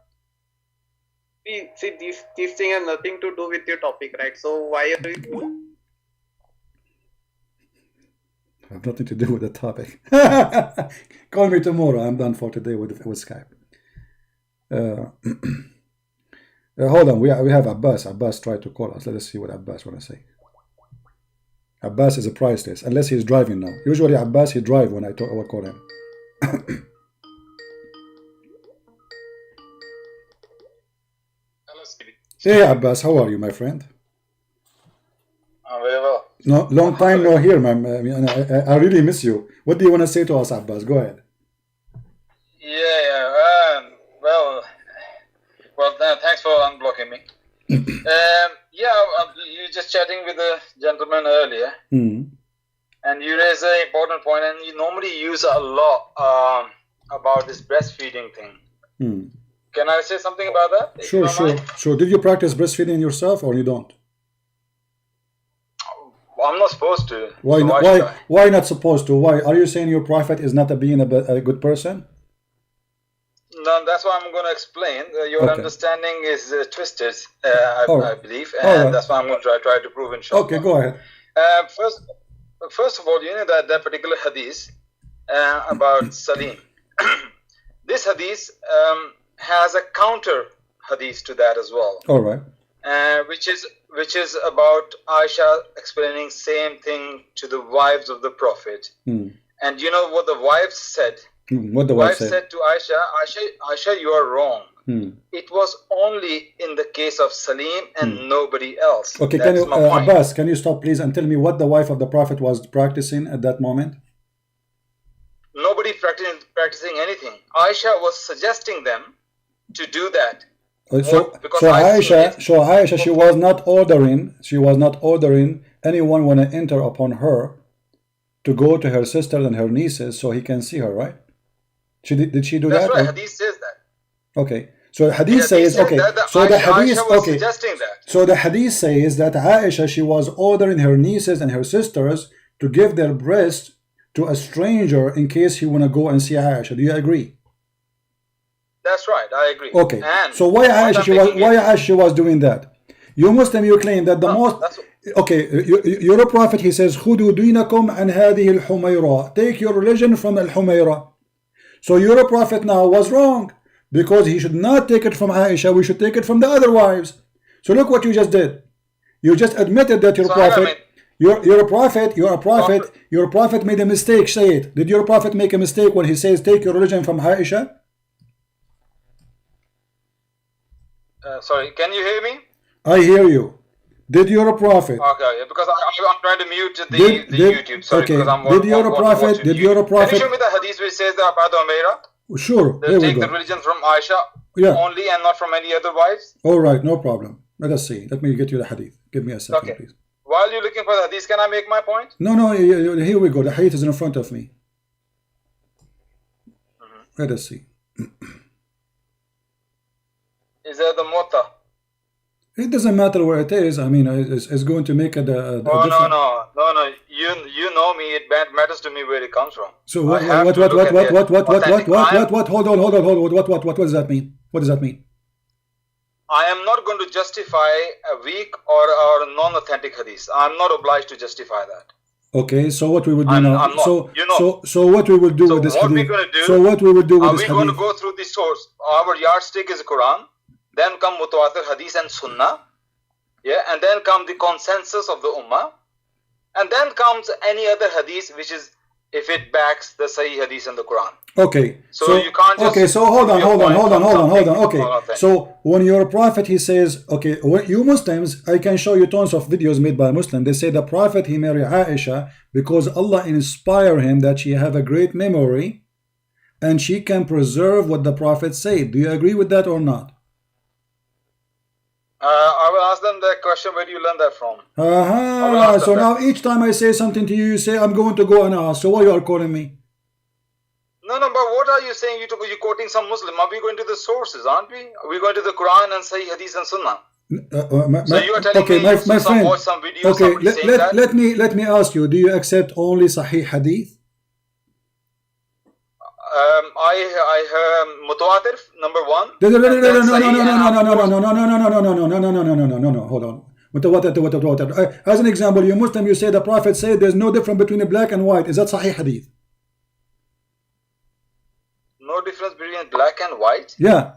See, this thing has nothing to do with your topic, right? So why are you... I have nothing to do with the topic. Call me tomorrow. I'm done for today with Skype. Hold on. We have Abbas. Abbas tried to call us. Let us see what Abbas want to say. Abbas is a priceless, unless he's driving now. Usually Abbas, he drive when I call him. Hello, Stevie. Hey Abbas, how are you, my friend? I'm very well. No, long time no here, man. I really miss you. What do you want to say to us, Abbas? Go ahead. Well, thanks for unblocking me. You were just chatting with a gentleman earlier, and you raised an important point, and you normally use a lot about this breastfeeding thing. Can I say something about that? Sure. Did you practice breastfeeding yourself, or you don't? I'm not supposed to. Why not supposed to? Why are you saying your prophet is not being a good person? No, that's what I'm going to explain. Your understanding is twisted, I believe, and that's what I'm going to try to prove, inshallah. Okay, go ahead. First of all, you know that particular hadith about Salim. This hadith has a counter hadith to that as well. All right. Which is about Aisha explaining same thing to the wives of the Prophet. And you know what the wives said? What the wife said to Aisha, you are wrong. It was only in the case of Salim and nobody else. Okay, Abbas, can you stop please and tell me what the wife of the Prophet was practicing at that moment? Nobody practicing anything. Aisha was suggesting them to do that. So Aisha, she was not ordering anyone when to enter upon her to go to her sister and her nieces so he can see her, right? Did she do that? That's right. Hadith says that. Okay. So Hadith says okay. So the Hadith So the Hadith says that Aisha, she was ordering her nieces and her sisters to give their breast to a stranger in case he want to go and see Aisha. Do you agree? That's right, I agree. Okay, and so why Aisha was doing that? You Muslim, you claim that the your prophet, he says, خُذُوا دِينَكُمْ عَنْ هَذِهِ الْحُمَيْرَةِ. Take your religion from al-Humayra. So your prophet now was wrong because he should not take it from Aisha, we should take it from the other wives. So look what you just did. You just admitted that your prophet, you're a prophet, your prophet made a mistake. Say it. Did your prophet make a mistake when he says take your religion from Aisha? Sorry, can you hear me? I hear you. Did your prophet? Okay, because I'm trying to mute the YouTube. Sorry, okay. Because I'm did your prophet? Did your prophet? Can you show me the hadith which says that about Umaira? Sure. They take the religion from Aisha only and not from any other wives. All right, no problem. Let us see. Let me get you the hadith. Give me a second, please. While you're looking for the hadith, can I make my point? No. Here we go. The hadith is in front of me. Let us see. Is there the Muwatta? It doesn't matter where it is. I mean, it's going to make a difference. No. You know me. It matters to me where it comes from. So what? Hold on. What does that mean? What does that mean? I am not going to justify a weak or non-authentic hadith. I'm not obliged to justify that. Okay, so what we would do now? So what we will do with this hadith? So what we will do with this hadith? Are we going to go through the source? Our yardstick is Quran. Then come Mutawatir Hadith and Sunnah. Yeah, and then come the consensus of the Ummah. And then comes any other hadith which is, if it backs the Sahih Hadith and the Quran. Okay. So you can't just... Okay, so hold on. Okay. So when your prophet, he says, okay, you Muslims, I can show you tons of videos made by Muslims. They say the prophet, he married Aisha because Allah inspired him that she have a great memory and she can preserve what the prophet said. Do you agree with that or not? I will ask them that question. Where do you learn that from? So now each time I say something to you, you say I'm going to go and ask. So why you are calling me? No, but what are you saying? You're quoting some Muslim. Are we going to the sources, aren't we? Are we going to the Quran and Sahih Hadith and Sunnah? So you are telling me my friend, watch some videos, let me ask you, do you accept only Sahih Hadith? I heard Mutawatir, number one. No, hold on. As an example, you Muslim, you say the Prophet said there's no difference between black and white. Is that Sahih Hadith? No difference between black and white? Yeah.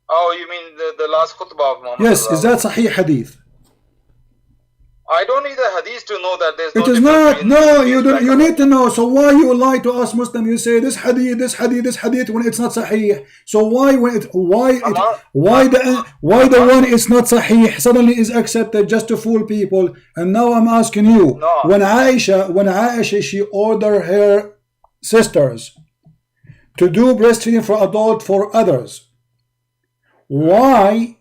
Oh, you mean the last khutbah of Muhammad? Yes, is that Sahih Hadith? I don't need a hadith to know that there's no difference. It is not. No, you need to know. So why you lie to us Muslim? You say this hadith when it's not sahih. So why the one is not sahih suddenly is accepted just to fool people? And now I'm asking you, when Aisha she ordered her sisters to do breastfeeding for adult for others, why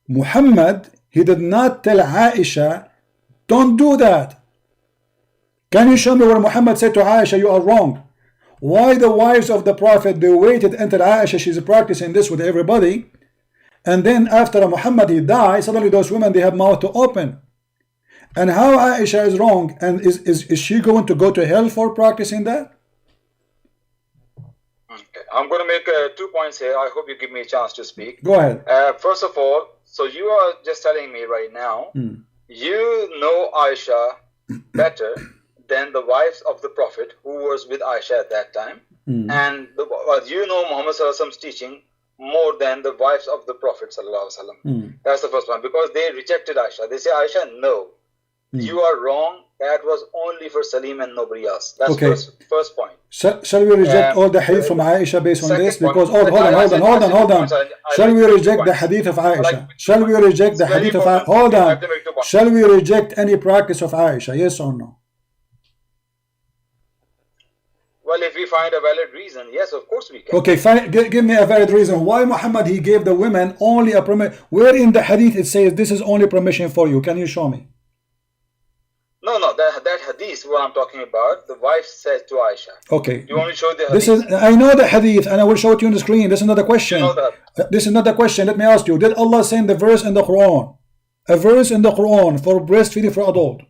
Muhammad, he did not tell Aisha, don't do that? Can you show me where Muhammad said to Aisha, you are wrong? Why the wives of the Prophet, they waited until Aisha, she's practicing this with everybody, and then after Muhammad he died, suddenly those women, they have mouth to open. And how Aisha is wrong, and is she going to go to hell for practicing that? Okay. I'm going to make 2 points here. I hope you give me a chance to speak. Go ahead. First of all, so you are just telling me right now, you know Aisha better than the wives of the Prophet who was with Aisha at that time. And you know Muhammad Sallallahu Alaihi Wasallam's teaching more than the wives of the Prophet Sallallahu Alaihi Wasallam. That's the first one. Because they rejected Aisha. They say, Aisha, no. You are wrong. That was only for Salim and nobody else. That's okay. First point. Shall we reject all the hadith from Aisha based on this? Because hold on. Shall we reject the hadith of Aisha? Shall we reject the hadith of Aisha? Hold on. Shall we reject any practice of Aisha? Yes or no? Well, if we find a valid reason, yes, of course we can. Okay, give me a valid reason. Why Muhammad, he gave the women only a permission? Where in the hadith it says this is only permission for you? Can you show me? No, that hadith, what I'm talking about, the wife said to Aisha. Okay. You want me to show the hadith? I know the hadith and I will show it to you on the screen. This is not the question. You know that. This is not the question. Let me ask you, did Allah send the verse in the Quran? A verse in the Quran for breastfeeding for adult?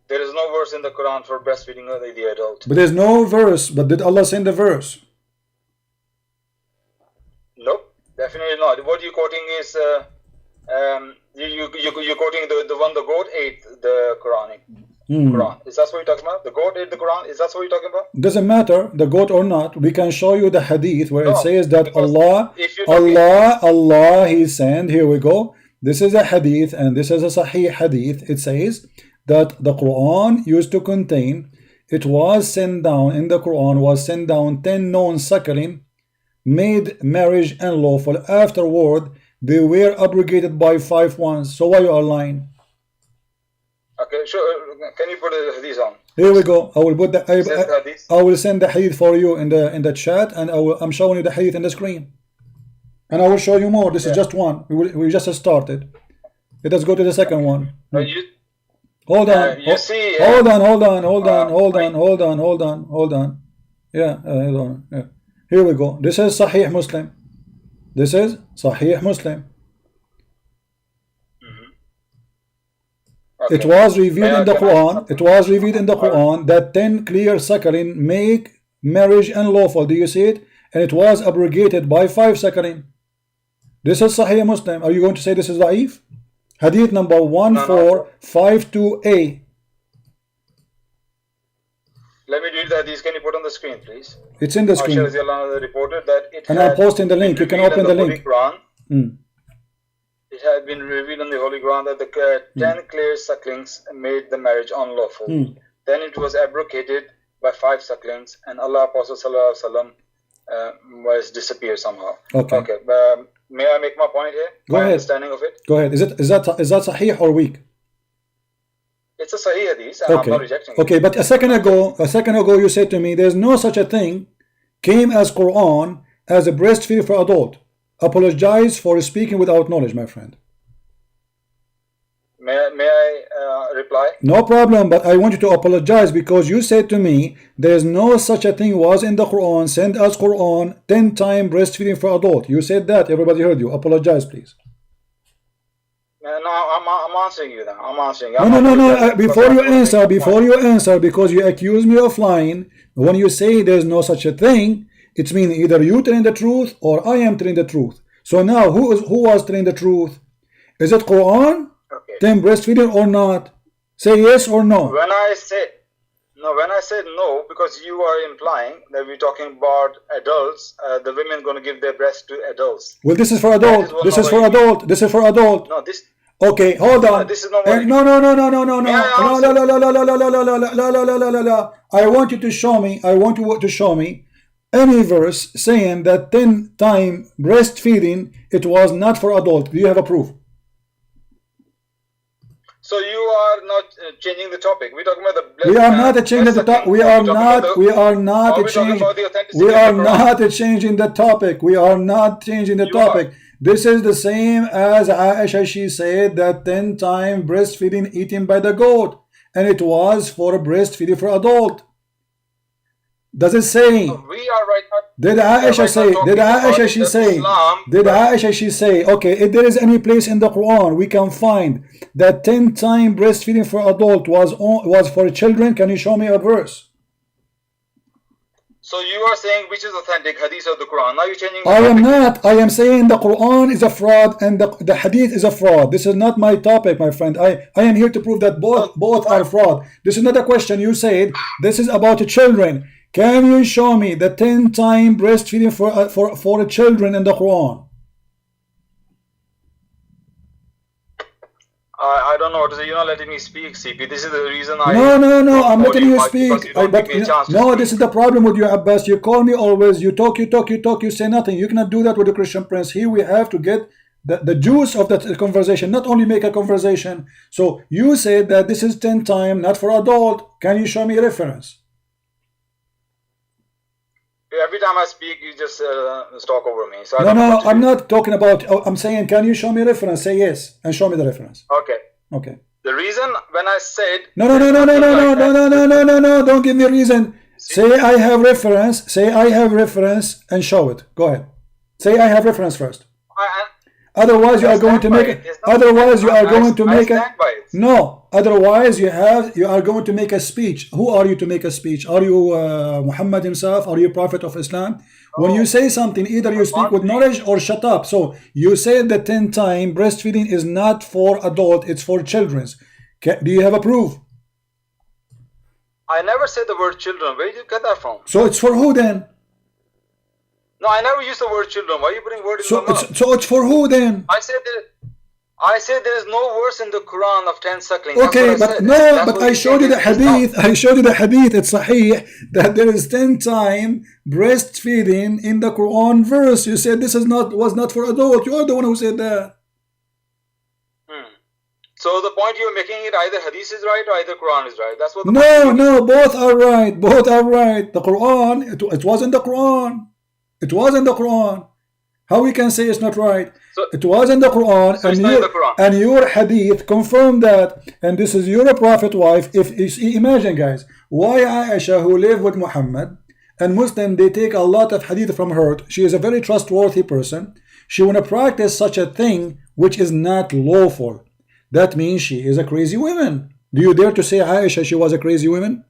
There is no verse in the Quran for breastfeeding the adult. But there's no verse. But did Allah send the verse? Nope, definitely not. What you're quoting is... you're quoting the one the goat ate the Quranic. Quran. Is that what you're talking about? The goat ate the Quran? Is that what you're talking about? Doesn't matter, the goat or not. We can show you the hadith where it says that Allah, He sent, here we go. This is a hadith and this is a sahih hadith. It says that the Quran used to contain, it was sent down, in the Quran was sent down 10 known suckling, made marriage unlawful. Afterward, they were abrogated by 5 ones. So why you are lying? Okay, sure. Can you put the hadith on? Here we go. I will put the I will send the hadith for you in the chat, and I'm showing you the hadith in the screen, and I will show you more. This is just one. We just started. Let us go to the second one. Hold on. Hold on. Yeah, hold on. Yeah. Here we go. This is Sahih Muslim. This is Sahih Muslim. Okay. It was revealed in the Quran. It was revealed in the Quran that 10 clear suckling make marriage unlawful. Do you see it? And it was abrogated by 5 suckling. This is Sahih Muslim. Are you going to say this is da'if? Hadith number 1452A. Let me read the hadith. Can you put on the screen, please? It's in the screen. Reported that it and I'm posting the link. You can open the link. It had been revealed in the Holy Quran that the 10 clear sucklings made the marriage unlawful. Then it was abrogated by 5 sucklings, and Allah Apostle Sallallahu Alaihi Wasallam was disappeared somehow. Okay. May I make my point here? Go ahead. Understanding of it. Go ahead. Is that sahih or weak? It's a sahih hadith, and I'm not rejecting it. Okay, but a second ago you said to me there's no such a thing came as Quran as a breastfeed for adult. Apologize for speaking without knowledge, my friend. May I reply? No problem, but I want you to apologize because you said to me there's no such a thing was in the Quran, sent as Quran, 10 times breastfeeding for adult. You said that, everybody heard you. Apologize, please. No, I'm answering you now. I'm answering. No. Before you answer, because you accuse me of lying, when you say there's no such a thing, it means either you telling the truth or I am telling the truth. So now, who was telling the truth? Is it Quran? Okay. 10 breastfeeding or not? Say yes or no. When I said no, because you are implying that we're talking about adults, the women going to give their breast to adults. Well, this is for adult. This is for adult. No, this. Okay, hold on. This is not. No. I want you to show me. Any verse saying that 10 times breastfeeding it was not for adult. Do you have a proof? So you are not changing the topic. We're talking about the. We are not changing the topic. We are not changing the topic. We are not changing the topic. This is the same as Aisha. She said that 10 times breastfeeding eaten by the goat, and it was for breastfeeding for adult. Does it say? So we are right now. Did Aisha say? Okay, if there is any place in the Quran we can find that 10 times breastfeeding for adult was for children, can you show me a verse? So you are saying which is authentic, hadith or the Quran? Now you're changing the I am not. I am saying the Quran is a fraud and the hadith is a fraud. This is not my topic, my friend. I am here to prove that both are fraud. This is not a question. You said this is about children. Can you show me the 10 times breastfeeding for children in the Quran? I don't know what to say. You're not letting me speak, CP. This is the reason I... No. I'm letting you speak. This is the problem with you, Abbas. You call me always. You talk. You say nothing. You cannot do that with the Christian Prince. Here we have to get the juice of the conversation, not only make a conversation. So you said that this is 10 times, not for adult. Can you show me a reference? Every time I speak, you just talk over me. So no, I'm not talking about. I'm saying, can you show me a reference? Say yes, and show me the reference. Okay. The reason when I said no. Don't give me a reason. Say I have reference. And show it. Go ahead. Say I have reference first. Otherwise, you are going to make it. Otherwise, you are going to make a. No. Otherwise, you are going to make a speech. Who are you to make a speech? Are you Muhammad himself? Are you Prophet of Islam? When you say something, either you speak with knowledge or shut up. So you said that 10 times breastfeeding is not for adult; it's for children. Do you have a proof? I never said the word children. Where did you get that from? So it's for who then? No, I never used the word children. Why are you putting word in my mouth? So it's for who then? I said there is no verse in the Quran of 10 suckling. Okay, but no, but I showed you the hadith. I showed you the hadith. It's sahih that there is 10 times breastfeeding in the Quran verse. You said this was not for adult. You are the one who said that. So the point you're making, it either hadith is right or either Quran is right. That's what. No, both are right. Both are right. The Quran, it was in the Quran. It was in the Quran. How we can say it's not right? So, it was in the Quran, so and your hadith confirmed that. And this is your prophet wife. If imagine, guys, why Aisha, who lived with Muhammad, and Muslim, they take a lot of hadith from her. She is a very trustworthy person. She want to practice such a thing which is not lawful. That means she is a crazy woman. Do you dare to say Aisha she was a crazy woman?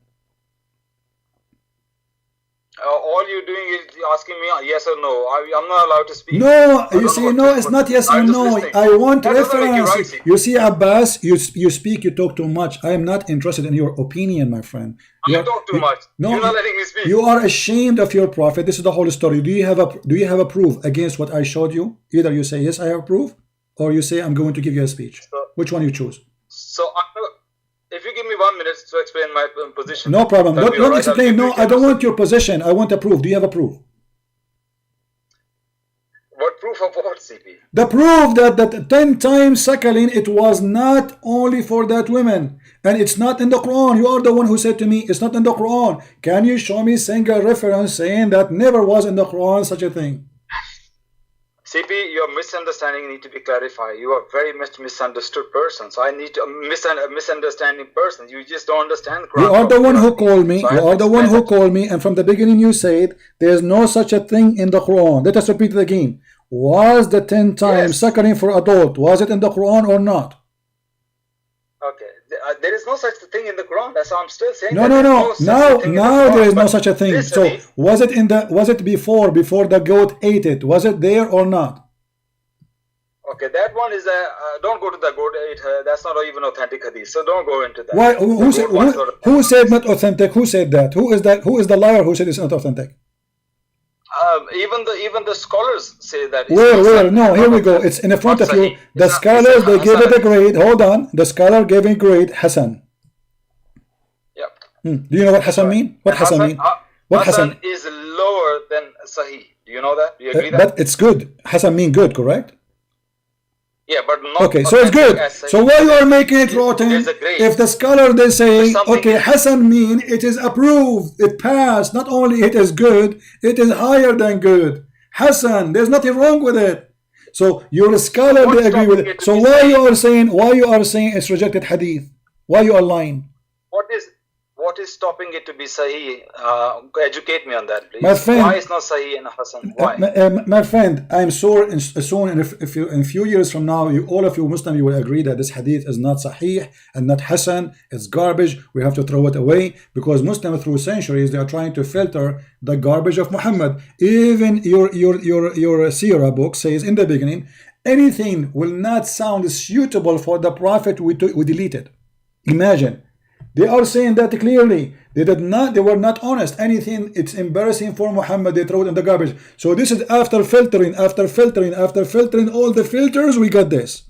All you're doing is asking me yes or no. I'm not allowed to speak. No, you see, no, it's not yes or no. I want reference. You see, Abbas, you speak, you talk too much. I am not interested in your opinion, my friend. You talk too much. No, you're not letting me speak. You are ashamed of your prophet. This is the whole story. Do you have a proof against what I showed you? Either you say yes, I have proof, or you say I'm going to give you a speech. Which one you choose? So if you give me 1 minute to explain my position. No problem. Don't explain. No, I don't want your position. I want a proof. Do you have a proof? What proof of what, CP? The proof that 10 times suckling, it was not only for that woman. And it's not in the Quran. You are the one who said to me, it's not in the Quran. Can you show me single reference saying that never was in the Quran such a thing? CP, your misunderstanding need to be clarified. You are very much misunderstood person. So I need to misunderstanding person. You just don't understand Quran. You are the one who called me. You are the one who called me. And from the beginning you said there is no such a thing in the Quran. Let us repeat it again. Was the 10 times suckling for adult, was it in the Quran or not? Okay. There is no such thing in the Quran. That's what I'm still saying. No. Now there is no such a thing. So was it before the goat ate it? Was it there or not? Okay, that one is don't go to the goat ate her. That's not even authentic hadith. So don't go into that. Why? Who said not authentic? Who said that? Who is that? Who is the liar who said it's not authentic? Even the scholars say that. Where? No, here we go. It's in the front of you. The scholars, they gave it a grade. Hold on. The scholar gave it a grade Hassan. Yep. Do you know what Hassan mean? What Hassan mean? What Hassan is lower than Sahih. Do you know that? Do you agree that? But it's good. Hassan mean good, correct? Yeah, but not. Okay, so it's good. So why you are making it rotten? If the scholar they say, okay, Hassan mean it is approved, it passed. Not only it is good, it is higher than good. Hassan, there's nothing wrong with it. So your scholar they agree with it. So why you are saying it's rejected hadith? Why you are lying? What is stopping it to be Sahih? Educate me on that, please. My friend, why is not Sahih and Hassan? Why? My friend, I'm sure soon in a few years from now, all of you Muslim, you will agree that this hadith is not Sahih and not Hassan. It's garbage. We have to throw it away because Muslims through centuries they are trying to filter the garbage of Muhammad. Even your Sirah book says in the beginning, anything will not sound suitable for the Prophet. We delete it. Imagine. They are saying that clearly. They were not honest. Anything it's embarrassing for Muhammad, they throw it in the garbage. So this is after filtering all the filters, we got this.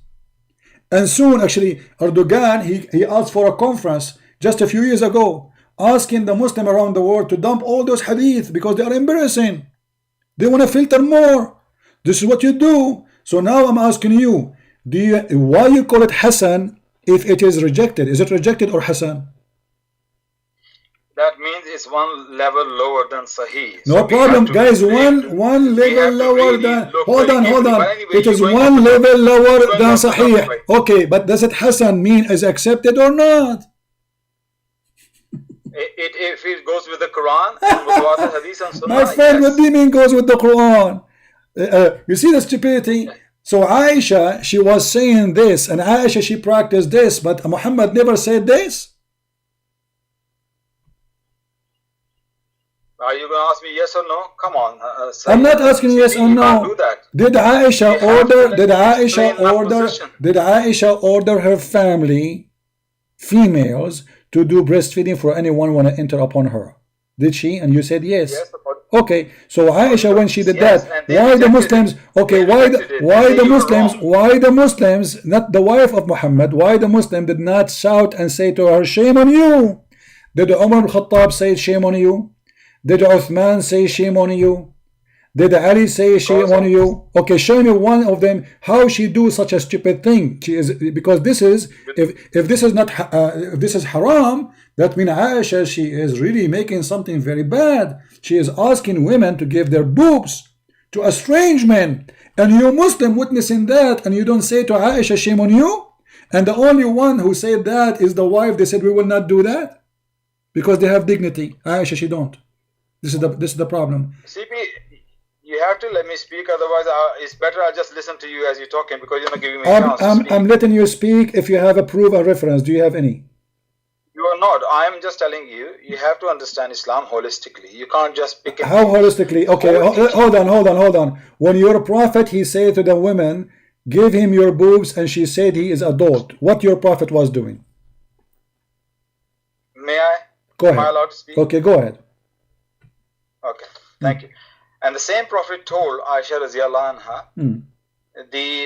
And soon actually Erdogan he asked for a conference just a few years ago, asking the Muslim around the world to dump all those hadith because they are embarrassing. They want to filter more. This is what you do. So now I'm asking you, why you call it Hassan if it is rejected? Is it rejected or Hassan? That means it's one level lower than Sahih. No problem, guys. One level lower than. Hold on. It is one level lower than Sahih. Okay, but does it Hassan mean is accepted or not? If it goes with the Quran and with what the Hadith and Sunnah. My friend, what do you mean goes with the Quran? You see the stupidity? So Aisha, she was saying this, and Aisha, she practiced this, but Muhammad never said this. Are you going to ask me yes or no? Come on. I'm not asking yes or no. Did Aisha order her family females to do breastfeeding for anyone want to enter upon her. Did she? And you said yes. Yes. Okay, so Aisha, when she did Yes, that, and they why the rejected Muslims? it. Okay, They why rejected it. why They the say you were Muslims? wrong. Why the Muslims? Not the wife of Muhammad. Why the Muslim did not shout and say to her, "Shame on you"? Did Umar al-Khattab say, "Shame on you"? Did Uthman say, "Shame on you"? Did Ali say, "Shame on you"? Okay, show me one of them. How she do such a stupid thing? She is, because this is, if this is not if this is haram, that means Aisha, she is really making something very bad. She is asking women to give their boobs to a strange man, and you Muslim witnessing that, and you don't say to Aisha, "Shame on you"? And the only one who said that is the wife. They said, "We will not do that," because they have dignity. Aisha, she don't. This is the problem. CP, you have to let me speak, otherwise it's better I just listen to you as you're talking, because you're not giving me a chance to speak. I'm letting you speak if you have a proof or reference. Do you have any? You are not. I am just telling you, you have to understand Islam holistically. You can't just pick it. How holistically? Okay, hold on. When your prophet, he said to the women, "Give him your boobs," and she said he is adult. What your prophet was doing? May I? Go ahead. Am I allowed to speak? Okay, go ahead. Okay, thank you. And the same prophet told Aisha radiallahu anha,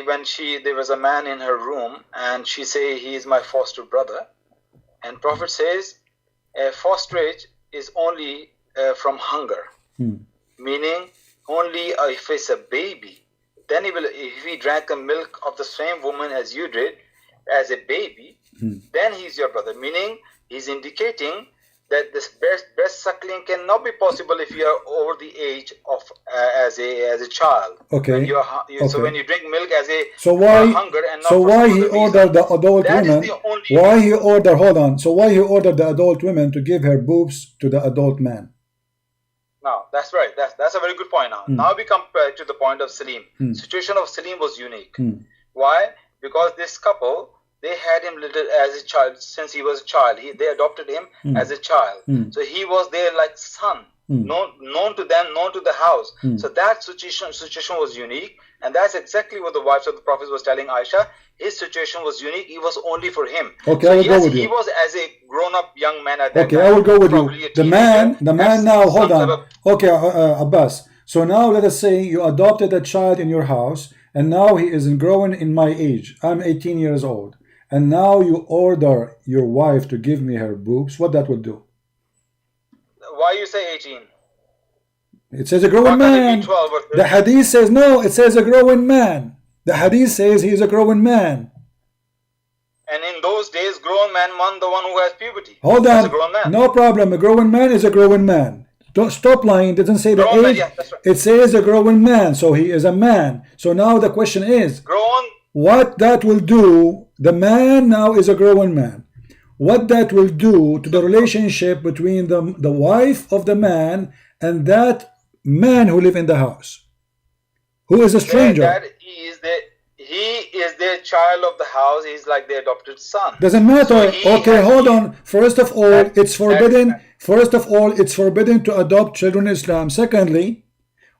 when there was a man in her room, and she say he is my foster brother, and prophet says fosterage is only from hunger, meaning only if it's a baby, then if he drank the milk of the same woman as you did as a baby, then he's your brother, meaning he's indicating that this breast suckling cannot be possible if you are over the age of as a child. Okay. When so when you drink milk as a hunger and not so for why some he other ordered reason, the adult that women? is the only Why he ordered? Hold on. So why he ordered the adult women to give her boobs to the adult man? Now that's right. That's a very good point. Now we come to the point of Salim. Situation of Salim was unique. Why? Because this couple, they had him little as a child. Since he was a child, they adopted him as a child. So he was their like son, known to them, known to the house. So that situation was unique, and that's exactly what the wives of the Prophet was telling Aisha. His situation was unique. It was only for him. Okay, so I will go with you. He was as a grown-up young man at that time. Okay, I will go with you. The man now. Hold on. Okay, Abbas. So now let us say you adopted a child in your house, and now he is growing in my age. I'm 18 years old. And now you order your wife to give me her boobs, what that will do? Why you say 18? It says a growing man. The hadith says no, it says a growing man. The hadith says he is a growing man. And in those days, grown man meant the one who has puberty. Hold on. No problem. A growing man is a growing man. Don't stop lying. It doesn't say the age. Man, yeah, that's right. It says a growing man, so he is a man. So now the question is, grown. What that will do, the man now is a growing man. What that will do to the relationship between the wife of the man and that man who live in the house, who is a stranger. He is the child of the house. He's like the adopted son. Doesn't matter. So okay, hold on. First of all, it's forbidden. First of all, it's forbidden to adopt children in Islam. Secondly,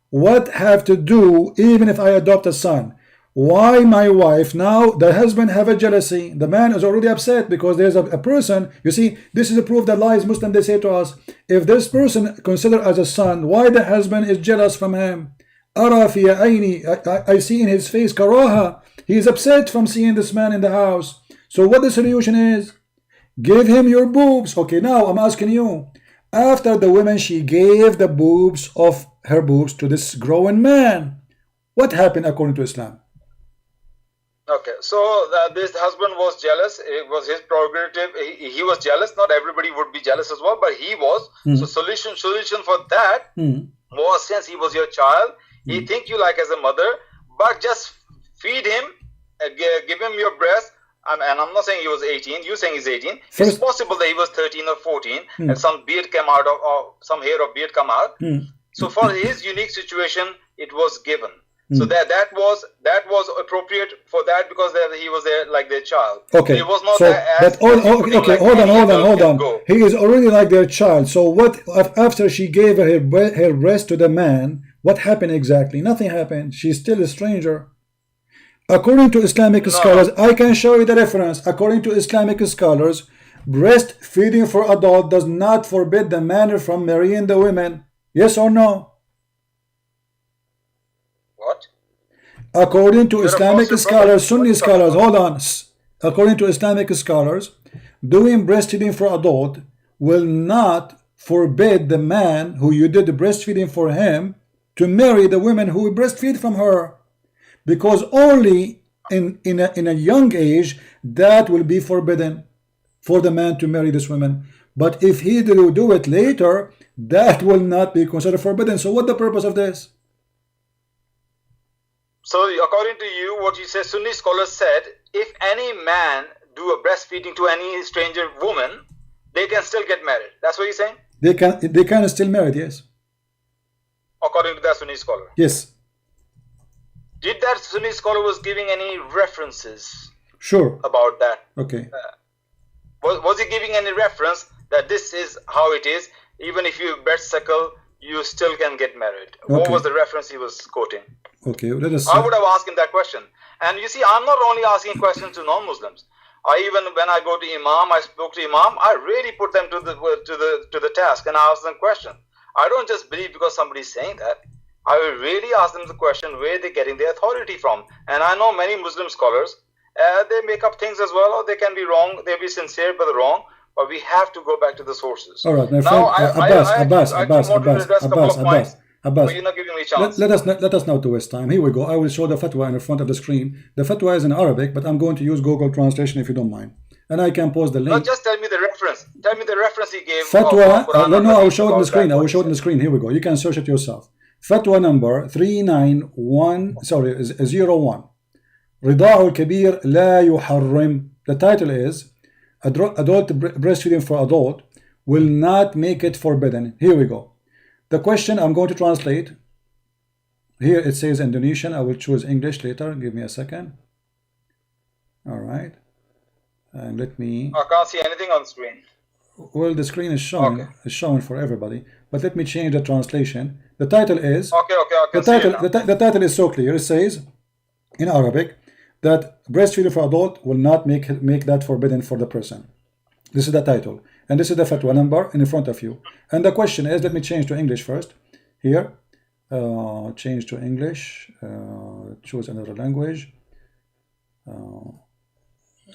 what have to do even if I adopt a son? Why my wife now? The husband have a jealousy. The man is already upset because there's a person. You see, this is a proof that lies Muslim. They say to us, if this person considered as a son, why the husband is jealous from him? Ara fi aini, I see in his face karaha. He is upset from seeing this man in the house. So what the solution is? Give him your boobs. Okay, now I'm asking you. After the woman, she gave the boobs of her boobs to this growing man. What happened according to Islam? Okay, so this husband was jealous. It was his prerogative. He was jealous. Not everybody would be jealous as well, but he was. So solution for that was, since he was your child, he think you like as a mother, but just feed him, give him your breast. And I'm not saying he was 18. You're saying he's 18. It's possible that he was 13 or 14, and some beard came out or some hair or beard come out. So for his unique situation, it was given. So that was appropriate for that because he was there like their child. Okay. It was not so, as okay, hold on. He is already like their child. So what after she gave her breast to the man? What happened exactly? Nothing happened. She's still a stranger. According to Islamic scholars, I can show you the reference. According to Islamic scholars, breastfeeding for adult does not forbid the man from marrying the women. Yes or no? What? According to Islamic scholars, Sunni scholars, hold on. According to Islamic scholars, doing breastfeeding for adult will not forbid the man who you did the breastfeeding for him to marry the women who breastfeed from her, because only in a young age that will be forbidden for the man to marry this woman. But if he do it later, that will not be considered forbidden. So what the purpose of this? So according to you, what you say, Sunni scholars said, if any man do a breastfeeding to any stranger woman, they can still get married. That's what you're saying? They can still marry, yes. According to that Sunni scholar. Yes. Did that Sunni scholar was giving any references? Sure. About that? Okay. Was he giving any reference that this is how it is? Even if you breast suckle, you still can get married. Okay. What was the reference he was quoting? Okay, let us. I would have asked him that question. And you see, I'm not only asking questions to non-Muslims. Even when I go to Imam, I spoke to Imam. I really put them to the task and I ask them questions. I don't just believe because somebody's saying that. I will really ask them the question where they're getting their authority from. And I know many Muslim scholars, they make up things as well, or they can be wrong. They'll be sincere but wrong. But we have to go back to the sources. All right, my friend. Abbas, you're not giving me a chance. Let us not waste time. Here we go. I will show the fatwa in the front of the screen. The fatwa is in Arabic, but I'm going to use Google translation if you don't mind. And I can post the link. No, just tell me the reference. Tell me the reference he gave. Fatwa. No, I will show it on the screen. I will show it on the screen. Here we go. You can search it yourself. Fatwa number 391. Sorry, 01. رضاع الكبير لا يحرم. The title is adult breastfeeding for adult will not make it forbidden. Here we go. The question I'm going to translate. Here it says Indonesian. I will choose English later. Give me a second. All right. And let me. I can't see anything on the screen. Well, the screen is showing. Okay. It's showing for everybody. But let me change the translation. The title is. Okay. The title is so clear. It says in Arabic that breastfeeding for adult will not make that forbidden for the person. This is the title. And this is the fatwa number in front of you. And the question is, let me change to English first. Here, change to English. Choose another language.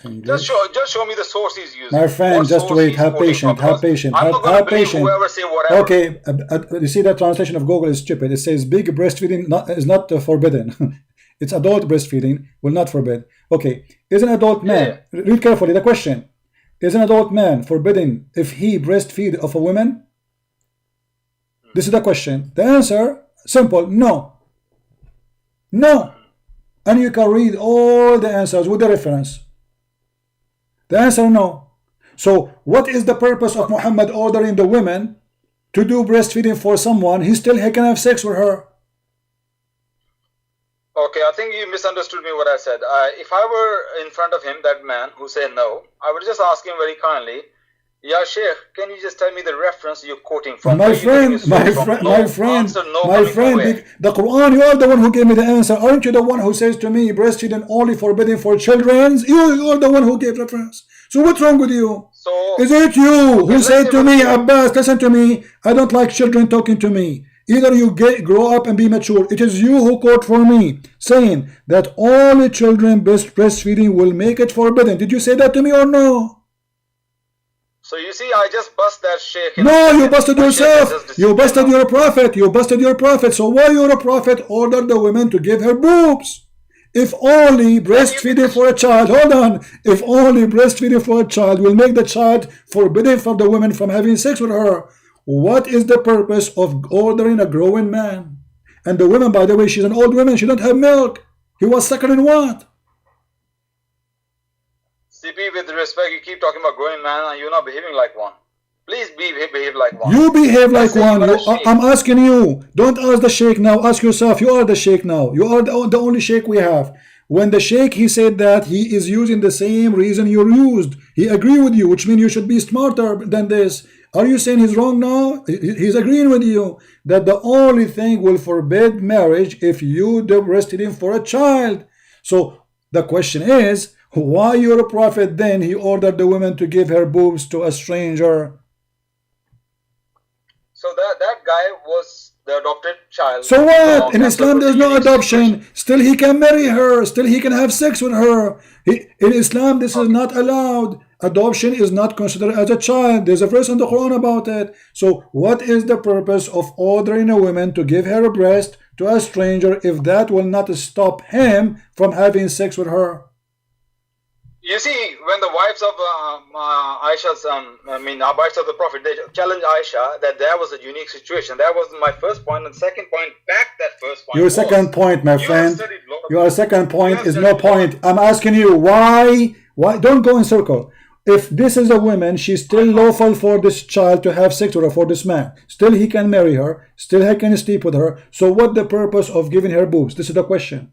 Just show me the source he's using. My friend, just wait. Have patience. Have patience. Have patience. Whoever say whatever. Okay. You see that translation of Google is stupid. It says big breastfeeding is not forbidden. It's adult breastfeeding will not forbid. Okay. Is an adult man? Yeah. Read carefully the question. Is an adult man forbidden if he breastfeed of a woman? This is the question. The answer, simple, no. No. And you can read all the answers with the reference. The answer, no. So what is the purpose of Muhammad ordering the women to do breastfeeding for someone? He can have sex with her. Okay, I think you misunderstood me what I said. If I were in front of him, that man who said no, I would just ask him very kindly, Ya Sheikh, can you just tell me the reference you're quoting from? My friend, the Quran, you are the one who gave me the answer. Aren't you the one who says to me, breastfeeding only forbidden for children? You are the one who gave reference. So what's wrong with you? So, is it you who said to me, Abbas, listen to me, I don't like children talking to me. Either you grow up and be mature. It is you who quote for me, saying that only children breastfeeding will make it forbidden. Did you say that to me or no? So you see, I just bust that sheikh. No, you busted yourself. You busted your prophet. You busted your prophet. So why your prophet ordered the women to give her boobs? If only breastfeeding for a child, hold on. If only breastfeeding for a child will make the child forbidden for the women from having sex with her. What is the purpose of ordering a growing man? And the woman, by the way, she's an old woman. She don't have milk. He was suckling what? CP, with respect, you keep talking about growing man and you're not behaving like one. Please behave like one. You behave like one. I'm asking you. Don't ask the sheikh now. Ask yourself. You are the sheikh now. You are the only sheikh we have. When the sheikh, he said that he is using the same reason you used. He agreed with you, which means you should be smarter than this. Are you saying he's wrong now? He's agreeing with you that the only thing will forbid marriage if you do breastfeeding for a child. So the question is, Why your prophet then, he ordered the women to give her boobs to a stranger? So that guy was the adopted child. So what? In Islam there's no adoption. Still he can marry her. Still he can have sex with her. In Islam this is not allowed. Adoption is not considered as a child. There's a verse in the Quran about it. So what is the purpose of ordering a woman to give her a breast to a stranger if that will not stop him from having sex with her? You see, when the wives of Aisha's, wives of the Prophet, they challenged Aisha that there was a unique situation. That was my first point. And second point, back that first point. Your second point, my friend. Your second point is no point. I'm asking you why? Why? Don't go in circle. If this is a woman, she's still lawful for this child to have sex with her, for this man. Still he can marry her. Still he can sleep with her. So what the purpose of giving her boobs? This is the question.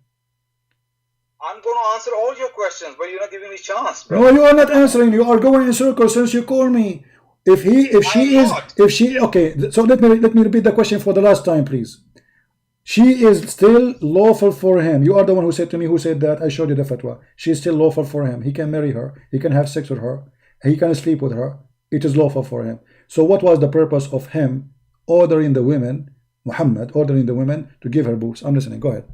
I'm going to answer all your questions, but you're not giving me a chance, bro. No, you are not answering. You are going in circles since you call me. Okay. So let me repeat the question for the last time, please. She is still lawful for him. You are the one who said to me, who said that. I showed you the fatwa. She is still lawful for him. He can marry her. He can have sex with her. He can sleep with her. It is lawful for him. So what was the purpose of him ordering the women, Muhammad, ordering the women to give her boobs? I'm listening. Go ahead.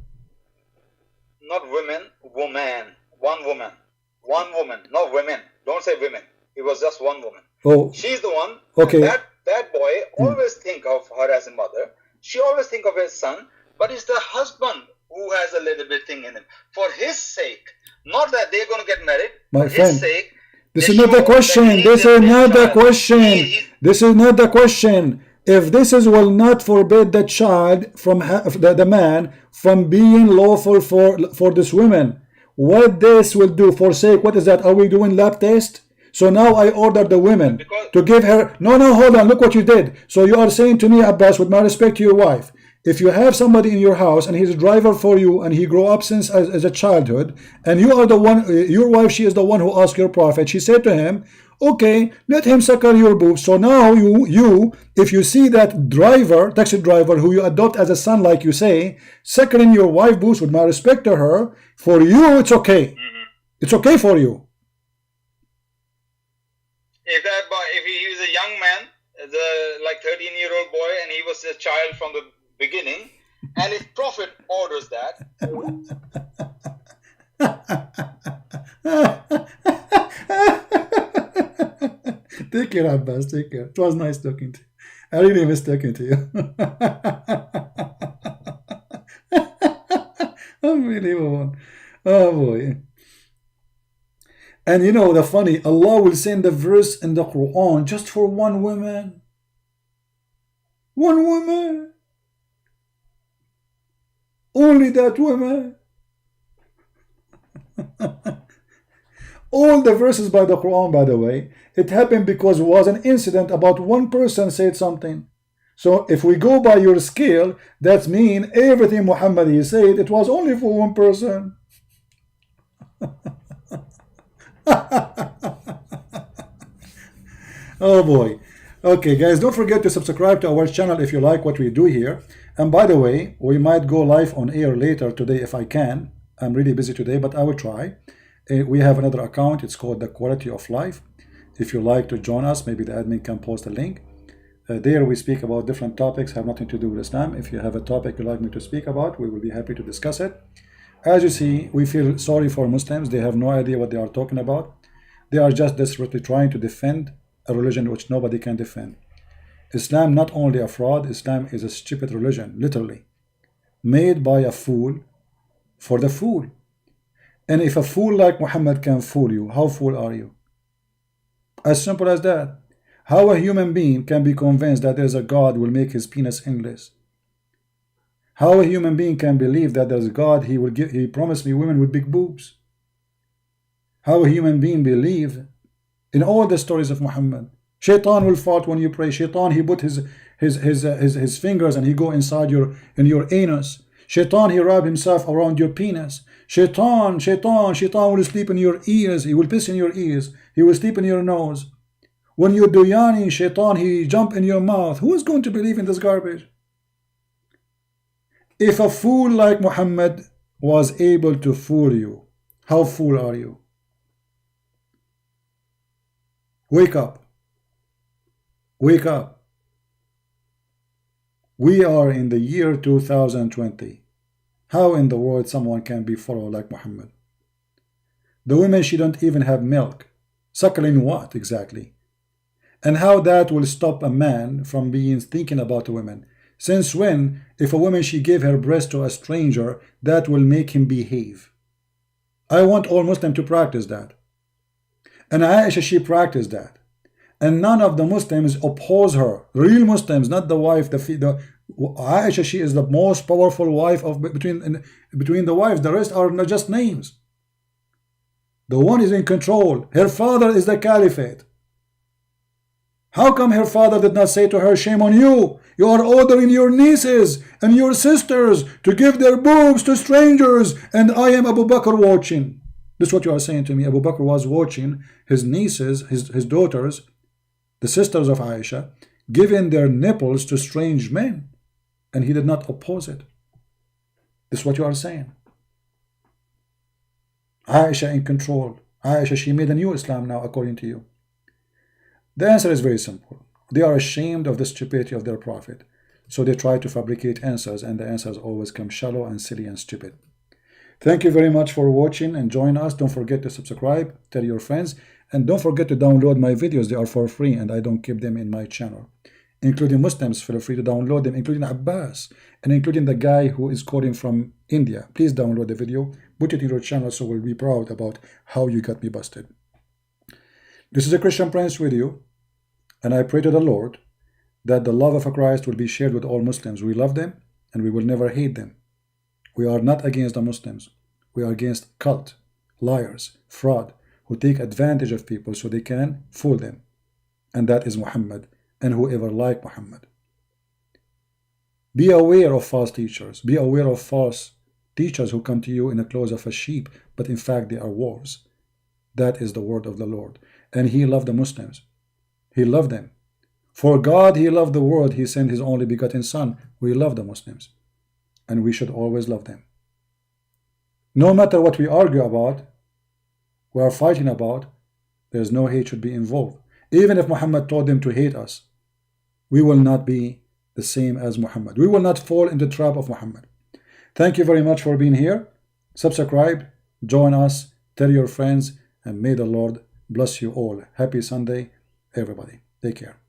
Not women, woman. One woman. One woman, not women. Don't say women. It was just one woman. Oh. She's the one. Okay. That boy always think of her as a mother. She always think of his son. But it's the husband who has a little bit thing in him. For his sake. Not that they're going to get married. My for friend, his sake. this is not the question. This is not the question. This is not the question. If this will not forbid the child from the man from being lawful for this woman, what this will do? Forsake. What is that? Are we doing lab test? So now I order the women to give her. No, hold on. Look what you did. So you are saying to me, Abbas, with my respect to your wife, if you have somebody in your house and he's a driver for you and he grew up since as a childhood, and you are the one, your wife, she is the one who asked your prophet. She said to him, okay, let him suckle your boobs. So now you, if you see that driver, taxi driver, who you adopt as a son, like you say, suckling your wife boobs, with my respect to her, for you, it's okay. It's okay for you. If he was a young man, like 13-year-old boy, and he was a child from the beginning, and if prophet orders that. Take care, Abbas. Take care. It was nice talking to you. I really miss talking to you. Unbelievable. Oh boy. And you know the funny, Allah will send the verse in the Quran just for one woman. One woman. Only that woman. All the verses by the Quran, by the way, it happened because it was an incident about one person said something. So if we go by your scale, that means everything Muhammad he said, it was only for one person. Oh boy. Okay guys, don't forget to subscribe to our channel if you like what we do here. And by the way, we might go live on air later today if I can. I'm really busy today, but I will try. We have another account. It's called The Quality of Life. If you like to join us, maybe the admin can post a link. There we speak about different topics, have nothing to do with Islam. If you have a topic you'd like me to speak about, we will be happy to discuss it. As you see, we feel sorry for Muslims. They have no idea what they are talking about. They are just desperately trying to defend a religion which nobody can defend. Islam not only a fraud, Islam is a stupid religion, literally. Made by a fool for the fool. And if a fool like Muhammad can fool you, how fool are you? As simple as that. How a human being can be convinced that there's a God who will make his penis endless? How a human being can believe that there's a God, he promised me women with big boobs? How a human being believe in all the stories of Muhammad? Shaitan will fart when you pray. Shaitan, he put his fingers and he go inside your anus. Shaitan, he wrap himself around your penis. Shaitan will sleep in your ears. He will piss in your ears. He will sleep in your nose. When you do yani, Shaitan, he jump in your mouth. Who is going to believe in this garbage? If a fool like Muhammad was able to fool you, how fool are you? Wake up. Wake up. We are in the year 2020. How in the world someone can be followed like Muhammad? The women, she don't even have milk. Suckling what exactly? And how that will stop a man from being thinking about a woman? Since when, if a woman she gave her breast to a stranger, that will make him behave? I want all Muslims to practice that. And Aisha, she practiced that. And none of the Muslims oppose her. Real Muslims, not the wife. Aisha, she is the most powerful wife of between the wives. The rest are not just names. The one is in control. Her father is the caliphate. How come her father did not say to her, shame on you? You are ordering your nieces and your sisters to give their boobs to strangers, and I am Abu Bakr watching. This is what you are saying to me. Abu Bakr was watching his nieces, his daughters, the sisters of Aisha, giving their nipples to strange men, and he did not oppose it. This is what you are saying. Aisha in control. Aisha, she made a new Islam now, according to you. The answer is very simple. They are ashamed of the stupidity of their prophet, so they try to fabricate answers, and the answers always come shallow and silly and stupid. Thank you very much for watching, and join us. Don't forget to subscribe, tell your friends, and don't forget to download my videos. They are for free, and I don't keep them in my channel. Including Muslims, feel free to download them, including Abbas, and including the guy who is quoting from India. Please download the video, put it in your channel, so we'll be proud about how you got me busted. This is a Christian Prince with you, and I pray to the Lord that the love of Christ will be shared with all Muslims. We love them, and we will never hate them. We are not against the Muslims. We are against cult, liars, fraud, who take advantage of people so they can fool them. And that is Muhammad and whoever like Muhammad. Be aware of false teachers. Be aware of false teachers who come to you in the clothes of a sheep, but in fact they are wolves. That is the word of the Lord. And he loved the Muslims. He loved them. For God, he loved the world. He sent his only begotten son. We love the Muslims. And we should always love them. No matter what we argue about, we are fighting about, there's no hate should be involved. Even if Muhammad told them to hate us, we will not be the same as Muhammad. We will not fall in the trap of Muhammad. Thank you very much for being here. Subscribe, join us, tell your friends, and may the Lord bless you all. Happy Sunday, everybody. Take care.